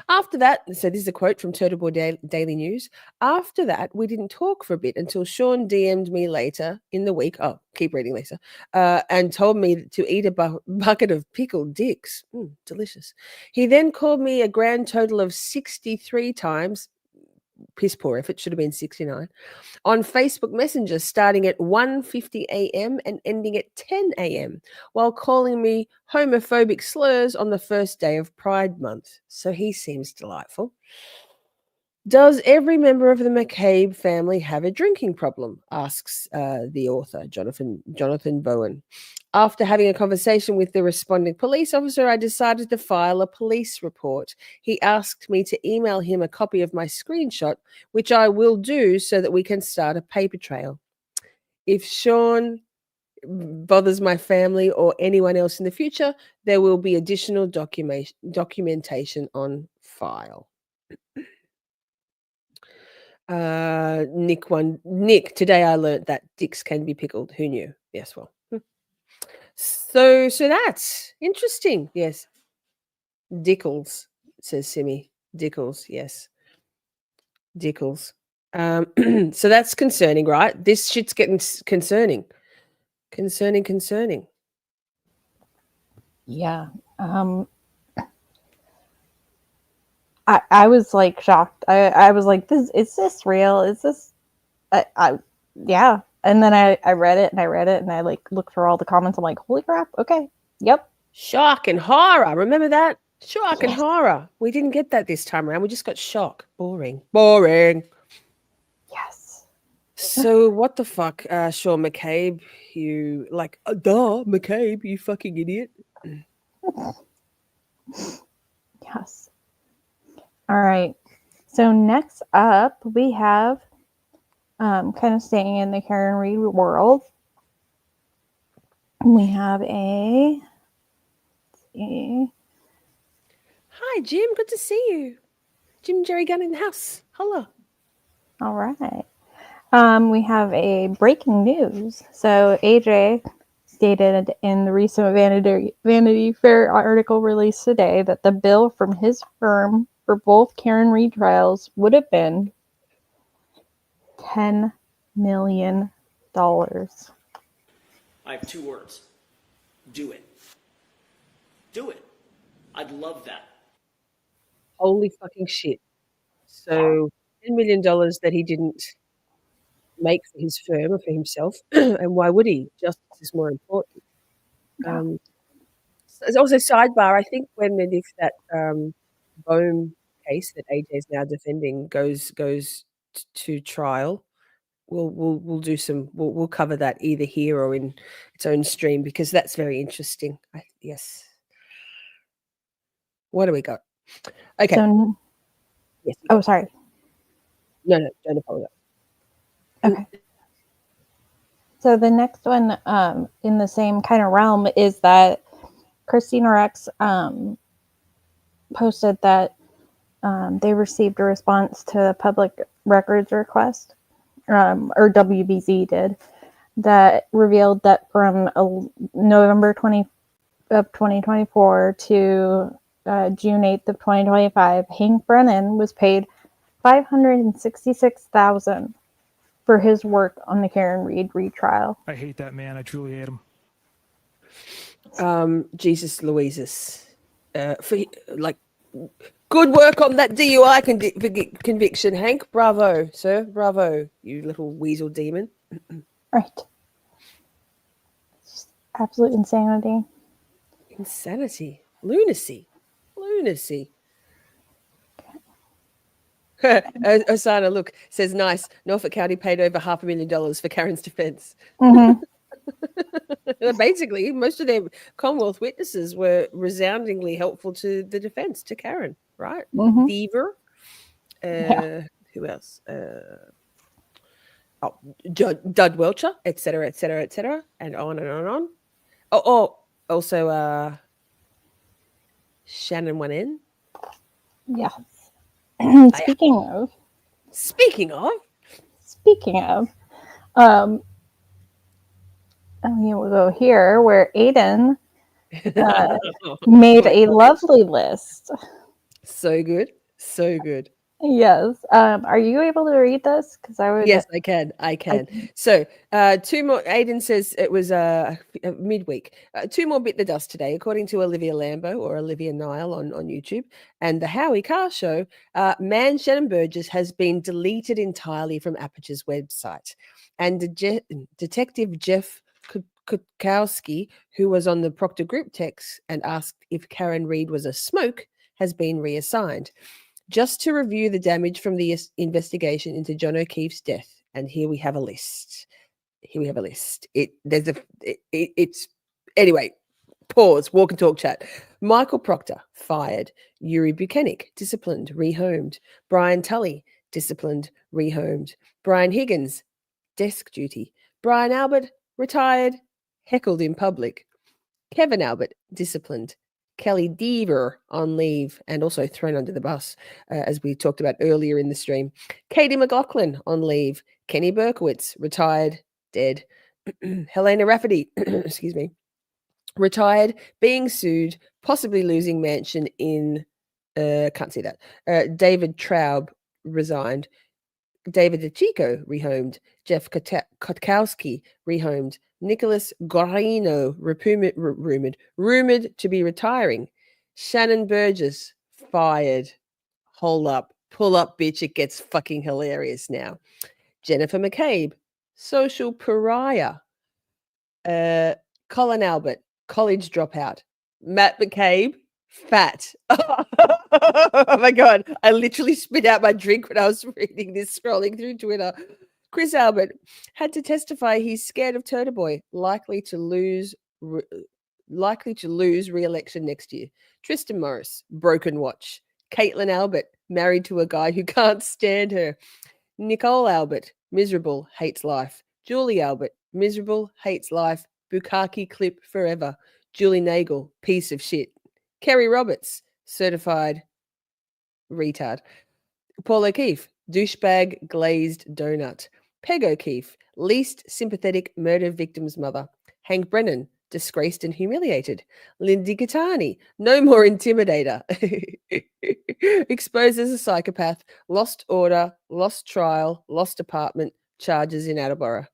After that, so this is a quote from Turtle Daily News. After that, we didn't talk for a bit until Sean DM'd me later in the week. Oh, keep reading, Lisa. And told me to eat a bucket of pickled dicks. Delicious. He then called me a grand total of 63 times. Piss poor effort, should have been 69. On Facebook Messenger, starting at 1:50 a.m. and ending at 10 a.m., while calling me homophobic slurs on the first day of Pride Month. So he seems delightful. Does every member of the McCabe family have a drinking problem? Asks the author, Jonathan Bowen. After having a conversation with the responding police officer, I decided to file a police report. He asked me to email him a copy of my screenshot, which I will do so that we can start a paper trail. If Sean bothers my family or anyone else in the future, there will be additional documentation on file. Nick, today I learned that dicks can be pickled. Who knew? Yes, well. So that's interesting. Yes. Dickles, says Simi. Dickles, yes. Dickles. So that's concerning, right? This shit's getting concerning. Concerning. Yeah. I was like shocked. I was like, is this real? Is this yeah. And then I read it and I like looked through all the comments. I'm like, holy crap. Okay. Yep. Shock and horror. Remember that? Shock and horror. We didn't get that this time around. We just got shock. Boring. Yes. So what the fuck, Sean McCabe? You like, McCabe, you fucking idiot. Yes. All right. So next up, we have kind of staying in the Karen Reed world. We have a. Hi, Jim. Good to see you. Jim Jerry Gunn in the house. Holla. All right. We have a breaking news. So AJ stated in the recent Vanity Fair article released today that the bill from his firm for both Karen Reed trials would have been $10 million. I have two words. Do it. Do it. I'd love that. Holy fucking shit. So $10 million that he didn't make for his firm or for himself. And why would he? Justice is more important. There's also sidebar. I think when and if that Bohm case that AJ is now defending goes to trial, we'll do some. We'll cover that either here or in its own stream because that's very interesting. Yes. What do we got? Okay. So, yes. Oh, sorry. No, don't apologize. Okay. So the next one in the same kind of realm is that Christina Rex posted that they received a response to the public records request, or WBZ did, that revealed that from November 2024 to June 8th of 2025, Hank Brennan was paid $566,000 for his work on the Karen Reed retrial. I hate that man. I truly hate him. Jesus Louises. For like good work on that DUI conviction, Hank. Bravo, sir. Bravo, you little weasel demon. Right. Just absolute insanity. Insanity. Lunacy. Osana, look, says nice. Norfolk County paid over $500,000 for Karen's defense. Mm-hmm. Basically, most of their Commonwealth witnesses were resoundingly helpful to the defense, to Karen, right? Mm-hmm. Deaver. Who else? Dud Welcher, etc., etc., etc., and on and on and on. Also Shannon 1N. Yes. Speaking of, here we'll go here where Aiden made a lovely list. So good. Yes. Are you able to read this? Because I would. Yes, I can. So, two more. Aiden says it was midweek. Two more bit the dust today, according to Olivia Lambo or Olivia Nile on YouTube. And the Howie Carr Show, Man Shannon Burgess has been deleted entirely from Aperture's website. And Detective Jeff Kukowski, who was on the Proctor Group text and asked if Karen Reed was a smoke, has been reassigned. Just to review the damage from the investigation into John O'Keefe's death. And here we have a list. Anyway, pause, walk and talk chat. Michael Proctor, fired. Yuri Buchanan, disciplined, rehomed. Brian Tully, disciplined, rehomed. Brian Higgins, desk duty. Brian Albert, retired, heckled in public. Kevin Albert, disciplined. Kelly Deaver on leave and also thrown under the bus, as we talked about earlier in the stream. Katie McLaughlin on leave. Kenny Berkowitz, retired, dead. Helena Rafferty, excuse me, retired, being sued, possibly losing mansion in, can't see that. David Traub resigned. David DeChico rehomed. Jeff Kotkowski rehomed. Nicholas Guarino rumored to be retiring. Shannon Burgess fired. Hold up. Pull up, bitch. It gets fucking hilarious now. Jennifer McCabe, social pariah. Colin Albert, college dropout. Matt McCabe, fat. Oh my God. I literally spit out my drink when I was reading this, scrolling through Twitter. Chris Albert had to testify he's scared of Turtle Boy, likely to lose re-election next year. Tristan Morris, broken watch. Caitlin Albert, married to a guy who can't stand her. Nicole Albert, miserable, hates life. Julie Albert, miserable, hates life. Bukake clip forever. Julie Nagel, piece of shit. Kerry Roberts, certified retard. Paul O'Keefe, douchebag glazed donut. Peg O'Keefe, least sympathetic murder victim's mother. Hank Brennan, disgraced and humiliated. Lindy Gattani, no more intimidator. Exposed as a psychopath. Lost order, lost trial, lost apartment, charges in Attleboro.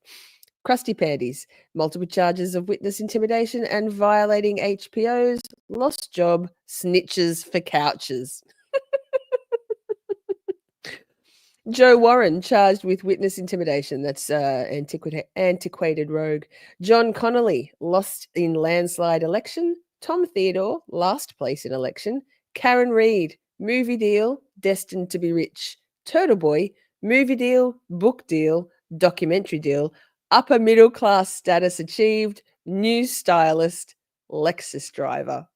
Krusty Panties, multiple charges of witness intimidation and violating HPOs, lost job, snitches for couches. Joe Warren, charged with witness intimidation. That's antiquated rogue. John Connolly, lost in landslide election. Tom Theodore, last place in election. Karen Reed, movie deal, destined to be rich. Turtle Boy, movie deal, book deal, documentary deal, upper middle class status achieved, news stylist, Lexus driver.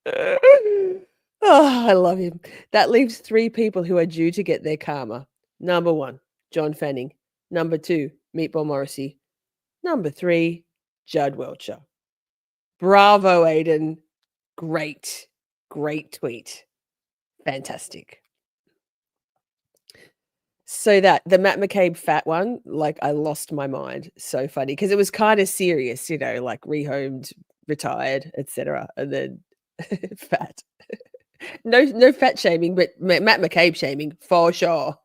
Oh, I love him. That leaves 3 people who are due to get their karma. Number 1, John Fanning. Number 2, Meatball Morrissey. Number 3, Judd Welcher. Bravo, Aiden. Great tweet. Fantastic. So that the Matt McCabe fat one, like I lost my mind. So funny because it was kind of serious, like rehomed, retired, etc. And then fat. No fat shaming, but Matt McCabe shaming for sure.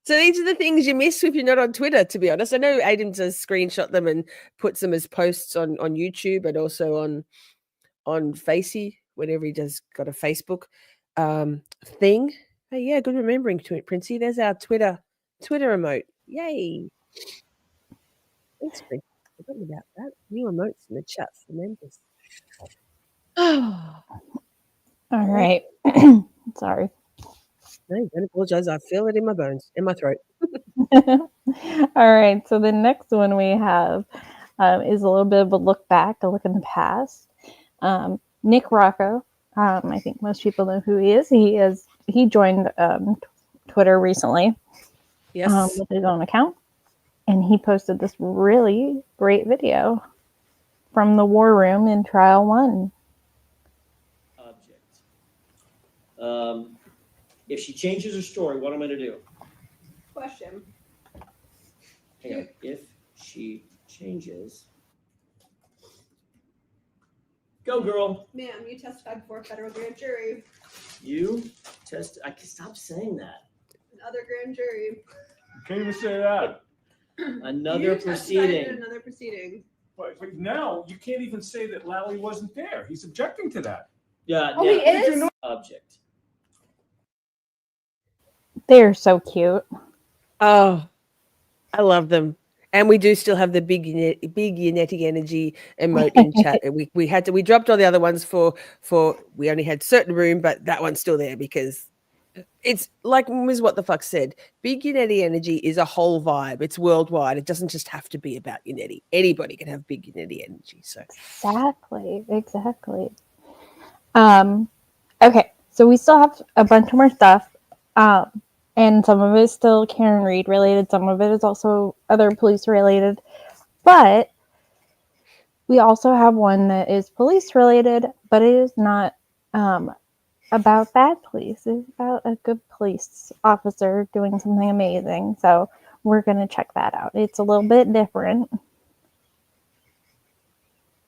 So these are the things you miss if you're not on Twitter, to be honest. I know Aiden does screenshot them and puts them as posts on YouTube and also on Facey, whenever he does got a Facebook thing. Oh, yeah, good remembering to it, Princey. There's our Twitter emote. Yay. Thanks, Princey. I forgot about that. New emotes in the chat for members. All right. Sorry. No, don't apologize. I feel it in my bones, in my throat. All right. So the next one we have is a little bit of a look back, a look in the past. Nick Rocco. I think most people know who he is. He joined Twitter recently. Yes. with his own account. And he posted this really great video from the war room in trial 1. If she changes her story, what am I going to do? Question. Hang on. If she changes. Go, girl. Ma'am, you testified before a federal grand jury. You I can stop saying that. Another grand jury. You can't even say that. Another You testified proceeding. in another proceeding. But now you can't even say that Lally wasn't there. He's objecting to that. Yeah. Oh, he is? Object. They're so cute. Oh, I love them. And we do still have the big Yannetti energy emote in chat. We dropped all the other ones for we only had certain room, but that one's still there because it's like Ms. What the Fuck said. Big Yannetti energy is a whole vibe. It's worldwide. It doesn't just have to be about Yannetti. Anybody can have big Yannetti energy. So Exactly. Okay, so we still have a bunch more stuff. And some of it is still Karen Reed related. Some of it is also other police related. But we also have one that is police related, but it is not about bad police. It's about a good police officer doing something amazing. So we're going to check that out. It's a little bit different.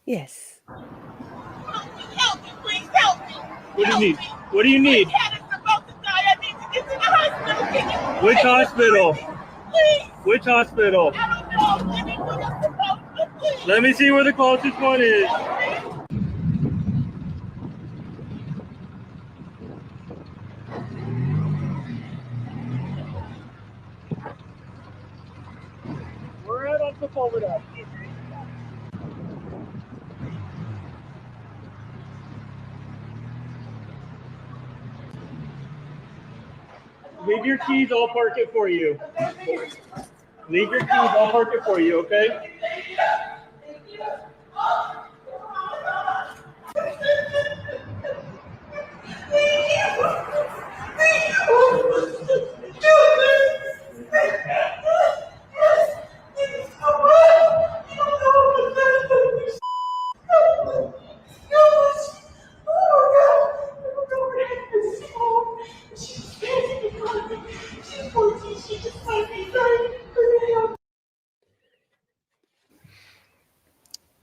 Yes. Help me, please help me. What do you need? What do you need? I need to get to the hospital. Can you Which hospital? Please. Which hospital? I don't know. Let me put up the phone, please. Let me see where the closest one is. We're right on the over there. Leave your keys, I'll park it for you. Leave your keys, I'll park it for you, okay?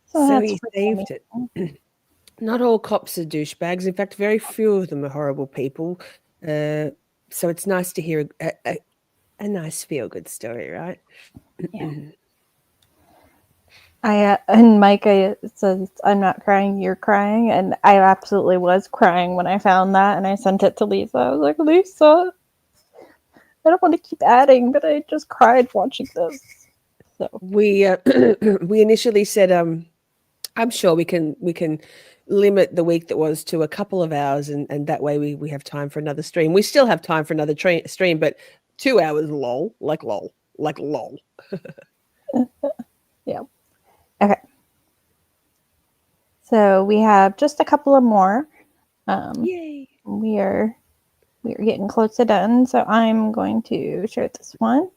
So he saved it. Not all cops are douchebags. In fact, very few of them are horrible people. So it's nice to hear a nice feel-good story, right? Yeah. And Micah says, I'm not crying, you're crying. And I absolutely was crying when I found that. And I sent it to Lisa. I was like, Lisa, I don't want to keep adding, but I just cried watching this. So we initially said, I'm sure we can limit the week that was to a couple of hours, and that way we have time for another stream. We still have time for another stream, but 2 hours, lol. Yeah. Okay. So we have just a couple of more. Yay! We are getting close to done. So I'm going to share this one.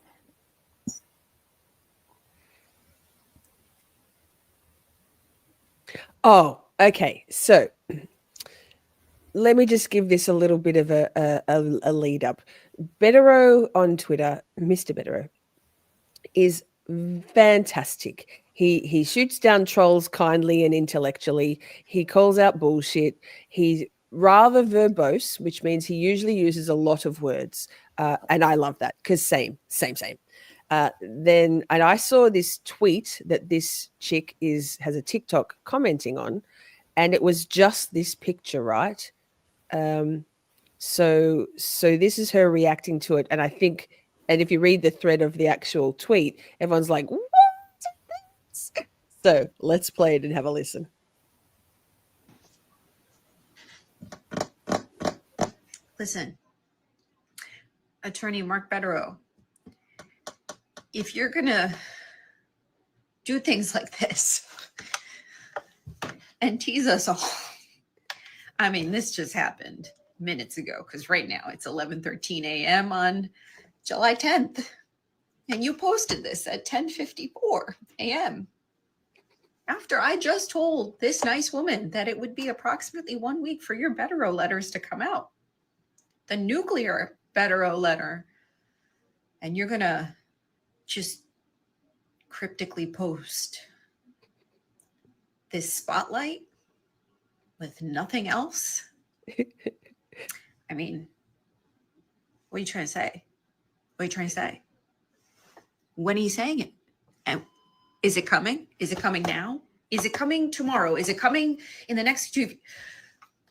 Oh, okay. So let me just give this a little bit of a lead up. Bederow on Twitter, Mr. Bederow, is fantastic. He shoots down trolls kindly and intellectually. He calls out bullshit. He's rather verbose, which means he usually uses a lot of words. And I love that because same. Then I saw this tweet that this chick has a TikTok commenting on, and it was just this picture, right? So this is her reacting to it, and I think, and if you read the thread of the actual tweet, everyone's like, "What?" So let's play it and have a listen. Listen, Attorney Mark Bederow, if you're going to do things like this and tease us all, I mean, this just happened. minutes ago, because right now it's 11:13 a.m. on July 10th. And you posted this at 10:54 a.m. after I just told this nice woman that it would be approximately 1 week for your Bederow letters to come out. The nuclear Bederow letter. And you're going to just cryptically post this spotlight with nothing else? I mean, what are you trying to say? What are you trying to say? When are you saying it? And is it coming? Is it coming now? Is it coming tomorrow? Is it coming in the next 2?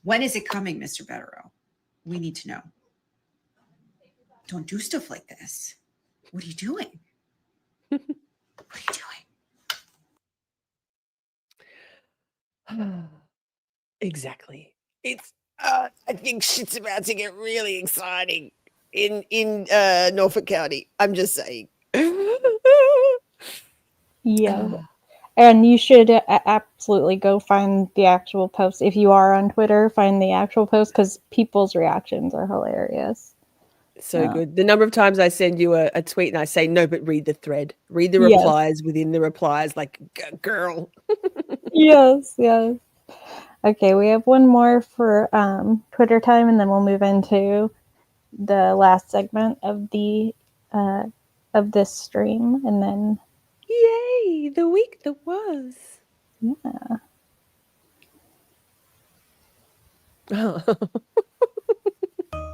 When is it coming, Mr. Bederow? We need to know. Don't do stuff like this. What are you doing? What are you doing? Exactly. It's I think shit's about to get really exciting in Norfolk County. I'm just saying. Yeah. And you should absolutely go find the actual post. If you are on Twitter, find the actual post because people's reactions are hilarious. So good. The number of times I send you a tweet and I say, no, but read the thread. Read the Yes. replies within the replies, like, girl. Yes. Okay, we have one more for Twitter time, and then we'll move into the last segment of the of this stream, and then yay, the week that was. Yeah.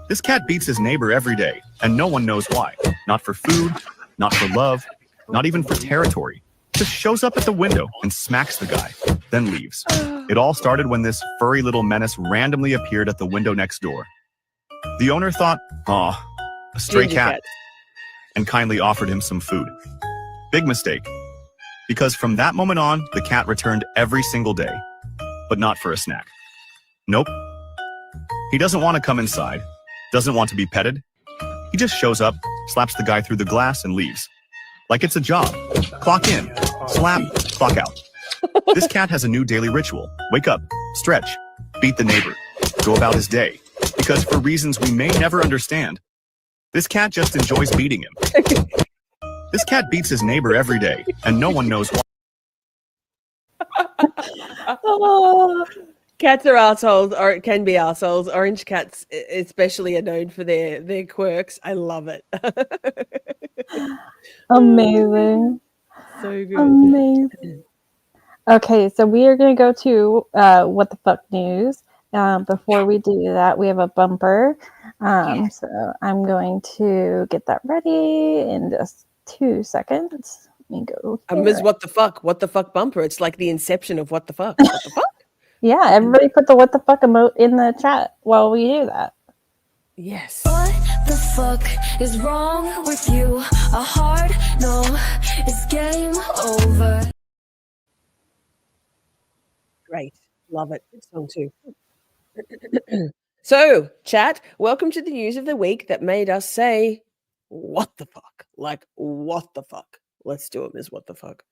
This cat beats his neighbor every day, and no one knows why. Not for food, not for love, not even for territory. Just shows up at the window and smacks the guy, then leaves. It all started when this furry little menace randomly appeared at the window next door. The owner thought, aw, a stray cat, and kindly offered him some food. Big mistake, because from that moment on, the cat returned every single day, but not for a snack. Nope. He doesn't want to come inside, doesn't want to be petted. He just shows up, slaps the guy through the glass, and leaves. Like it's a job. Clock in, slap, clock out. This cat has a new daily ritual. Wake up, stretch, beat the neighbor, go about his day. Because for reasons we may never understand, this cat just enjoys beating him. This cat beats his neighbor every day, and no one knows why. Oh, cats are assholes, or it can be assholes. Orange cats especially are known for their quirks. I love it. Amazing. So good. Amazing. Okay, so we are going to go to what the fuck news. Before we do that, we have a bumper. So I'm going to get that ready in just 2 seconds. Let me go. Ms. What the fuck bumper. It's like the inception of what the fuck. What the fuck? Yeah, everybody put the what the fuck emote in the chat while we do that. Yes. What the fuck is wrong with you? A hard no, it's game over. Great. Love it. Good song too. So, chat, welcome to the news of the week that made us say, what the fuck? Like, what the fuck? Let's do it, Ms. What the fuck?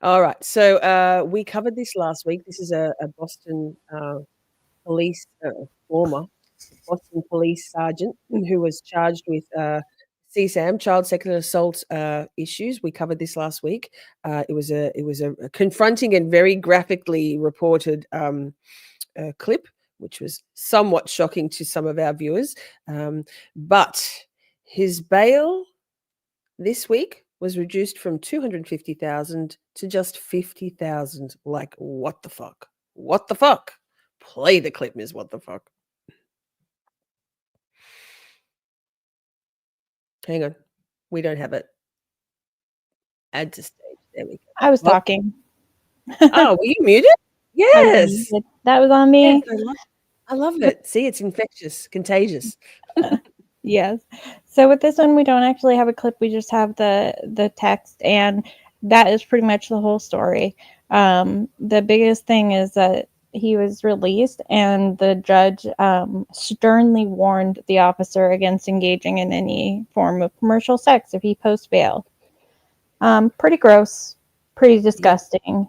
All right. So, we covered this last week. This is a Boston police, former Boston police sergeant who was charged with CSAM, child sexual assault issues. We covered this last week. It was a confronting and very graphically reported clip, which was somewhat shocking to some of our viewers. But his bail this week was reduced from $250,000 to just $50,000. Like, what the fuck? What the fuck? Play the clip, Ms. What the fuck? Hang on. We don't have it. Add to stage. There we go. I was talking. Oh, were you muted? Yes. That was on me. Yes, I love it. See, it's infectious, contagious. Yes. So with this one, we don't actually have a clip. We just have the text, and that is pretty much the whole story. The biggest thing is that he was released, and the judge sternly warned the officer against engaging in any form of commercial sex if he posts bail. Pretty gross, pretty disgusting.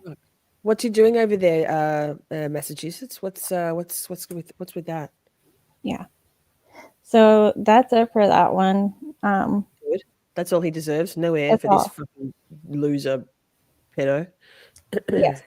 What's he doing over there, Massachusetts? What's with that? Yeah. So that's it for that one. Good. That's all he deserves. No air That's for this all. fucking loser pedo. Yes.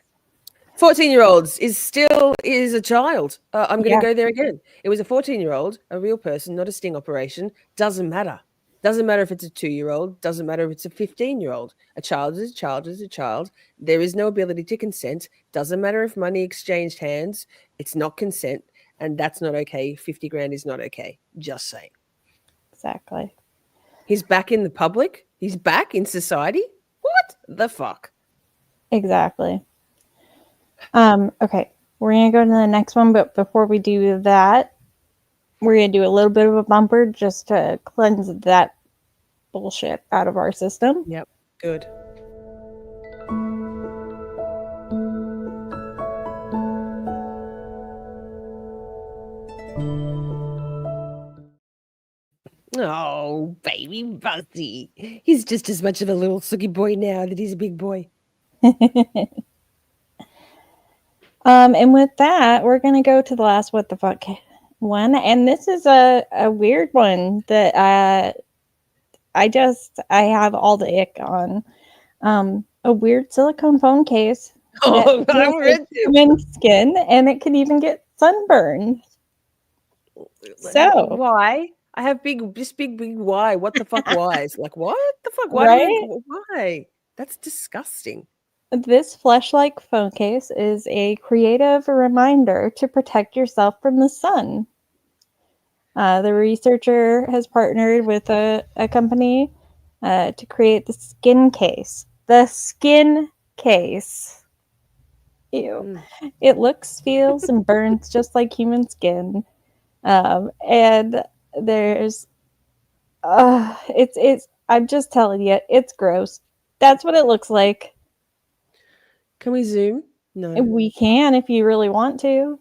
14-year-olds is a child. I'm going to Yeah. go there again. It was a 14-year-old, a real person, not a sting operation. Doesn't matter. Doesn't matter if it's a 2-year-old. Doesn't matter if it's a 15-year-old. A child is a child is a child. There is no ability to consent. Doesn't matter if money exchanged hands. It's not consent, and that's not okay. 50 grand is not okay. Just saying. Exactly. He's back in the public. He's back in society. What the fuck? Exactly. Okay, we're gonna go to the next one, but before we do that, we're gonna do a little bit of a bumper just to cleanse that bullshit out of our system. Yep, good. Oh, baby Buzzy. He's just as much of a little sookie boy now that he's a big boy. And with that, we're gonna go to the last what the fuck one, and this is a weird one that I have all the ick on. A weird silicone phone case. Oh, I read human skin, and it can even get sunburned. So why? I have big why? What the fuck? Why? It's like what the fuck? Why? Right? Why? That's disgusting. This flesh-like phone case is a creative reminder to protect yourself from the sun. The researcher has partnered with a company to create the skin case. The skin case. Ew. It looks, feels, and burns just like human skin. And there's it's I'm just telling you, it's gross. That's what it looks like. Can we zoom? No. We can if you really want to.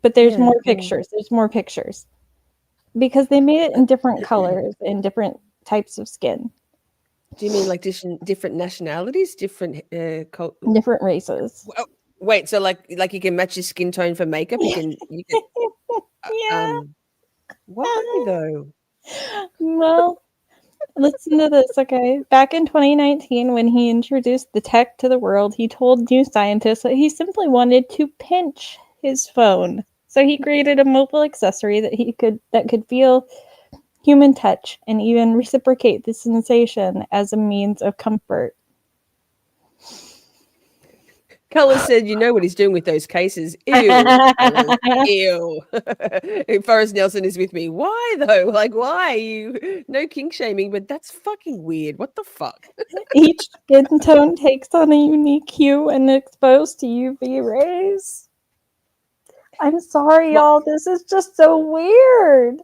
But there's more pictures. There's more pictures. Because they made it in different colors and different types of skin. Do you mean like different nationalities, different different races? Wait, so like you can match your skin tone for makeup? You can yeah. Why though? Well, listen to this, okay? Back in 2019, when he introduced the tech to the world, he told new scientists that he simply wanted to pinch his phone. So he created a mobile accessory that could feel human touch and even reciprocate the sensation as a means of comfort. Color said, you know what he's doing with those cases. Ew. Ew. Forrest Nelson is with me. Why though? Like, why? No kink shaming, but that's fucking weird. What the fuck? Each skin tone takes on a unique hue and exposed to UV rays. I'm sorry, y'all. This is just so weird.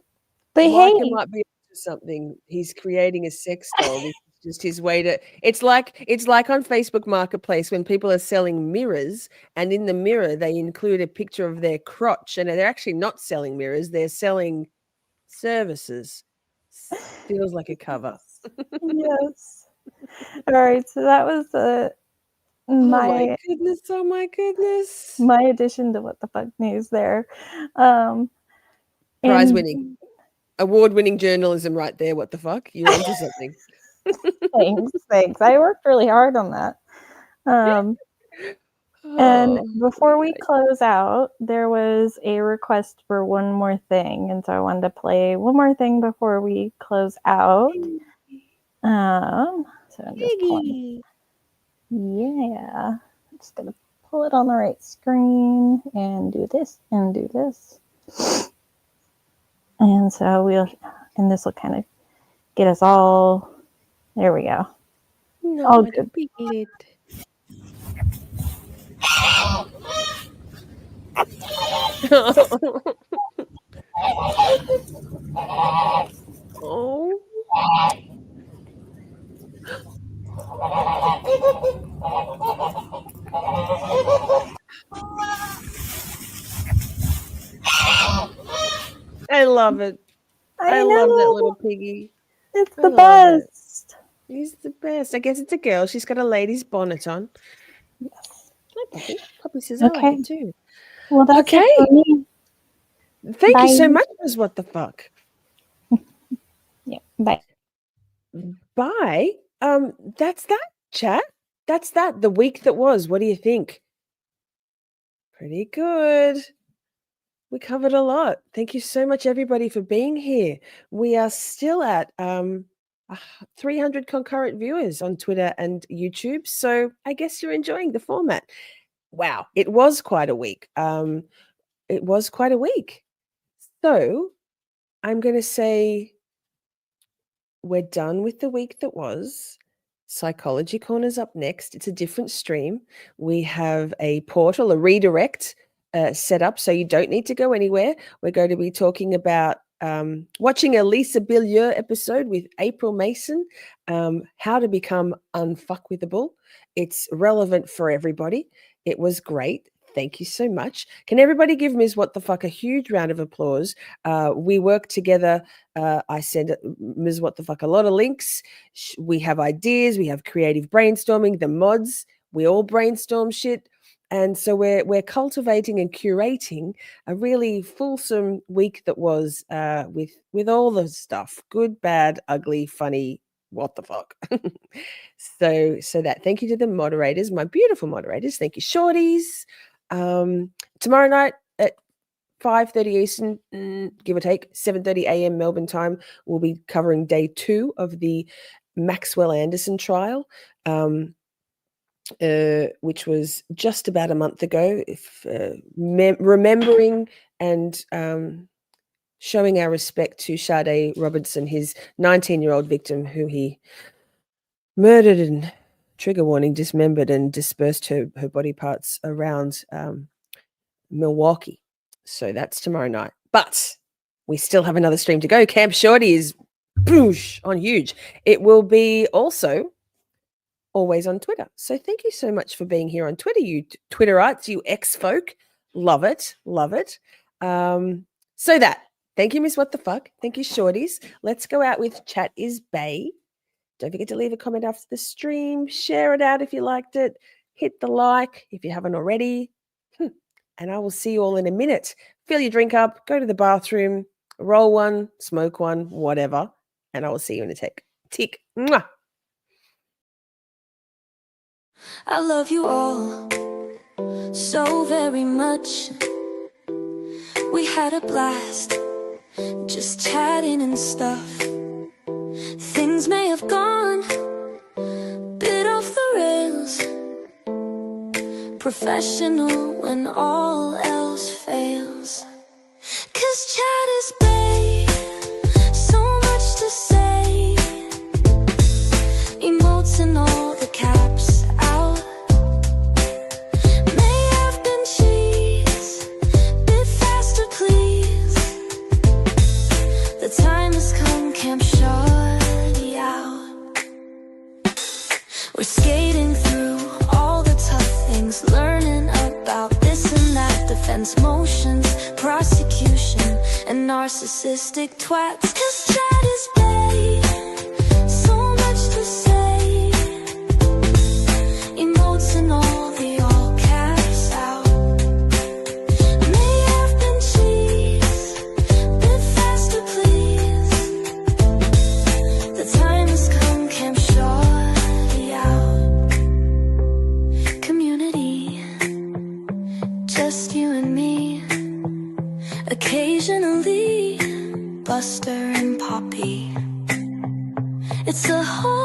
But Micah hey, might be onto something. He's creating a sex doll. This is just his way to. It's like on Facebook Marketplace when people are selling mirrors, and in the mirror they include a picture of their crotch, and they're actually not selling mirrors; they're selling services. Feels like a cover. yes. All right, so that was Oh my goodness! Oh my goodness! my addition to what the fuck news there. Prize winning, award-winning journalism, right there. What the fuck? You're onto something. Thanks. I worked really hard on that. And before we close out, there was a request for one more thing, and so I wanted to play one more thing before we close out. So I'm just pulling. Yeah, I'm just gonna pull it on the right screen and do this and do this. And so this will kind of get us all. There we go. No, all good. Piglet. Oh. I love it. I love that little piggy. It's the best. He's the best. I guess it's a girl. She's got a lady's bonnet on. Yes. Hi, Puppy. Puppy says I like it too. Well, that's okay. it for me. Thank you so Bye. much, Liz. What the fuck? Yeah. Bye. Bye. That's that, chat. That's that. The week that was. What do you think? Pretty good. We covered a lot. Thank you so much, everybody, for being here. We are still at 300 concurrent viewers on Twitter and YouTube. So I guess you're enjoying the format. Wow, it was quite a week. It was quite a week. So I'm going to say we're done with the week that was. Psychology Corner's up next. It's a different stream. We have a portal, a redirect set up, so you don't need to go anywhere. We're going to be talking about watching a Lisa Billieux episode with April Mason, how to become unfuckwithable. It's relevant for everybody. It was great. Thank you so much. Can everybody give Ms. What the Fuck a huge round of applause? We work together. I send Ms. What the Fuck a lot of links. We have ideas. We have creative brainstorming. The mods, we all brainstorm shit. And so we're cultivating and curating a really fulsome week that was with all the stuff, good, bad, ugly, funny, what the fuck. so that thank you to the moderators, my beautiful moderators. Thank you, Shorties. Tomorrow night at 5:30 Eastern, give or take, 7:30 a.m. Melbourne time, we'll be covering day 2 of the Maxwell Anderson trial. Which was just about a month ago. If remembering and showing our respect to Sade Robertson, his 19-year-old victim, who he murdered and, trigger warning, dismembered and dispersed her body parts around Milwaukee. So that's tomorrow night. But we still have another stream to go. Camp Shorty is boosh on huge. It will be also always on Twitter. So thank you so much for being here on Twitter, you Twitterites, you ex-folk. Love it. Love it. So that, thank you, Miss What the Fuck. Thank you, Shorties. Let's go out with Chat is Bay. Don't forget to leave a comment after the stream. Share it out if you liked it. Hit the like if you haven't already. And I will see you all in a minute. Fill your drink up, go to the bathroom, roll one, smoke one, whatever. And I will see you in a tick. Mwah. I love you all so very much. We had a blast just chatting and stuff. Things may have gone bit off the rails. Professional when all else fails. 'Cause chat is babe, so much to say. Emotes and all the caps out. May have been cheese, bit faster please. The time has come, Camp Shorty out. We're skating through all the tough things, learning about this and that, defense motions, prosecution, and narcissistic twats. 'Cause chat is babe, so much to say. Emotes and all the all caps out. May have been cheese, bit faster please. The time has come, Camp Shorty out. Community, just you and me. Occasionally Buster and Poppy. It's a whole